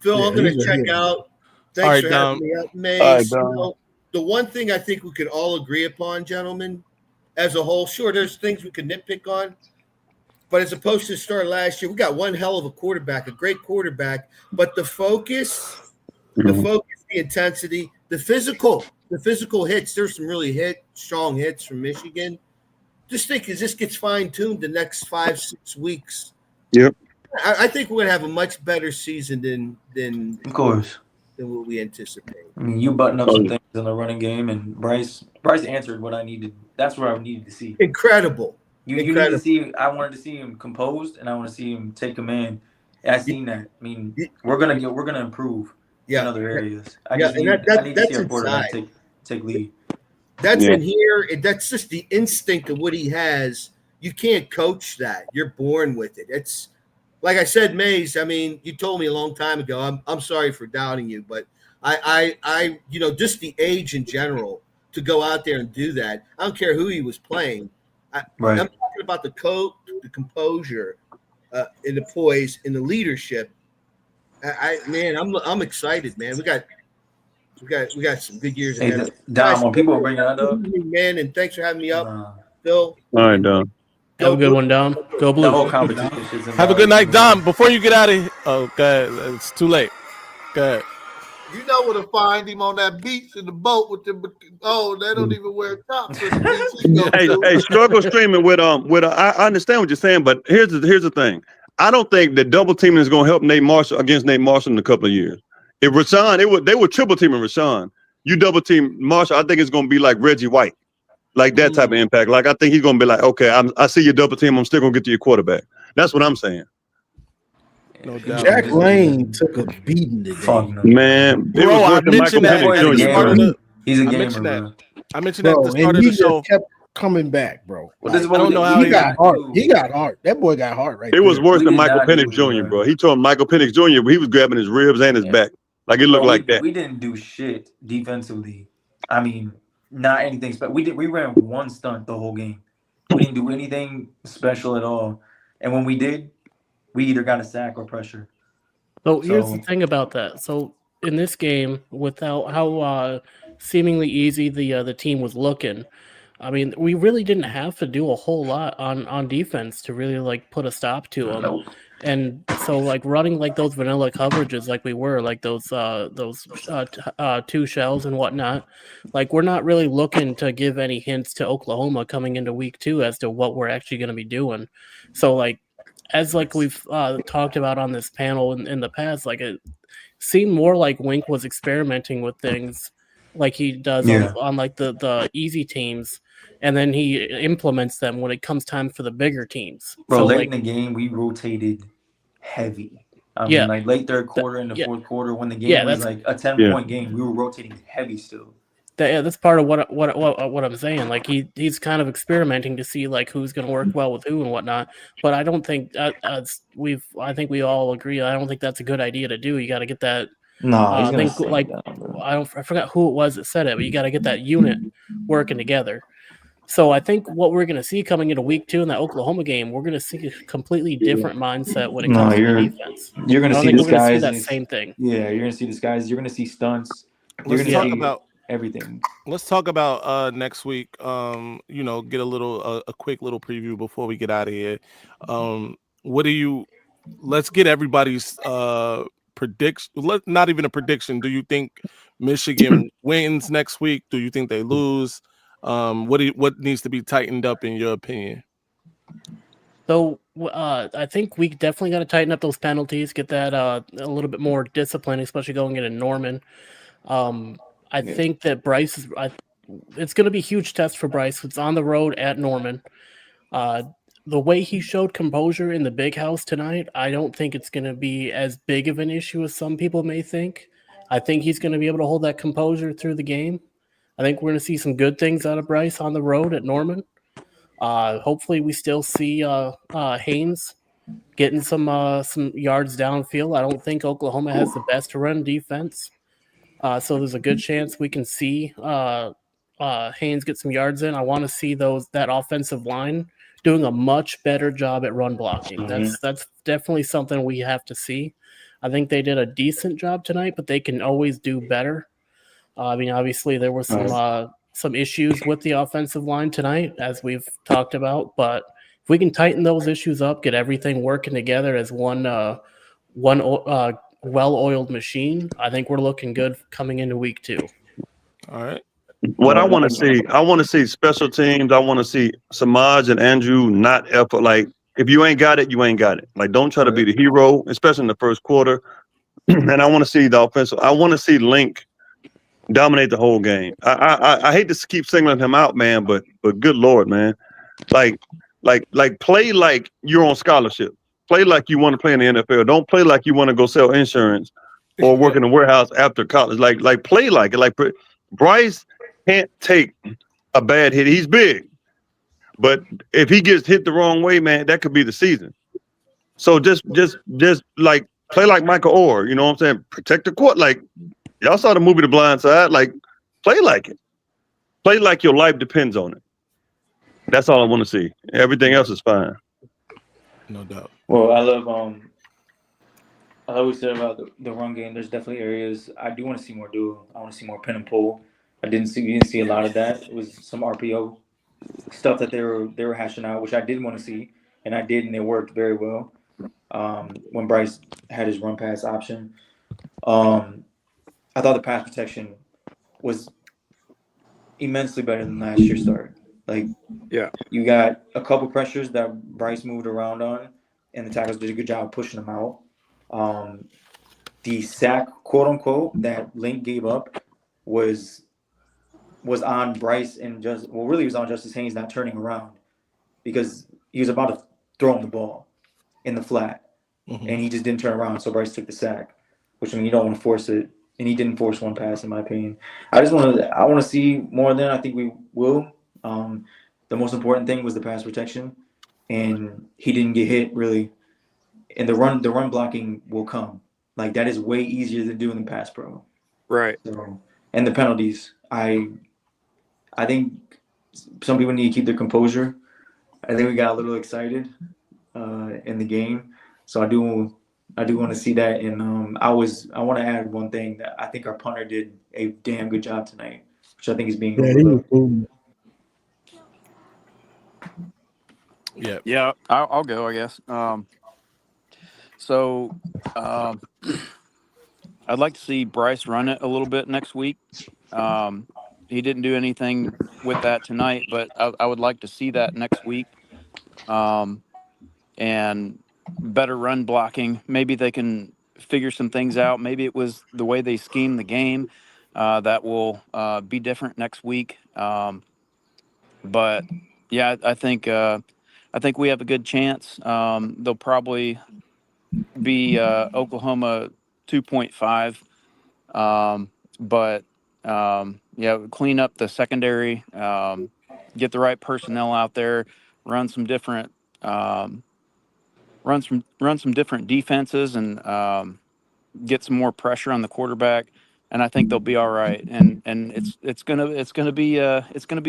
Phil, Yeah, I'm going he's to a check hitter. out. All Thanks right, for Dom. having me up, All Mace. right, You Dom. know, the one thing I think we could all agree upon, gentlemen, as a whole, sure, there's things we could nitpick on, but as opposed to the start of last year, we got one hell of a quarterback, a great quarterback, but the focus, the intensity, the physical hits. There's some really strong hits from Michigan. Just think as this gets fine-tuned the next 5-6 weeks. Yep. I think we're gonna have a much better season than Of course. what we anticipate. I mean, you button up Oh, some yeah. things in the running game, and Bryce answered what I needed. That's what I needed to see. Incredible. You need to see. I wanted to see him composed, and I want to see him take command. And I seen that. I mean, we're gonna improve in other areas. I need to that's see our quarterback inside. take lead. That's Yeah. in here. That's just the instinct of what he has. You can't coach that. You're born with it. It's like I said, Maze. I mean, you told me a long time ago. I'm sorry for doubting you, but I just the age in general to go out there and do that. I don't care who he was playing. Right. I'm talking about the the composure, and the poise, and the leadership. I'm excited, man. We got some good years Hey, ahead. Dom, when people bring that up, man, and thanks for having me up, Phil. All right, Dom. Have a good one, Dom. Go Blue. the whole competition shit's Have a good night, Dom. Before you get out of here, oh, God, it's too late. Go ahead. You know where to find him on that beach in the boat with them. Oh, they don't even wear tops on the beach. He goes to. Hey, struggle streaming with I understand what you're saying, but here's the thing. I don't think that double teaming is going to help Nate Marshall against Nate Marshall in a couple of years. If Rashawn, they were triple teaming Rashawn. You double team Marshall, I think it's going to be like Reggie White, like that type of impact. Like I think he's going to be like, okay, I see you double team, I'm still going to get to your quarterback. That's what I'm saying. No doubt. Jack Lane took a beating today. Man, it was worse than Michael Penix Jr. He's a I gamer, mentioned that. bro. I mentioned that at the Bro, start and of he the show. just kept coming back, bro. Well, this is I what don't we know did. how He he got heart. He got heart. That boy got heart right It was there. worse We than did Michael not do Penix it, Jr., bro. bro. He told Michael Penix Jr., he was grabbing his ribs and his back. Like it looked Bro, like that. We didn't do shit defensively. I mean, not anything special. We ran one stunt the whole game. We didn't do anything special at all. And when we did, we either got a sack or pressure. So here's the thing about that. So in this game, without how seemingly easy the team was looking, I mean, we really didn't have to do a whole lot on defense to really like put a stop to them. And so like running like those vanilla coverages like we were, like those two shells and whatnot, like we're not really looking to give any hints to Oklahoma coming into week 2 as to what we're actually going to be doing. So like as like we've talked about on this panel in the past, like it seemed more like Wink was experimenting with things like he does on like the easy teams, and then he implements them when it comes time for the bigger teams. Bro, so late like, in the game, we rotated heavy. I mean, like late third quarter and the fourth quarter, when the game was like a 10-point game, we were rotating heavy still. That's part of what I'm saying. Like he's kind of experimenting to see like who's going to work well with who and whatnot. But I don't think I think we all agree. I don't think that's a good idea to do. You got to get that. No, I think like I forgot who it was that said it, but you got to get that unit working together. So I think what we're going to see coming into week 2 in that Oklahoma game, we're going to see a completely different mindset when it comes to the defense. You're going to see this guys. That same thing. Yeah, you're going to see this guys. You're going to see stunts. Let's talk about everything. Let's talk about next week. Get a little a quick little preview before we get out of here. Let's get everybody's prediction. Not even a prediction. Do you think Michigan wins next week? Do you think they lose? What needs to be tightened up in your opinion? So I think we definitely got to tighten up those penalties, get that a little bit more discipline, especially going into Norman. I think that Bryce it's going to be a huge test for Bryce. It's on the road at Norman. The way he showed composure in the big house tonight, I don't think it's going to be as big of an issue as some people may think. I think he's going to be able to hold that composure through the game. I think we're going to see some good things out of Bryce on the road at Norman. Hopefully we still see Haynes getting some yards downfield. I don't think Oklahoma has the best run defense. So there's a good chance we can see Haynes get some yards in. I want to see that offensive line doing a much better job at run blocking. That's definitely something we have to see. I think they did a decent job tonight, but they can always do better. I mean, obviously there were some issues with the offensive line tonight, as we've talked about. But if we can tighten those issues up, get everything working together as one well-oiled machine, I think we're looking good coming into week 2. All right. What I want to see special teams. I want to see Samaj and Andrew not effort. Like, if you ain't got it, you ain't got it. Like, don't try to be the hero, especially in the first quarter. And I want to see the offensive. I want to see Link dominate the whole game. I hate to keep singling him out, man, but good Lord, man. Like play like you're on scholarship. Play like you want to play in the NFL. Don't play like you want to go sell insurance or work in a warehouse after college. Like play like it. Like Bryce can't take a bad hit. He's big, but if he gets hit the wrong way, man, that could be the season. So just like play like Michael Orr. You know what I'm saying? Protect the court. Like, y'all saw the movie The Blind Side. Like, play like it. Play like your life depends on it. That's all I want to see. Everything else is fine. No doubt. Well, I love what we said about the run game. There's definitely areas I do want to see more do. I want to see more pin and pull. We didn't see a lot of that. It was some RPO stuff that they were hashing out, which I did want to see, and I did, and it worked very well. When Bryce had his run pass option, I thought the pass protection was immensely better than last year's start. Like, yeah, you got a couple pressures that Bryce moved around on, and the tackles did a good job pushing them out. The sack, quote unquote, that Link gave up was on Bryce and really it was on Justice Haynes not turning around, because he was about to throw him the ball in the flat, and he just didn't turn around. So Bryce took the sack, which, I mean, you don't want to force it, and he didn't force one pass, in my opinion. I want to see more than I think we will. The most important thing was the pass protection, and he didn't get hit really. And the run blocking will come. Like, that is way easier than doing the pass pro. Right. So, and the penalties, I think some people need to keep their composure. I think we got a little excited in the game, so I do want to see that. And I want to add one thing, that I think our punter did a damn good job tonight, which I think is being overlooked. Yeah. I'll go, I guess. I'd like to see Bryce run it a little bit next week. He didn't do anything with that tonight, but I would like to see that next week. And better run blocking. Maybe they can figure some things out. Maybe it was the way they schemed the game that will be different next week. But yeah, I think we have a good chance. They'll probably be Oklahoma 2.5. But yeah, clean up the secondary, get the right personnel out there, run some different defenses, and get some more pressure on the quarterback. And I think they'll be all right. And it's gonna be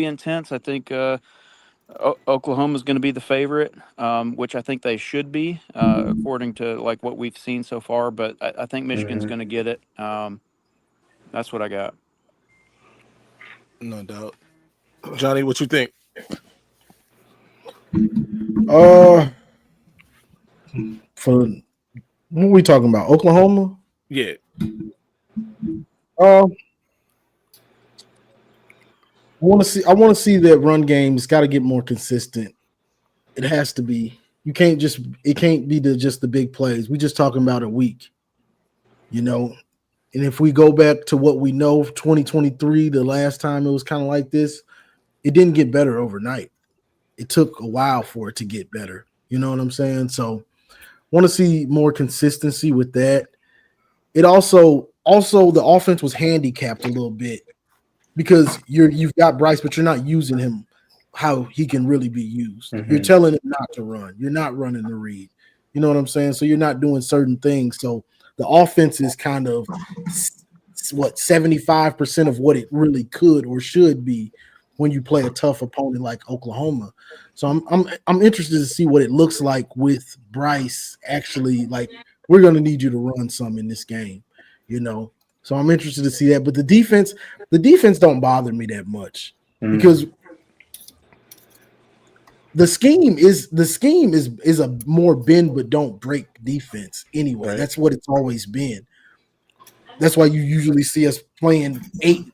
intense. I think Oklahoma's going to be the favorite, which I think they should be, according to like what we've seen so far. But I think Michigan's going to get it. That's what I got. No doubt. Johnny, what you think? For what are we talking about? Oklahoma? Yeah. I want to see that run game. It's got to get more consistent. It has to be. It can't be just the big plays. We just talking about a week, you know. And if we go back to what we know of 2023, the last time it was kind of like this, it didn't get better overnight. It took a while for it to get better. You know what I'm saying? So want to see more consistency with that. It also the offense was handicapped a little bit because you've got Bryce, but you're not using him how he can really be used. You're telling him not to run. You're not running the read. You know what I'm saying? So you're not doing certain things. So the offense is kind of 75% of what it really could or should be when you play a tough opponent like Oklahoma. So I'm interested to see what it looks like with Bryce. Actually, like, we're going to need you to run some in this game, So I'm interested to see that. But the defense don't bother me that much because the scheme is a more bend but don't break defense anyway. Right. That's what it's always been. That's why you usually see us playing 8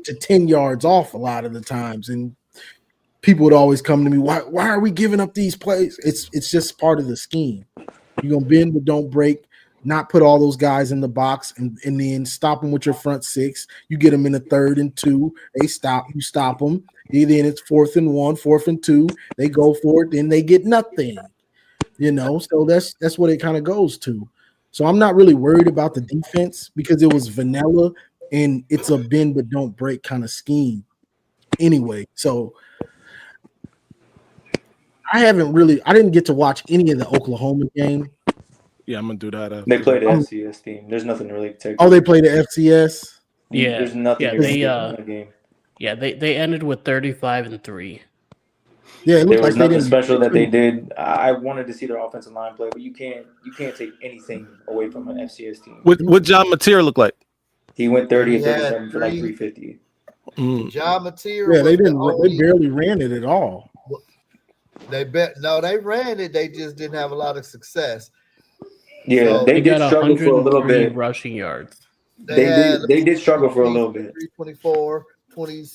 to 10 yards off a lot of the times, and people would always come to me, why are we giving up these plays? It's just part of the scheme. You're gonna bend but don't break, not put all those guys in the box, and then stop them with your front six. You get them in a 3rd and 2, they stop, you stop them. Then it's 4th and 1, 4th and 2, they go for it, then they get nothing. So that's what it kind of goes to. So I'm not really worried about the defense because it was vanilla and it's a bend but don't break kind of scheme anyway. So I didn't get to watch any of the Oklahoma game. Yeah, I'm gonna do that. They played the FCS team. There's nothing really to take. Oh, they played the FCS? Yeah. There's nothing in that game. Yeah, they ended with 35-3. Yeah, it there was like nothing special that they did. I wanted to see their offensive line play, but you can't take anything away from an FCS team. What John Mateer look like? He went 30 and 37 for like 350. John Mateer. Yeah, they barely ran it at all. They ran it. They just didn't have a lot of success. Yeah, so they did struggle for a little bit. Rushing yards. They did struggle for a little bit. 324, 20.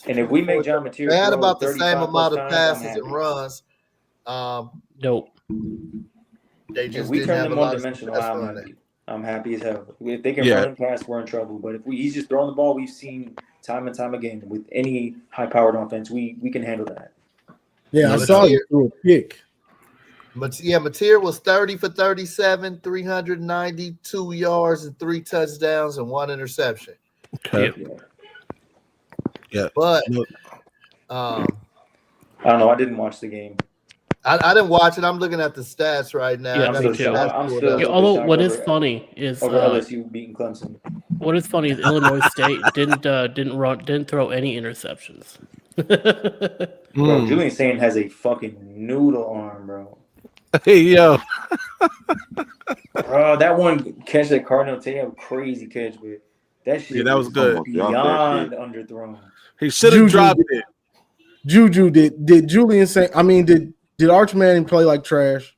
And if we make John Mateer, they had about the same amount of passes and runs. Nope. They just if we didn't turn have them a lot of one-dimensional, I'm happy as hell. If they can run past, we're in trouble. But if he's just throwing the ball, we've seen time and time again with any high-powered offense, we can handle that. Yeah, I saw you through a pick. But yeah, Mateer was 30 for 37, 392 yards and 3 touchdowns and 1 interception. Okay. Yeah. But I don't know. I didn't watch the game. I didn't watch it. I'm looking at the stats right now. Yeah, me too. Although what is funny is LSU beating Clemson. What is funny is Illinois State didn't throw any interceptions. Bro, Julian Saint has a fucking noodle arm, bro. Hey yo, bro, that one catch that Cardinal Tatum, crazy catch, but that shit that was good. Beyond underthrown. He should have dropped it. Juju did Julian Saint? I mean, did Arch Manning play like trash?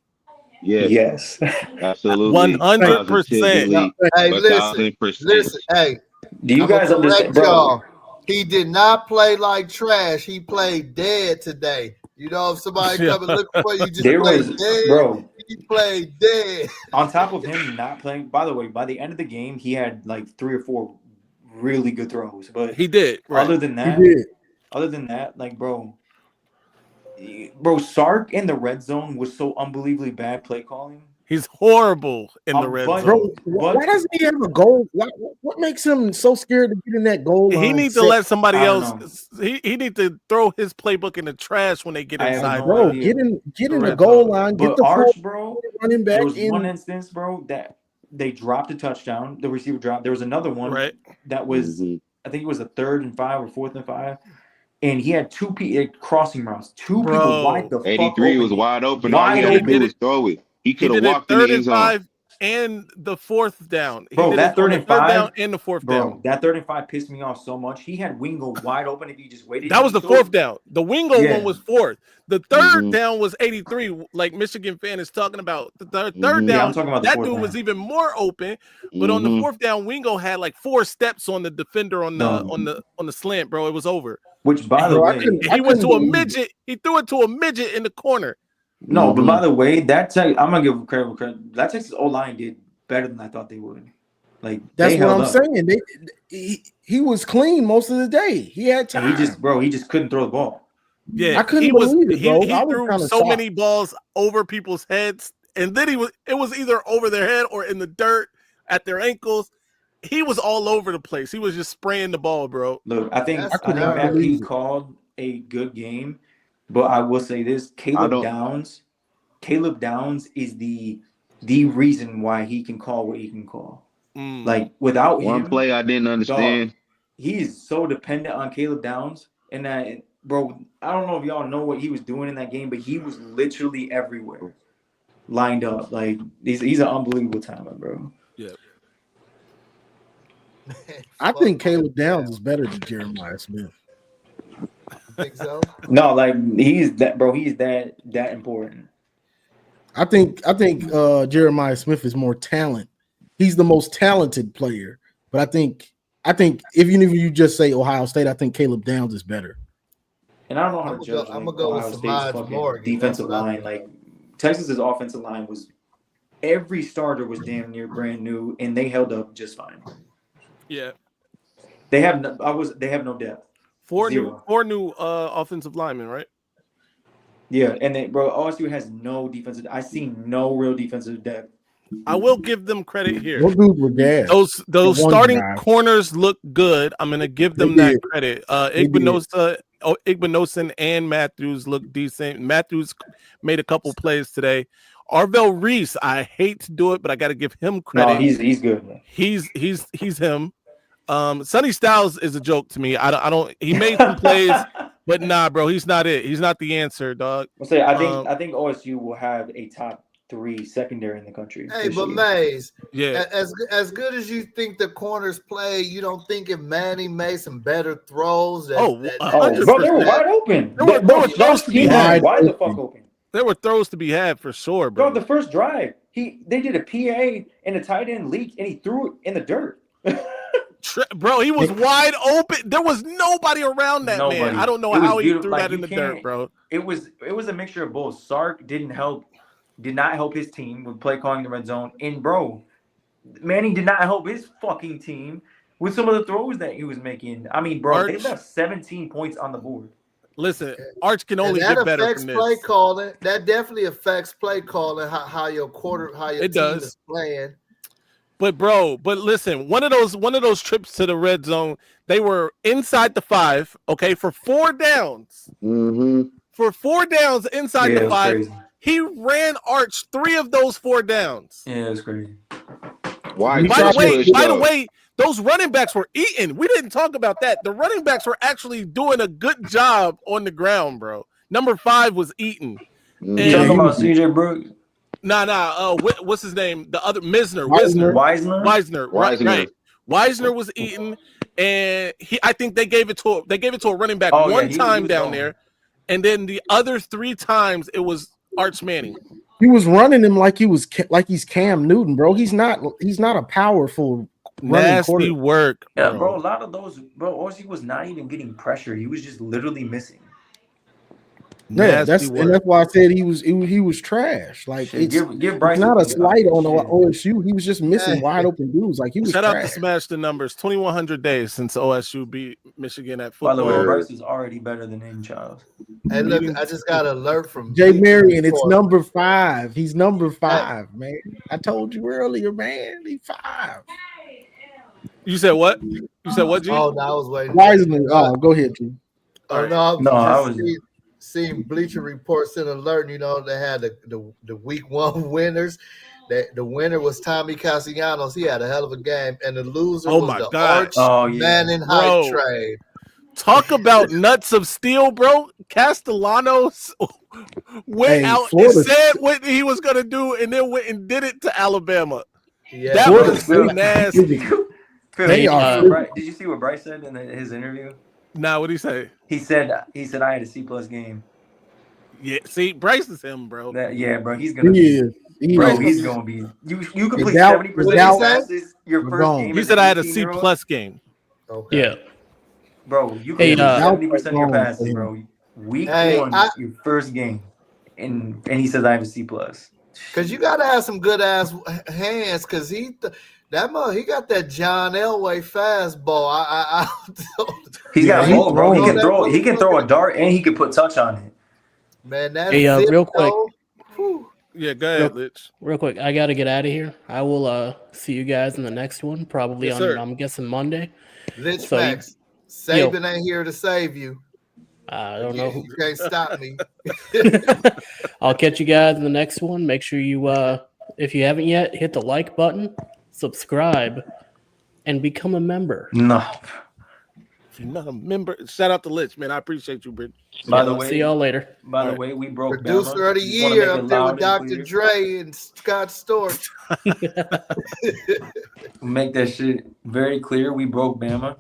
Yes, absolutely, 100%. Hey, listen. Hey, do you guys understand, bro? Y'all. He did not play like trash. He played dead today. You know, if somebody come and look for you, just played dead. Bro, he played dead. On top of him not playing, by the way, by the end of the game, he had like 3 or 4 really good throws. But he did. Right. Other than that, like, bro, Sark in the red zone was so unbelievably bad play calling. He's horrible in the red zone. Bro, why doesn't he have a goal? What makes him so scared to get in that goal line? He needs to let somebody else. He needs to throw his playbook in the trash when they get inside. Bro, get in the goal line. Get the Arch, bro. Running back. There was one instance, bro, that they dropped a touchdown. The receiver dropped. There was another one that was, I think it was a 3rd and 5 or 4th and 5. And he had 2 crossing routes. People wide the fuck 83 was wide open. All he had to do was throw it. He could have walked in the end zone. 3rd and 5 and the 4th down. Bro, that 3rd and 5 down and the 4th down. That 3rd and 5 pissed me off so much. He had Wingo wide open if he just waited. That was the 4th down. The Wingo one was 4th. The 3rd down was 83. Like Michigan fan is talking about. The 3rd down, I'm talking about that dude was even more open. But on the 4th down, Wingo had like 4 steps on the defender on the slant, bro. It was over. Which, by the way, he went to a midget. He threw it to a midget in the corner. No, but by the way, I'm gonna give credit. That Texas O-line did better than I thought they would. Like, that's what I'm saying. He was clean most of the day. He had time. And he just couldn't throw the ball. Yeah, I couldn't believe it, bro. He threw so many balls over people's heads, and then it was either over their head or in the dirt at their ankles. He was all over the place. He was just spraying the ball, bro. Look, I think Matt Pete called a good game, but I will say this: Caleb Downs is the reason why he can call what he can call. Like without One him, play I didn't understand. dog, he's so dependent on Caleb Downs. And that, bro, I don't know if y'all know what he was doing in that game, but he was literally everywhere, lined up. Like he's an unbelievable talent, bro. Yeah. I think Caleb Downs is better than Jeremiah Smith. Think so? No, like he's that, bro. He's that important. I think Jeremiah Smith is more talent. He's the most talented player, but I think if you just say Ohio State, I think Caleb Downs is better. And I don't know how to judge. I'm gonna go with Samaj Morgan. Defensive line, like Texas's offensive line was every starter was damn near brand new, and they held up just fine. Yeah. They have no depth. Four Zero. new offensive linemen, right? Yeah, and then bro, OSU has no defensive. I see no real defensive depth. I will give them credit here. Those dudes were gas. Those One starting drive. corners look good. I'm gonna give them They that did. credit. They did. Igbinosun and Matthews look decent. Matthews made a couple plays today. Arvell Reese, I hate to do it, but I got to give him credit. No, he's good. Man. He's him. Sonny Styles is a joke to me. I don't. He made some plays, but nah, bro, he's not it. He's not the answer, dog. I'll say I think OSU will have a top 3 secondary in the country. Hey, but Mays, yeah, as good as you think the corners play, you don't think if Manning made some better throws? Bro, they were wide open. There were throws to be had. Wide the fuck open. There were throws to be had for sure, bro. Bro, the first drive, they did a PA and a tight end leaked, and he threw it in the dirt. Bro, he was wide open. There was nobody around that man. I don't know how he threw that in the dirt, bro. It was a mixture of both. Sark did not help his team with play calling the red zone, and bro, Manning did not help his fucking team with some of the throws that he was making. I mean, bro, they left 17 points on the board. Listen, Arch can only get better from this. Play calling. That definitely affects play calling. How your team is playing. But listen, one of those trips to the red zone, they were inside the 5, okay, for 4 downs. Mm-hmm. For 4 downs inside the 5, crazy. he ran Arch 3 of those 4 downs. Yeah, it's crazy. By the way, those running backs were eating. We didn't talk about that. The running backs were actually doing a good job on the ground, bro. Number 5 was eating. You talking about CJ Brooks? Nah. What's his name? The other Wisner. Right. Wisner was eating, and I think they gave it to a running back one time down there, and then the other 3 times it was Arch Manning. He was running him like he's Cam Newton, bro. He's not a powerful nasty work. Yeah, bro. A lot of those, bro. OSU was not even getting pressure. He was just literally missing. Yeah, that's why I said he was trash. Like give Bryce not a slight on OSU. He was just missing wide open dudes. Like he was. Shout trash. out to Smash the Numbers. 2,100 days since OSU beat Michigan at football. By the way, Bryce is already better than Aiden Childs. Hey, look, I just got an alert from Jay Marion. It's number 5. He's number 5, man. I told you earlier, man. He's 5. You said what? You said what, G? Oh, no, I was waiting. Wiseman. Oh, go ahead, G. Oh, no, I was seeing Bleacher Report sent an alert. You know, they had the week 1 winners. The winner was Tommy Castellanos. He had a hell of a game, and the loser was the Arch Manning hype trade. Talk about nuts of steel, bro. Castellanos went out and said what he was gonna do, and then went and did it to Alabama. Yeah, that was nasty. Did you see what Bryce said in his interview? Nah, what did he say? He said I had a C+ game. Yeah, see, Bryce is him, bro. Bro, he's gonna be. He's gonna be. You complete 70% of your passes your first game. He said I had a C+ game. Okay. Yeah, bro, you complete 70% of your passes, bro. Week 1, your first game, and he says I have a C+. Because you gotta have some good ass hands. Because he got that John Elway fastball. He's got both, bro. He can throw a dart and he can put touch on it. Man, that's real quick. Yeah, go ahead, Litch. Real quick, I got to get out of here. I will see you guys in the next one, probably on, I'm guessing, Monday. Litch Max, Saban ain't here to save you. I don't know. You can't stop me. I'll catch you guys in the next one. Make sure you, if you haven't yet, hit the like button, subscribe, and become a member. No. If you're not a member, shout out to Lich, man. I appreciate you, Brit. By the way, see y'all later. By the way, we broke Producer Bama. of the Just wanna year make it up there with loud and Dr. clear. Dre and Scott Storch. Make that shit very clear. We broke Bama.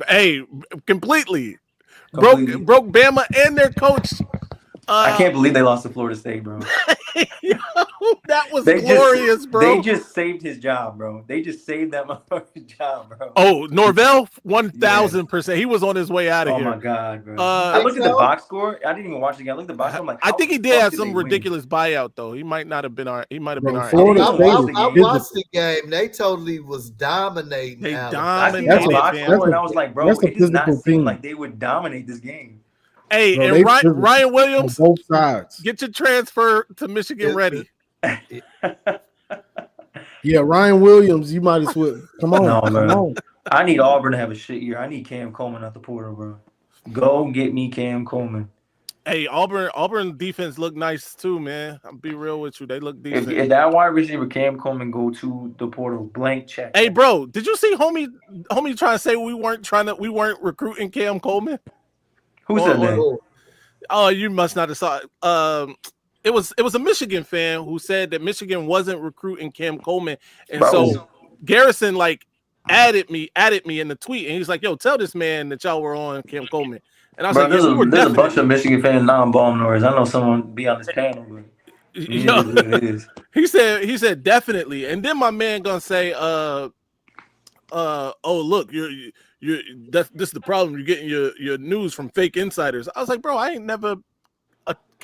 Hey, completely. Completely. Broke Bama and their coach. I can't believe they lost to Florida State, bro. That was glorious, bro. They just saved his job, bro. They just saved that motherfucker's job, bro. Oh, Norvell, 1,000%. He was on his way out of Oh here. my god, bro. I looked at the box score. I didn't even watch the game. I looked at the box score. I'm like, I think he did have some they win? ridiculous buyout though. He might not have been our. He might have been our. I watched the game. They totally was dominating. They I seen dominated. the box score and I was like, bro, it does not seem team. like they would dominate this game. Hey, Bro, and they Ryan Williams, on both sides. get your transfer to Michigan ready. Yeah, Ryan Williams, you might as well come on. No, come bro. on. I need Auburn to have a shit year. I need Cam Coleman out the portal, bro. Go get me Cam Coleman. Hey, Auburn defense look nice too, man. I'll be real with you. They look decent. If that wide receiver Cam Coleman go to the portal, blank check. Hey, bro, did you see homie trying to say we weren't recruiting Cam Coleman? Who said that? Oh, you must not have saw it. It was a Michigan fan who said that Michigan wasn't recruiting Cam Coleman, and so Garrison like added me in the tweet, and he's like, "Yo, tell this man that y'all were on Cam Coleman." And I was like, there's, "Yeah, we were there's a bunch definitely." of Michigan fans non-Baltimoreans. I know someone be on this panel, but it is. He said definitely, and then my man gonna say, oh look, you're this is the problem. You're getting your news from fake insiders. I was like, bro, I ain't never.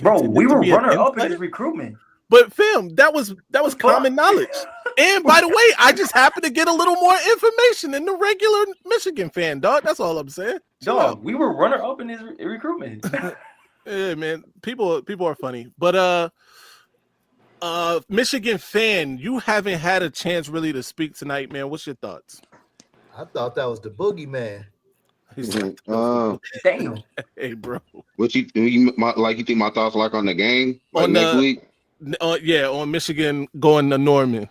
Bro, we were runner up in his recruitment. But fam, that was common knowledge. And by the way, I just happened to get a little more information than the regular Michigan fan, dog. That's all I'm saying. Dog, we were runner up in his recruitment. Yeah, man. People are funny. But Michigan fan, you haven't had a chance really to speak tonight, man. What's your thoughts? I thought that was the boogeyman. Damn. Hey, bro. What you think my thoughts like on the game like next week? Yeah, on Michigan going to Norman.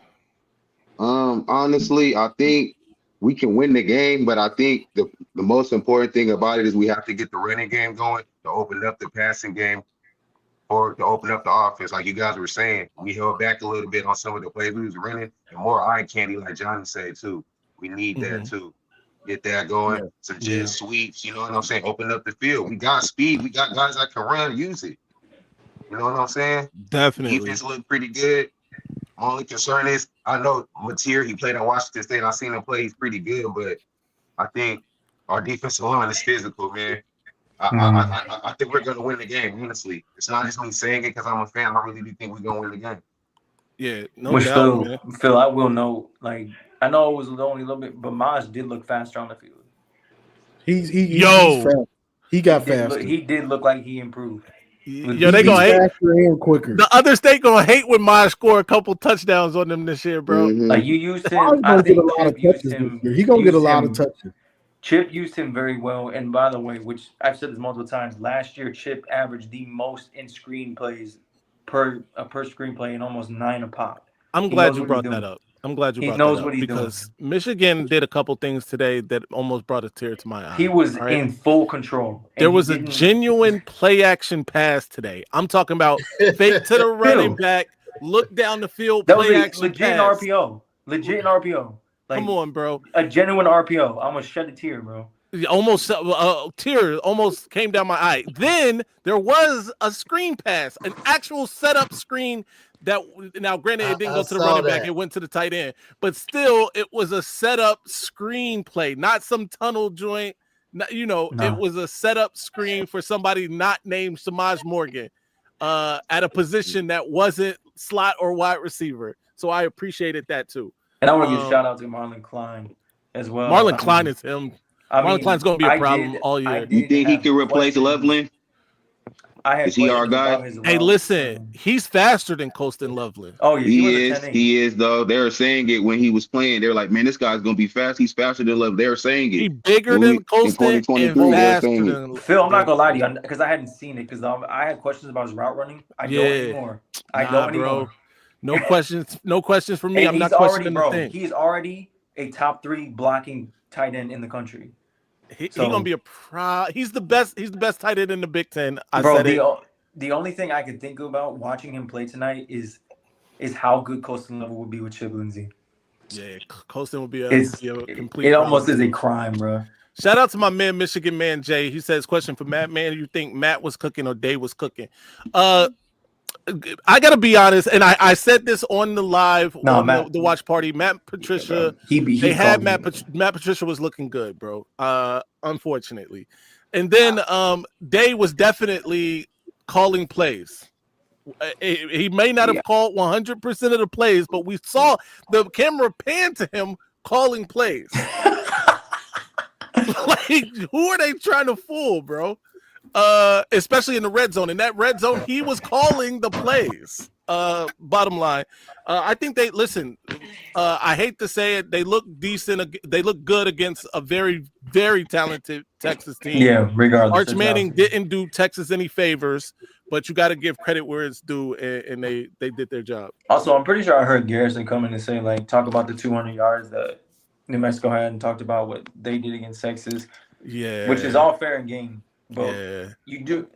Honestly, I think we can win the game, but I think the most important thing about it is we have to get the running game going to open up the passing game or to open up the offense. Like you guys were saying, we held back a little bit on some of the plays we was running, and more eye candy, like Johnny said too. We need that too. Get that going. Some jet sweeps, you know what I'm saying? Open up the field. We got speed. We got guys that can run. Use it. You know what I'm saying? Definitely. Defense look pretty good. My only concern is I know Mateer, he played at Washington State. I've seen him play. He's pretty good, but I think our defensive line is physical, man. I think we're going to win the game, honestly. It's not just me saying it because I'm a fan. I really do think we're going to win the game. Yeah, no doubt, man. Phil, I will know, like, I know it was only a little bit, but Maj did look faster on the field. He's fast. He got faster. He did look like he improved. Yo, they gonna hate faster and quicker. The other state gonna hate when Maj score a couple touchdowns on them this year, bro. Like you used him. He's gonna get a lot of touches this year. He's gonna get a lot of touches. Chip used him very well. And by the way, which I've said this multiple times, last year Chip averaged the most in screenplays per screenplay and almost 9 a pop. I'm glad you brought that up. I'm glad you brought that up because Michigan did a couple things today that almost brought a tear to my eye. He was in full control. There was a genuine play action pass today. I'm talking about fake to the running back, look down the field, that play was action legit pass. RPO. Legit RPO. Like, come on, bro. A genuine RPO. I almost shed a tear, bro. Almost tear almost came down my eye. Then there was a screen pass, an actual setup screen. That now, granted, it didn't go to the running back; it went to the tight end. But still, it was a setup screen play, not some tunnel joint. It was a setup screen for somebody not named Samaj Morgan at a position that wasn't slot or wide receiver. So I appreciated that too. And I want to give a shout out to Marlon Klein as well. Marlon Klein is him. Marlon Klein's going to be a problem all year. You think he can replace Loveland? Is he our guy? Hey, listen, he's faster than Colston Loveland. Oh, yeah, he is though. They're saying it when he was playing. They're like, man, this guy's gonna be fast. He's faster than Loveland. They're saying it. He's bigger than Colston and faster than Phil. I'm not gonna lie to you because I hadn't seen it because I had questions about his route running. I don't anymore. I don't anymore. No questions. No questions for me. And I'm not he's already, questioning the bro. thing. He's already a top 3 blocking tight end in the country. He gonna be he's the best. He's the best tight end in the Big Ten. The only thing I could think about watching him play tonight is how good Coastal level would be with Chip Lindsey. Yeah, Coastal would be a complete. It almost is a crime, bro. Shout out to my man, Michigan man Jay. He says, "Question for Matt. Man, you think Matt was cooking or Dave was cooking?" I gotta be honest, and I said this on the live the watch party. Matt Patricia, Matt Patricia was looking good, bro. Unfortunately, and then Dave was definitely calling plays. He may not have called 100% of the plays, but we saw the camera pan to him calling plays. Like, who are they trying to fool, bro? Especially in the red zone. In that red zone, he was calling the plays. Bottom line, I think they listen. I hate to say it, they look decent. They look good against a very, very talented Texas team. Yeah, regardless. Arch Manning didn't do Texas any favors, but you got to give credit where it's due, and they did their job. Also, I'm pretty sure I heard Garrison come in and say, like, talk about the 200 yards that New Mexico had and talked about what they did against Texas. Yeah, which is all fair and game. But you do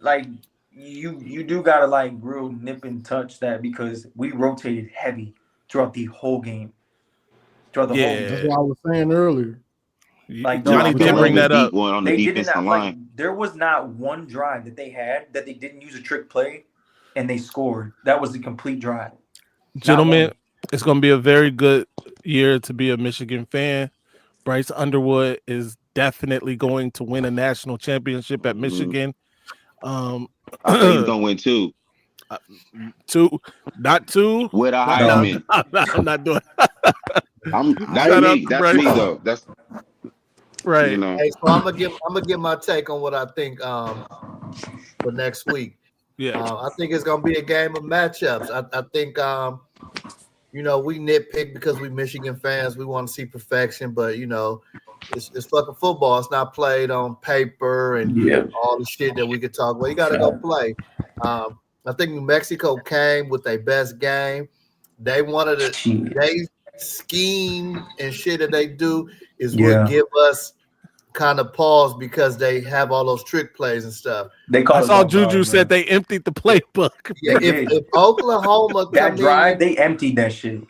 you do gotta like real nip and touch that because we rotated heavy throughout the whole game. That's what I was saying earlier. Like Johnny did bring that up. On the defensive line. There was not one drive that they had that they didn't use a trick play and they scored. That was the complete drive. Gentlemen, it's going to be a very good year to be a Michigan fan. Bryce Underwood is definitely going to win a national championship at Michigan. I think he's going to win 2. 2, not 2. With a Heisman. I'm not doing that's me though. That's right. You know. Hey, so I'm gonna give my take on what I think for next week. Yeah, I think it's gonna be a game of matchups. I think we nitpick because we Michigan fans. We want to see perfection, but it's fucking football. It's not played on paper and all the shit that we could talk about. You got to go play. I think New Mexico came with their best game. They wanted to. They scheme and shit that they do is what give us kind of pause because they have all those trick plays and stuff. I saw Juju said they emptied the playbook. Yeah, if Oklahoma that drive, they emptied that shit.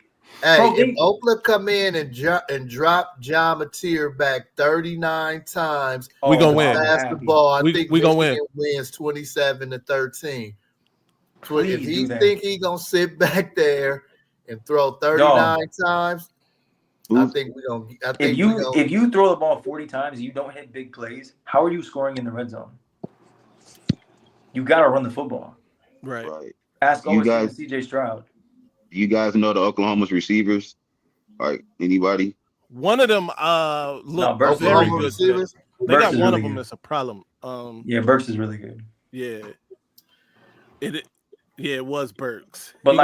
Hey, if Oakland come in and drop John Mateer back 39 times, we gonna win. Basketball, I think we gonna win. Wins 27-13. If he think he gonna sit back there and throw 39 times, I think we gonna. If you throw the ball 40 times and you don't hit big plays, how are you scoring in the red zone? You gotta run the football. Right. Ask CJ Stroud. You guys know the Oklahoma's receivers? Like anybody? One of them look very good. Receivers? They got one of them that's a problem. Burks is really good. Yeah. It was Burks. But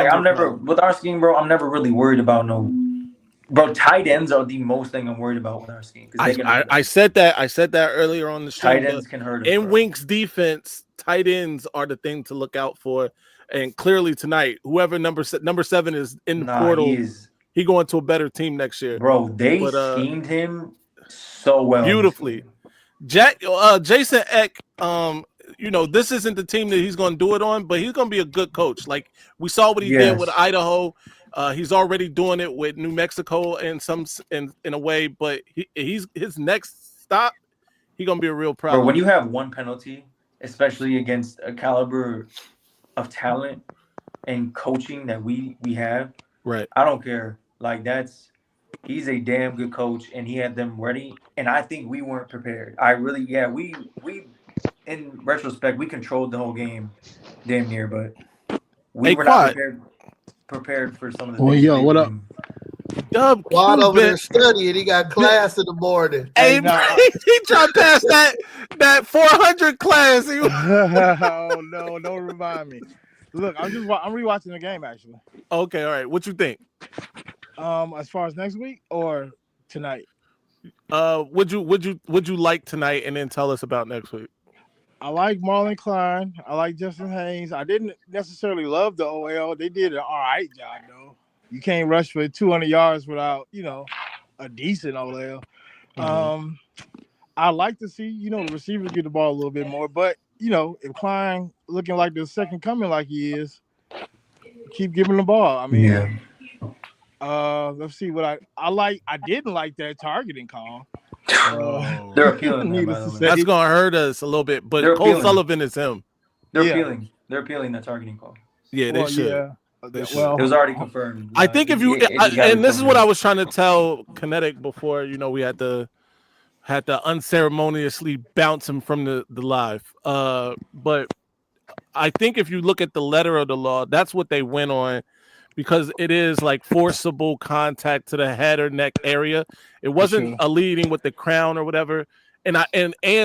with our scheme, bro, I'm never really worried about tight ends are the most thing I'm worried about with our scheme. I said that earlier on the show. Tight ends can hurt us. In Wink's defense, tight ends are the thing to look out for. And clearly tonight, whoever number 7 is in the portal, he going to a better team next year. Bro, they schemed him so well. Beautifully. Jason Eck, this isn't the team that he's going to do it on, but he's going to be a good coach. Like we saw what he did with Idaho. He's already doing it with New Mexico in a way, but he's his next stop, he's going to be a real problem. Bro, when you have one penalty, especially against a caliber of talent and coaching that we have, right? I don't care. Like he's a damn good coach, and he had them ready. And I think we weren't prepared. We in retrospect we controlled the whole game, damn near, but we were not prepared for some of the. Oh yeah, what up? Quad over there studying. He got class in the morning. Hey, he tried to pass that 400 class. Oh no! Don't remind me. Look, I'm rewatching the game actually. Okay, all right. What you think? As far as next week or tonight? Would you like tonight, and then tell us about next week? I like Marlon Klein. I like Justice Haynes. I didn't necessarily love the OL. They did an all right job though. You can't rush for 200 yards without, a decent OL. I like to see, the receivers get the ball a little bit more, but if Klein looking like the second coming like he is, keep giving the ball. I mean, let's see what I like. I didn't like that targeting call. They're appealing that, by the way. That's gonna hurt us a little bit, but They're Cole appealing. Sullivan is him. They're appealing. They're appealing that targeting call. Yeah, they should. Yeah. They should. It was already confirmed. I think if you and this is what I was trying to tell Kinetic before, we had to unceremoniously bounce him from the live. But I think if you look at the letter of the law, that's what they went on, because it is like forcible contact to the head or neck area. It wasn't a leading with the crown or whatever. And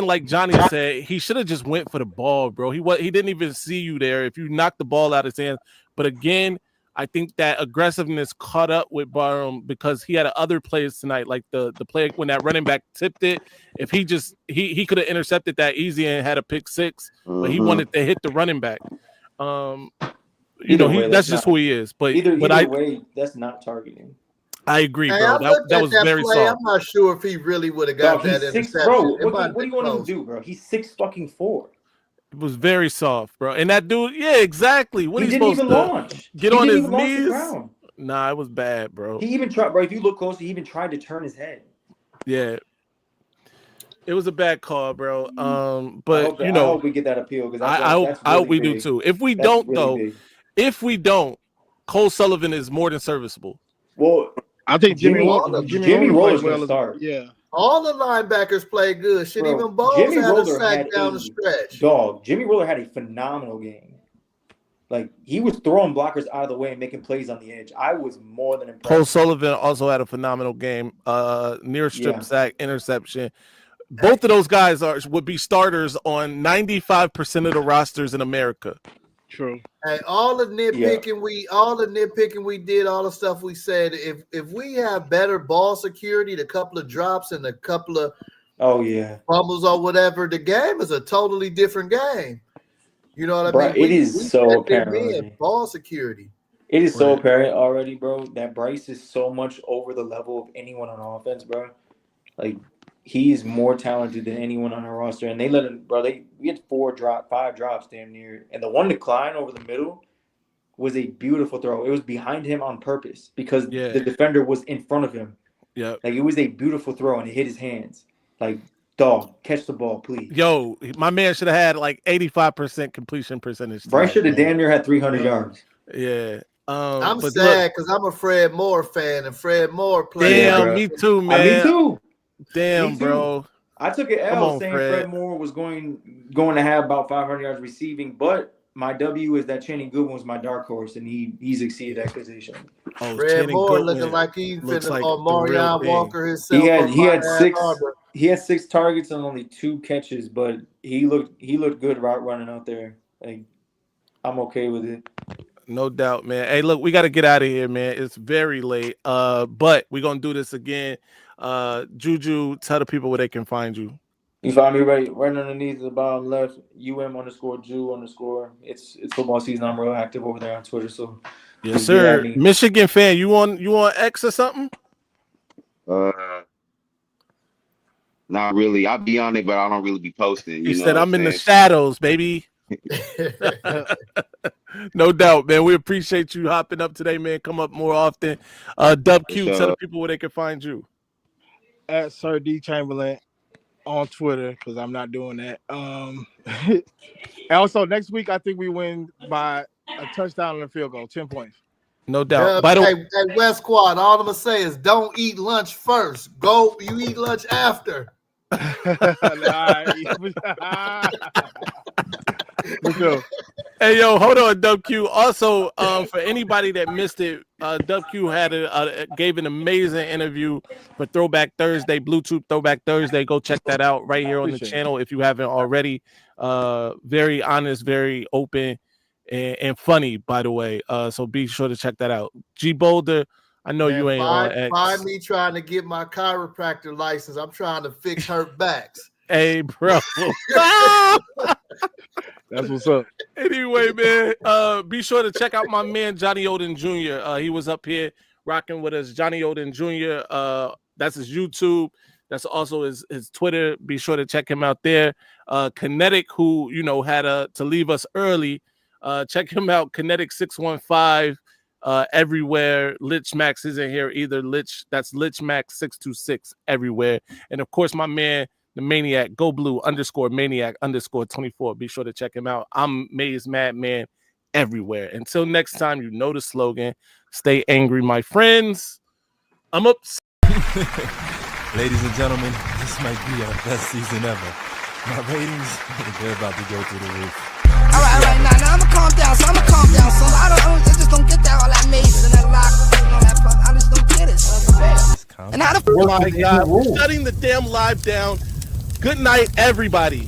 like Johnny said, he should have just went for the ball, bro. He didn't even see you there. If you knocked the ball out of his hands, but again, I think that aggressiveness caught up with Barham because he had other plays tonight, like the play when that running back tipped it. If he could have intercepted that easy and had a pick six, but he wanted to hit the running back. That's just who he is. But either way, that's not targeting. I agree, bro. That was very play. soft. I'm not sure if he really would have got that interception. Bro, what do you want him to do, bro? He's 6'4". It was very soft, bro. And that dude, yeah, exactly. What he he didn't supposed even to launch. get He on didn't his even launch the knees? ground. Nah, it was bad, bro. He even tried, bro. If you look closely, he even tried to turn his head. Yeah, it was a bad call, bro. But I hope we get that appeal because I hope we do too. If we don't, Cole Sullivan is more than serviceable. Well, I think Jimmy Roller's going to start. Yeah. All the linebackers play good. Shit, Bro, even Bowles Jimmy had a Roller sack had down the stretch. Jimmy Roller had a phenomenal game. Like, he was throwing blockers out of the way and making plays on the edge. I was more than impressed. Cole Sullivan also had a phenomenal game. Near strip sack, interception. Both of those guys would be starters on 95% of the rosters in America. True. Hey, all the nitpicking we did, all the stuff we said. If we have better ball security, the couple of drops and a couple of fumbles or whatever, the game is a totally different game. You know what I mean? It is so apparent. Ball security. It is so apparent already, bro, that Bryce is so much over the level of anyone on offense, bro. Like, he's more talented than anyone on our roster. And they let him, bro, we had 5 drops damn near. And the one decline over the middle was a beautiful throw. It was behind him on purpose because the defender was in front of him. Yeah. Like, it was a beautiful throw, and it hit his hands. Like, dog, catch the ball, please. Yo, my man should have had like 85% completion percentage. Bryce should have damn near had 300 yards. Yeah. I'm sad because I'm a Fred Moore fan, and Fred Moore played. Damn, me too, man. Me too. Damn, Me too. Bro. I took an L saying Fred Moore was going to have about 500 yards receiving, but my W is that Channing Goodwin was my dark horse, and he's exceeded expectation. Oh, Fred Moore looking like he's finna like Marion Walker himself. He had 6 targets and only 2 catches, but he looked good route running out there. Like, I'm okay with it. No doubt, man. Hey, look, we got to get out of here, man. It's very late. But we're gonna do this again. Juju, tell the people where they can you. You find me right underneath the bottom left, UM_Ju_. It's football season. I'm real active over there on Twitter. So yes, sir. Michigan fan, you on X or something? Not really. I'll be on it, but I don't really be posting. You said I'm in the shadows, baby. No doubt, man. We appreciate you hopping up today, man. Come up more often. Dub Q, tell the people where they can find you. At Sir D Chamberlain on Twitter, because I'm not doing that. And also next week, I think we win by a touchdown and a field goal, 10 points. No doubt. Hey, West Squad, all I'm gonna say is don't eat lunch first. You eat lunch after. Hey, yo, hold on, Dub Q. Also, for anybody that missed it, Dub Q gave an amazing interview for Throwback Thursday, Bluetooth Throwback Thursday. Go check that out right here on the channel if you haven't already. Very honest, very open, and funny, by the way. So be sure to check that out. G Boulder, I know you ain't on X. Find me trying to get my chiropractor license. I'm trying to fix hurt backs. Hey, bro. That's what's up. Anyway, man, be sure to check out my man Johnny Oden Jr. He was up here rocking with us. Johnny Oden Jr. That's his YouTube. That's also his Twitter. Be sure to check him out there. Kinetic, who had to leave us early. Check him out. Kinetic 615 everywhere. Lich Max isn't here either. That's Lich Max 626 everywhere. And of course, my man, the Maniac, Go Blue _Maniac _24. Be sure to check him out. I'm Maze Madman everywhere. Until next time, you know the slogan. Stay angry, my friends. I'm up. Ladies and gentlemen, this might be our best season ever. My ratings, they're about to go through the roof. All right, now I'ma calm down. So I just don't get that all that mace and that lock and all that. I just don't get it. So and how the oh my God, we're shutting the damn live down. Good night, everybody.